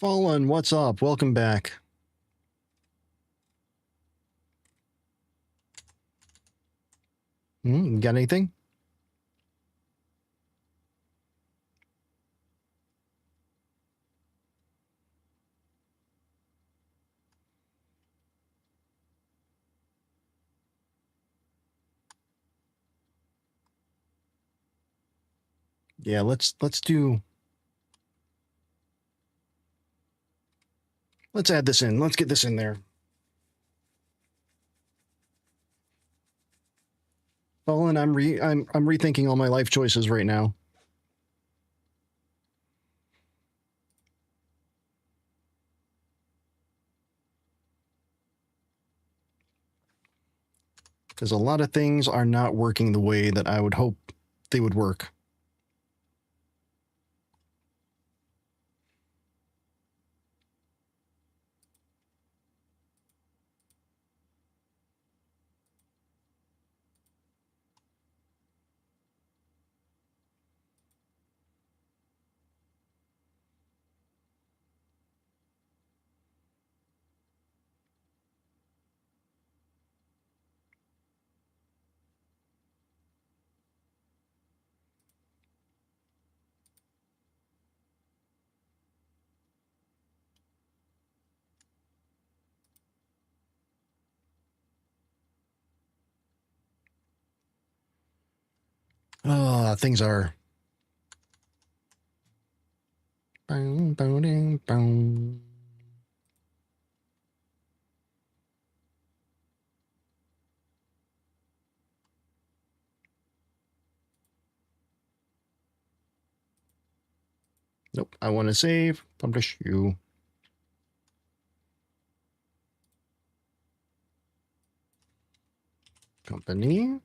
Fallen, what's up? Welcome back. Got anything? Yeah, let's add this in. Let's get this in there. Fallen, I'm rethinking all my life choices right now. Because a lot of things are not working the way that I would hope they would work. Things are. Bow, bow, ding, bow. Nope, I want to save, publish you. Company.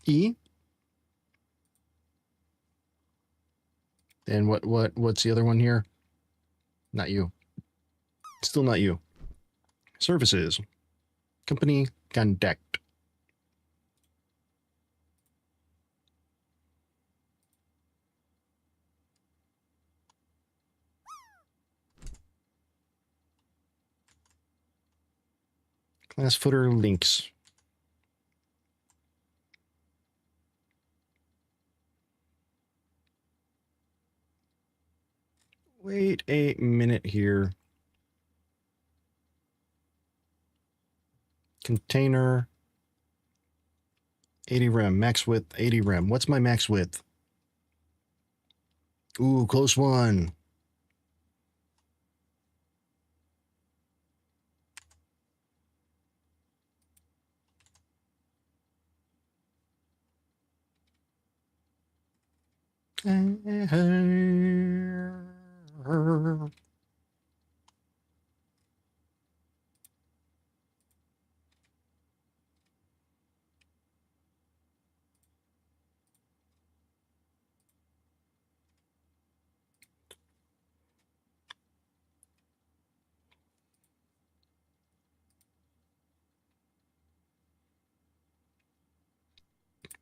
E. And what's the other one here? Not you. Still not you. Services. Company contact. Class footer links. Wait a minute here. Container. 80 rem. Max width 80 rem. What's my max width? Ooh, close one.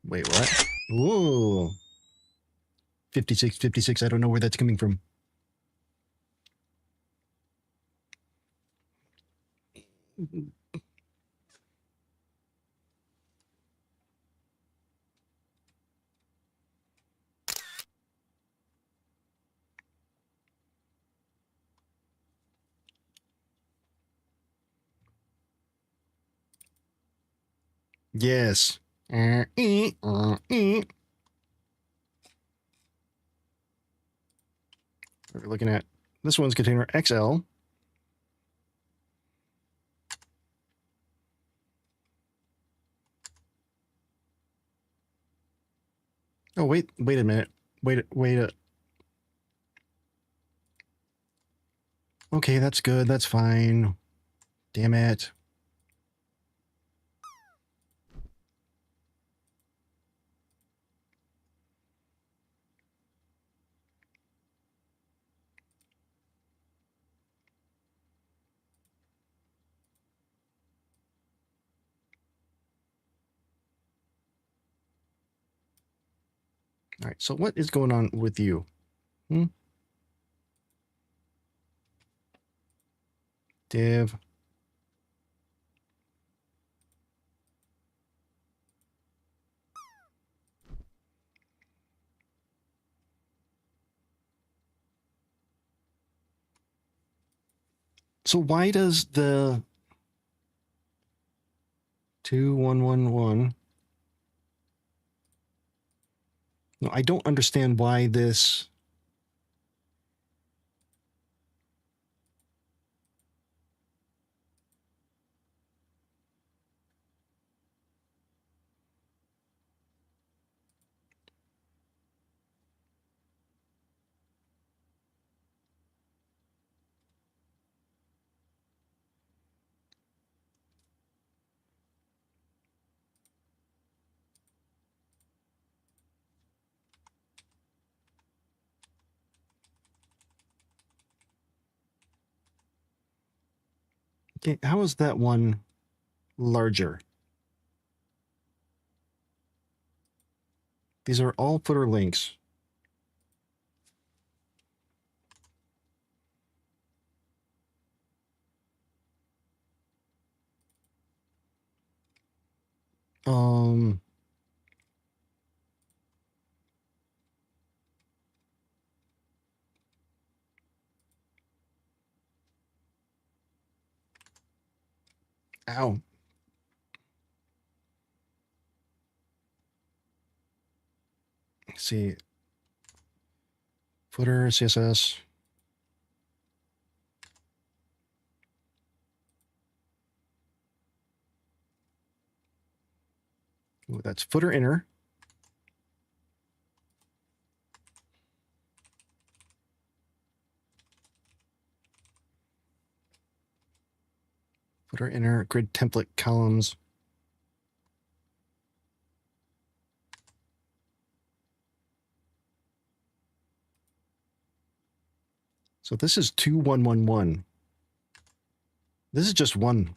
Wait, what? Ooh. 56, 56. I don't know where that's coming from. Yes. We're looking at this one's container XL. Oh, wait a minute. Wait a... Okay, that's good. That's fine. Damn it. All right, so what is going on with you? Div. So why does the 2111... No, I don't understand why this... Okay, how is that one larger? These are all footer links. Ow. Let's see. Footer, CSS. Ooh, that's footer inner. Footer inner, grid template columns. So this is 2111. This is just one.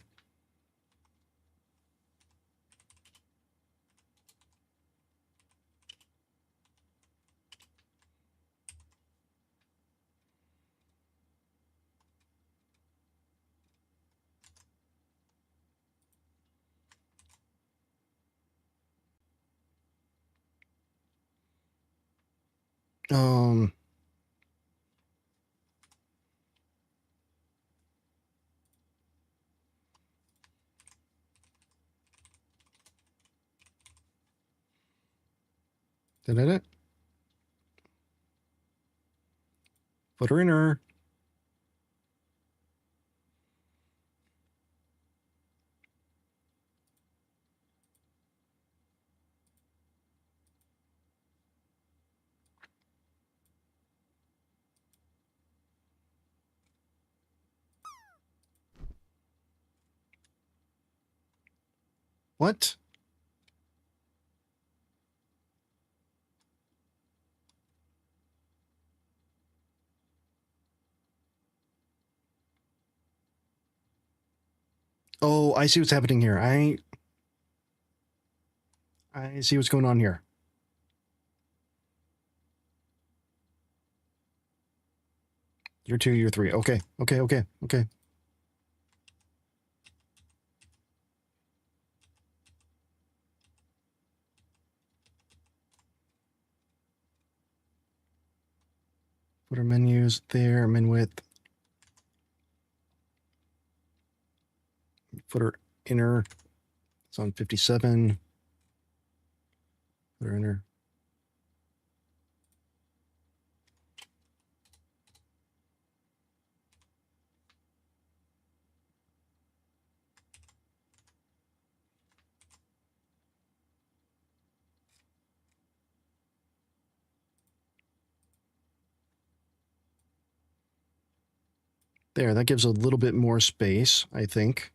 Um, Da-da-da. Footer inner. What? Oh, I see what's happening here. I see what's going on here. Year 2, year 3. Okay. Footer menus there, min width. Footer inner. It's on 57. Footer inner. There, that gives a little bit more space, I think.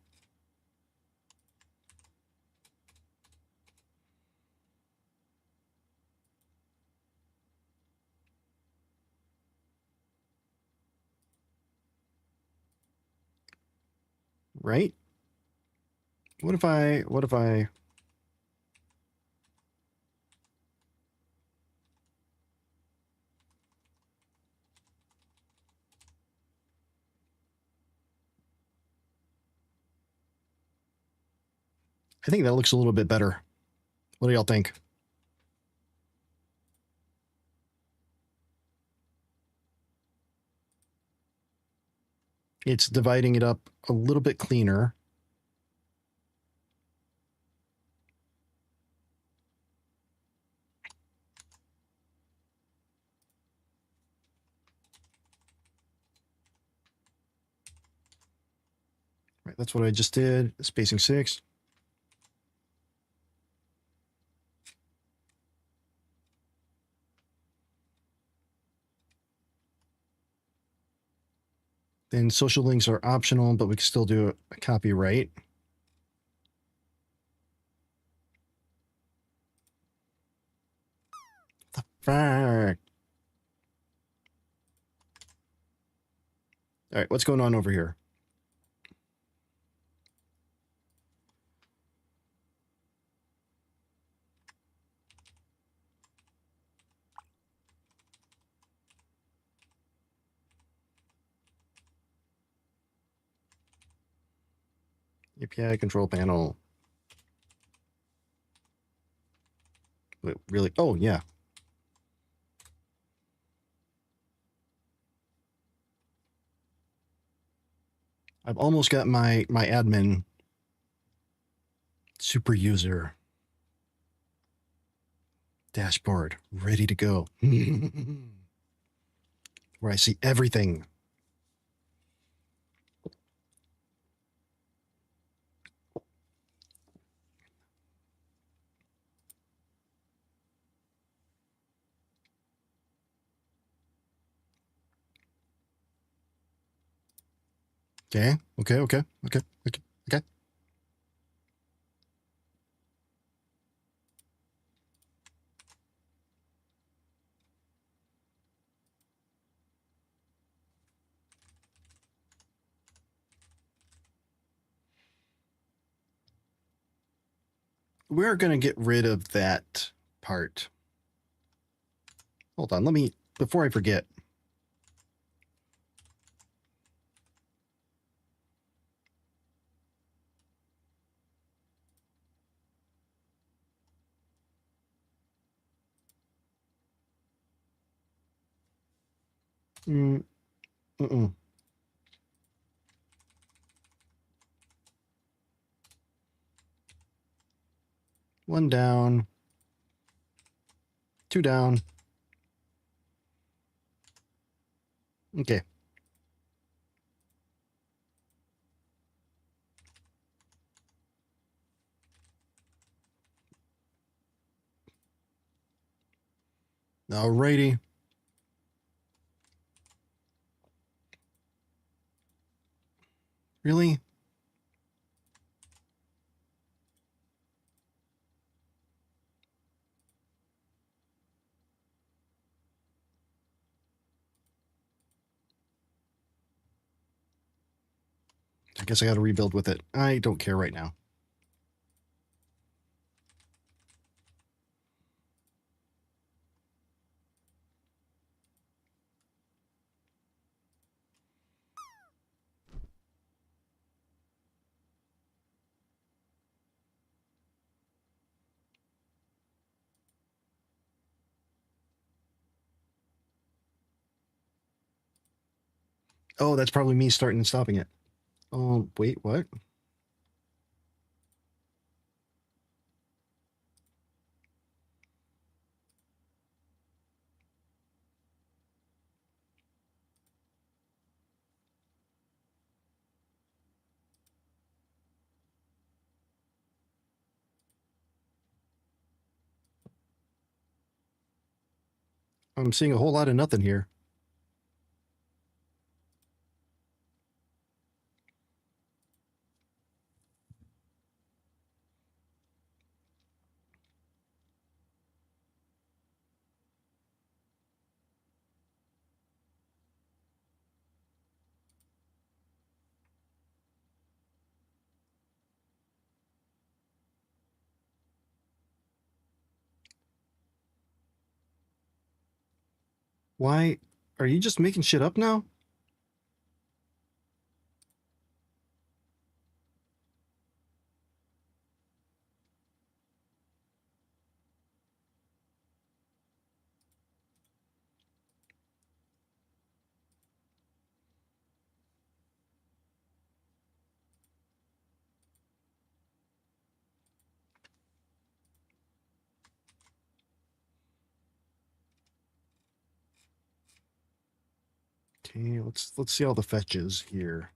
Right? What if I I think that looks a little bit better. What do y'all think? It's dividing it up a little bit cleaner. Right, that's what I just did. Spacing 6. Then social links are optional, but we can still do a copyright. The fuck? All right, what's going on over here? API control panel. Wait, really? Oh, yeah. I've almost got my admin super user dashboard ready to go. Where I see everything. Okay. We're going to get rid of that part. Hold on. Let me, before I forget. One down. Two down. Okay. Alrighty. Really? I guess I got to rebuild with it. I don't care right now. Oh, that's probably me starting and stopping it. Oh, wait, what? I'm seeing a whole lot of nothing here. Why? Are you just making shit up now? Okay, let's see all the fetches here.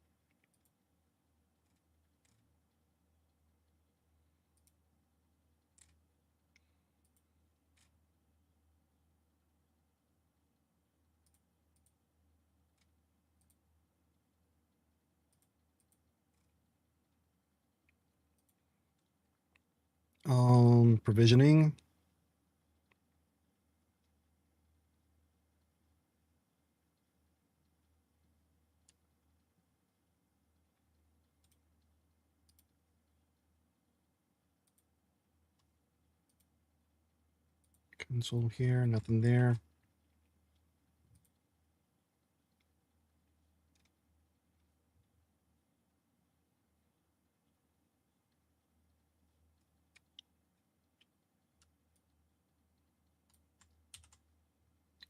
Provisioning. Console here, nothing there.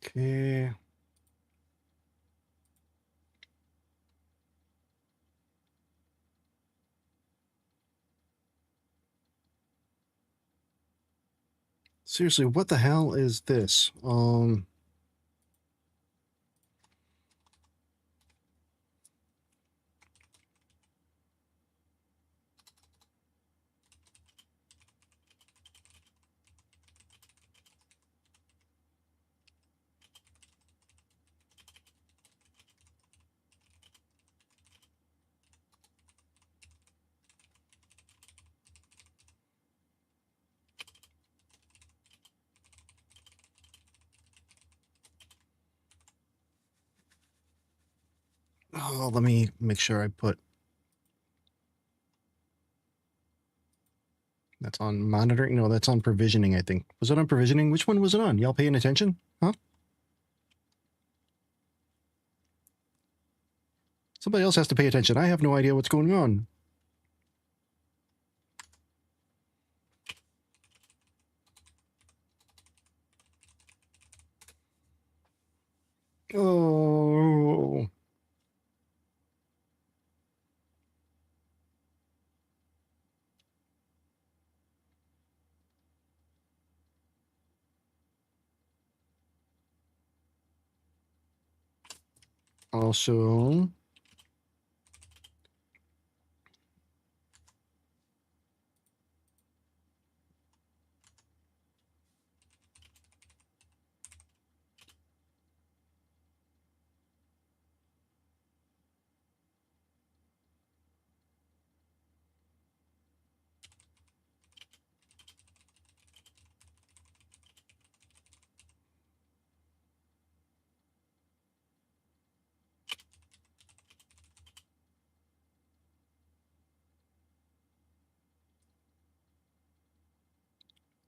Okay. Seriously, what the hell is this? Oh, let me make sure I put that's on monitoring. No, that's on provisioning, I think. Was it on provisioning? Which one was it on? Y'all paying attention? Huh? Somebody else has to pay attention. I have no idea what's going on. Oh. Also,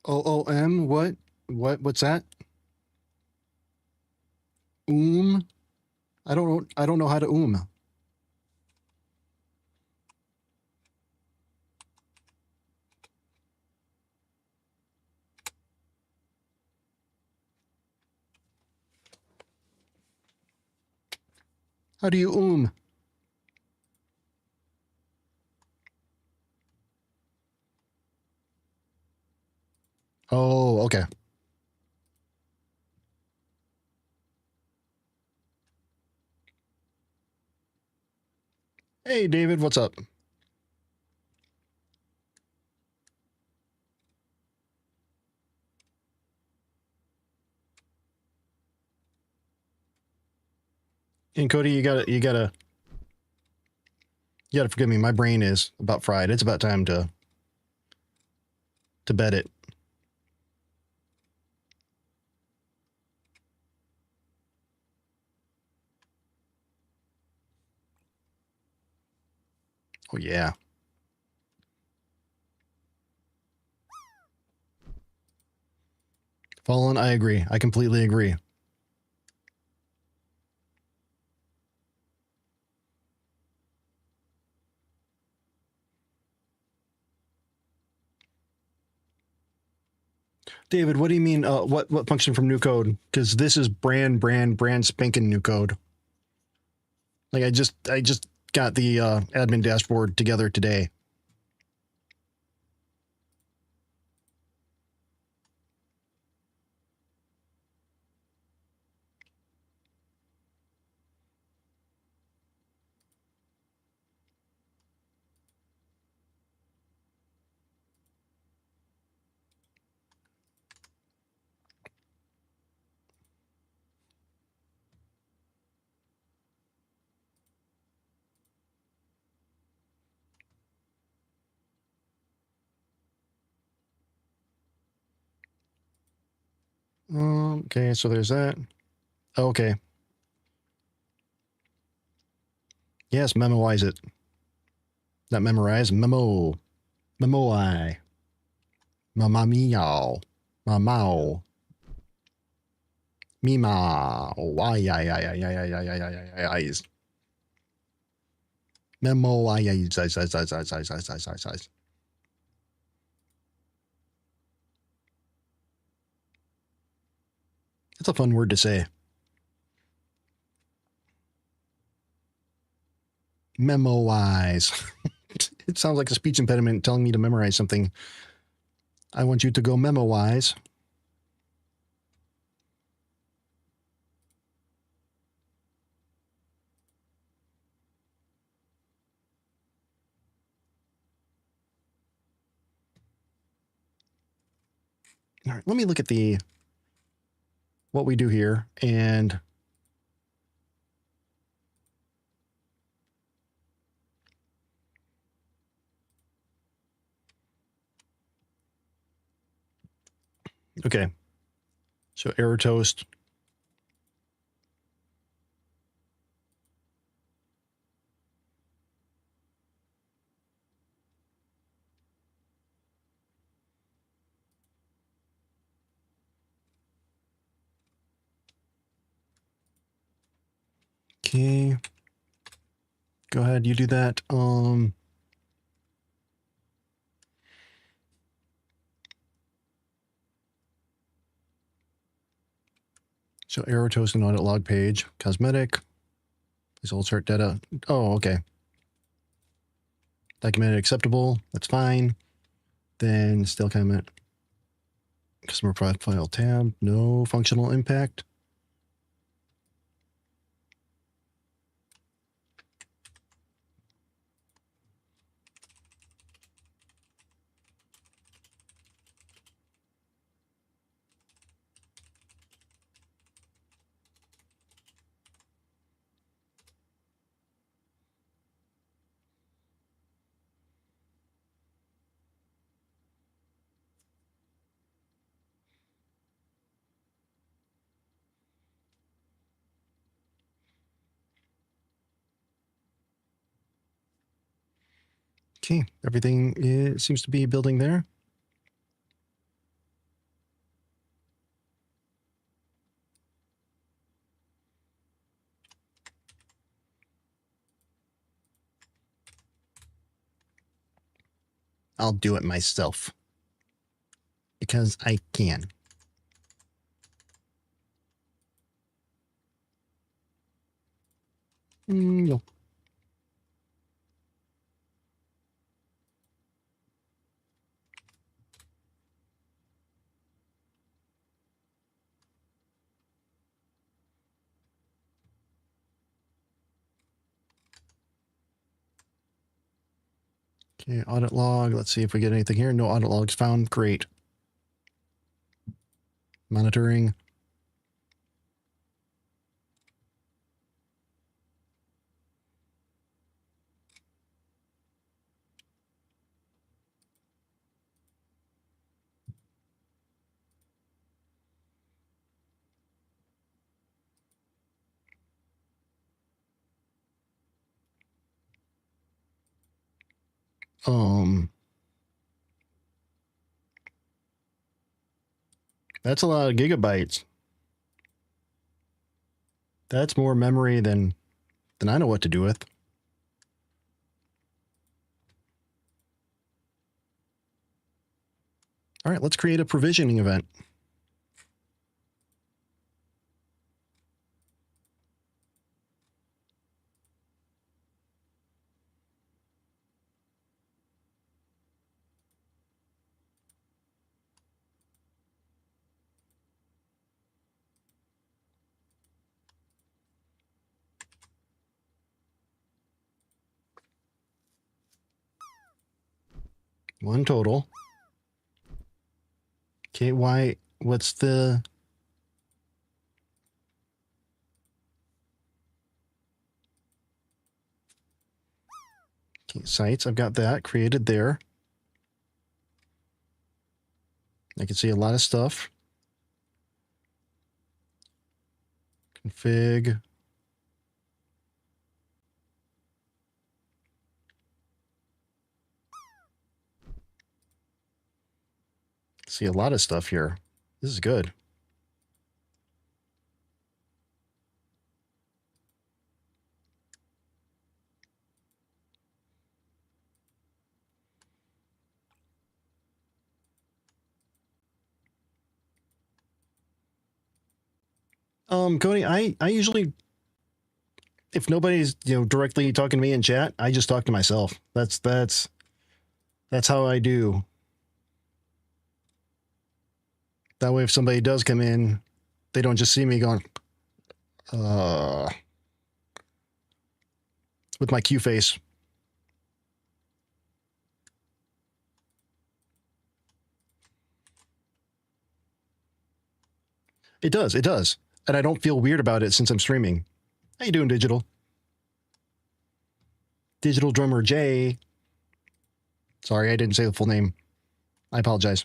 OOM, what? What's that? I don't know how to How do you Oh, okay. Hey, David, what's up? And Cody, you gotta forgive me. My brain is about fried. It's about time to bed it. Oh yeah. Fallen, I agree. I completely agree. David, what do you mean? What function from new code? Because this is brand spanking new code. Like I just got the admin dashboard together today. Okay, so there's that. Okay. Yes, memoize it. Not memorize, memo. Memo-I. Mamma-meow. Mamao. Mima. Why-yi-yi-yi-yi-yi-yi-yi-yi-yi-yi. Memo-I-yi-yi-yi-yi-yi-yi-yi-yi-yi. That's a fun word to say. Memorize. It sounds like a speech impediment telling me to memorize something. I want you to go memorize. All right, let me look at what we do here and okay. So error toast. Okay. Go ahead, you do that. So error toast and audit log page, cosmetic. These all chart data. Oh, okay. Documented acceptable. That's fine. Then still comment. Customer profile tab. No functional impact. Okay, everything seems to be building there. I'll do it myself because I can. No. Okay, audit log. Let's see if we get anything here. No audit logs found. Great. Monitoring. That's a lot of gigabytes. That's more memory than I know what to do with. All right, let's create a provisioning event. One total. Okay, what's the... Okay, sites, I've got that created there. I can see a lot of stuff. Config. See a lot of stuff here. This is good. Cody, I usually, if nobody's, directly talking to me in chat, I just talk to myself. That's how I do. That way, if somebody does come in, they don't just see me going, with my Q face. It does. And I don't feel weird about it since I'm streaming. How you doing, Digital? Digital Drummer J. Sorry, I didn't say the full name. I apologize.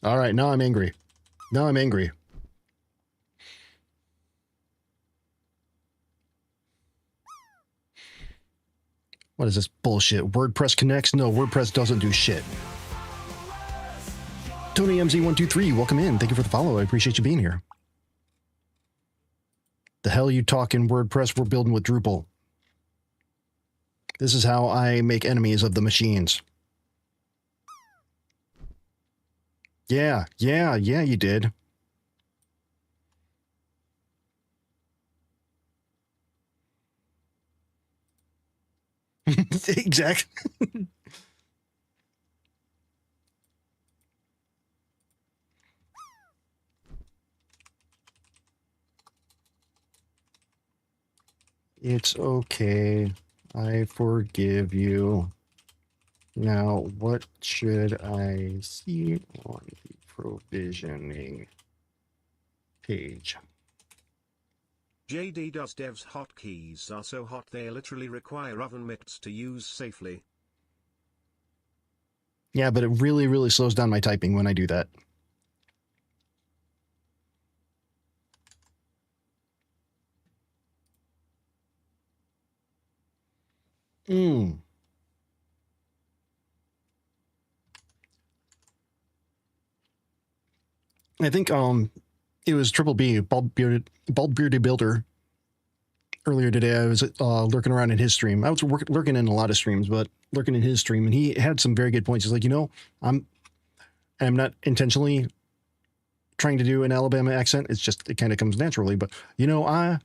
All right, now I'm angry. What is this bullshit? WordPress connects? No, WordPress doesn't do shit. Tony MZ123, welcome in. Thank you for the follow. I appreciate you being here. The hell you talk in WordPress? We're building with Drupal. This is how I make enemies of the machines. Yeah, you did. Exactly. It's okay. I forgive you. Now, what should I see on the provisioning page? JDDoesDev's hotkeys are so hot they literally require oven mitts to use safely. Yeah, but it really, really slows down my typing when I do that. I think it was Triple B, bald bearded builder. Earlier today, I was lurking around in his stream. I was lurking in a lot of streams, but lurking in his stream, and he had some very good points. He's like, I'm not intentionally trying to do an Alabama accent. It's just, it kind of comes naturally. But if I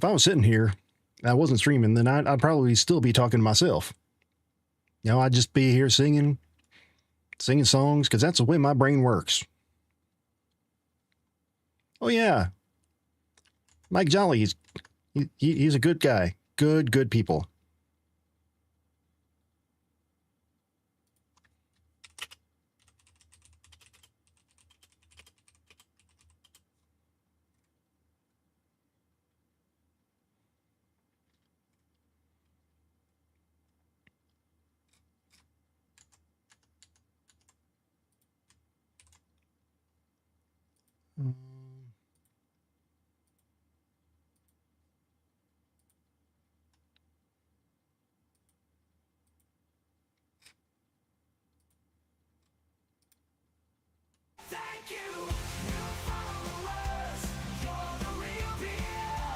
was sitting here, and I wasn't streaming, then I'd probably still be talking to myself. I'd just be here singing songs, because that's the way my brain works. Oh yeah, Mike Jolly, he's a good guy. Good people.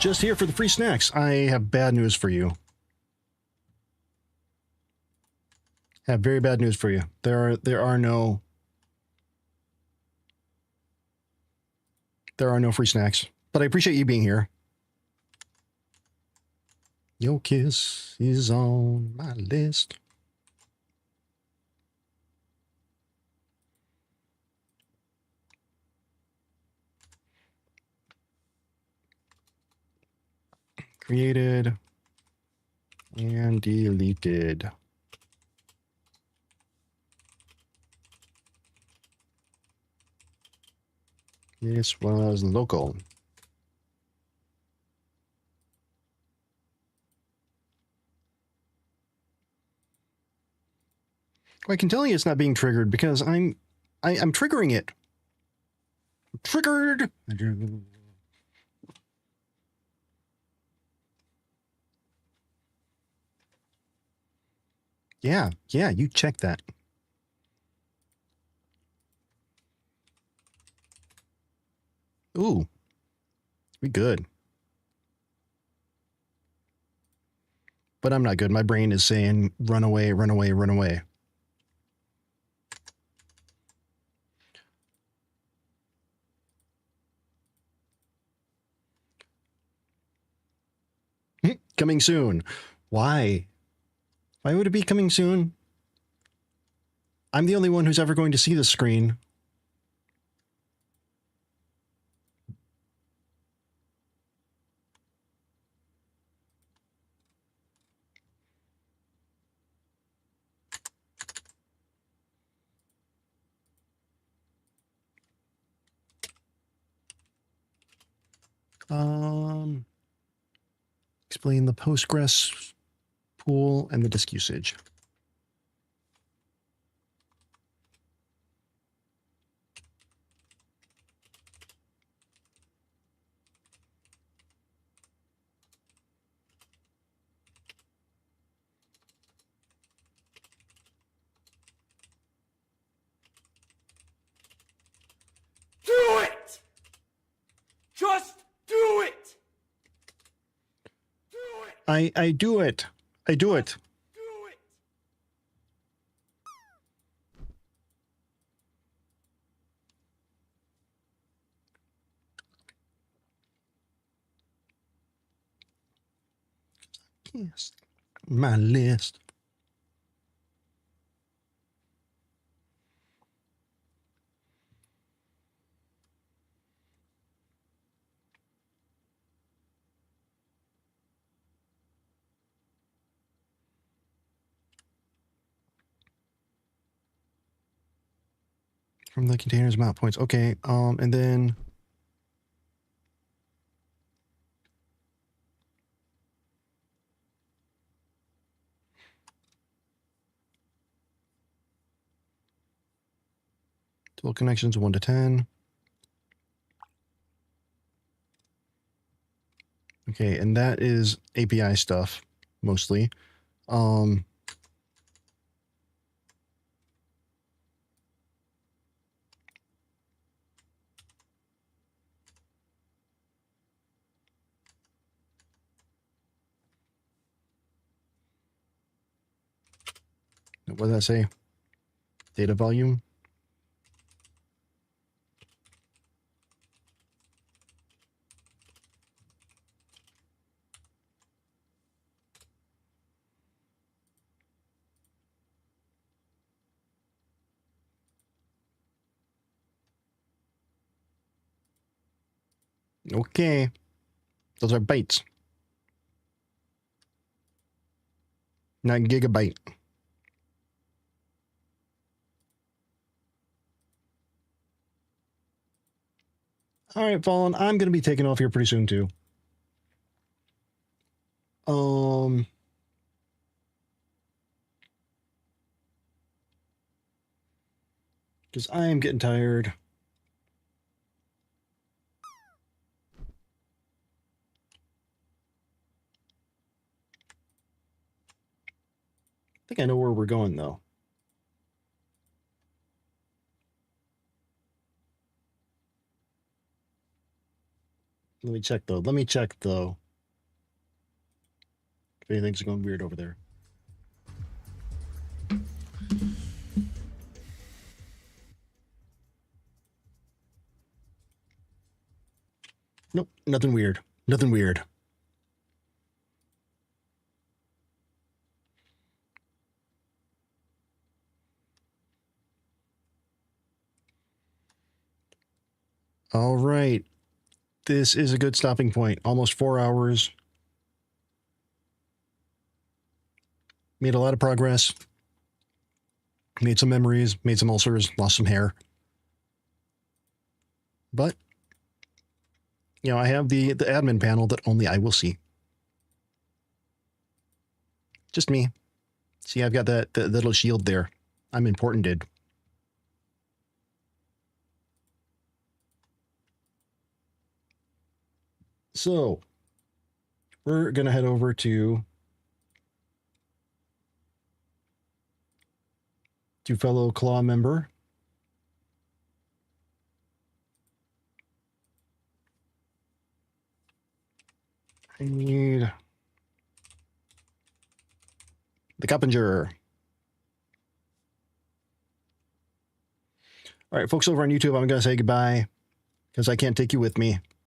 Just here for the free snacks. I have bad news for you. Have very bad news for you. There are no free snacks. But I appreciate you being here. Your kiss is on my list. Created and deleted. This was local. I can tell you it's not being triggered because I'm triggering it. Triggered. Yeah, you check that. Ooh, we good. But I'm not good. My brain is saying, run away, run away, run away. Coming soon. Why? Why would it be coming soon? I'm the only one who's ever going to see the screen. Explain the Postgres pool and the disk usage. Do it! Just do it! I do it. I do it. Do it! Yes. My list. From the containers mount points. Okay. And then total connections 1 to 10. Okay, and that is API stuff mostly. What does that say? Data volume. Okay. Those are bytes. Not gigabyte. All right, Fallen, I'm going to be taking off here pretty soon, too. Because I am getting tired. I think I know where we're going, though. Let me check though. Let me check though. If anything's going weird over there. Nope, nothing weird. Nothing weird. All right. This is a good stopping point. Almost 4 hours. Made a lot of progress. Made some memories, made some ulcers, lost some hair. But, you know, I have the admin panel that only I will see. Just me. See, I've got that little shield there. I'm important, dude. So, we're going to head over to fellow Claw member. I need the Coppinger. All right, folks over on YouTube, I'm going to say goodbye because I can't take you with me.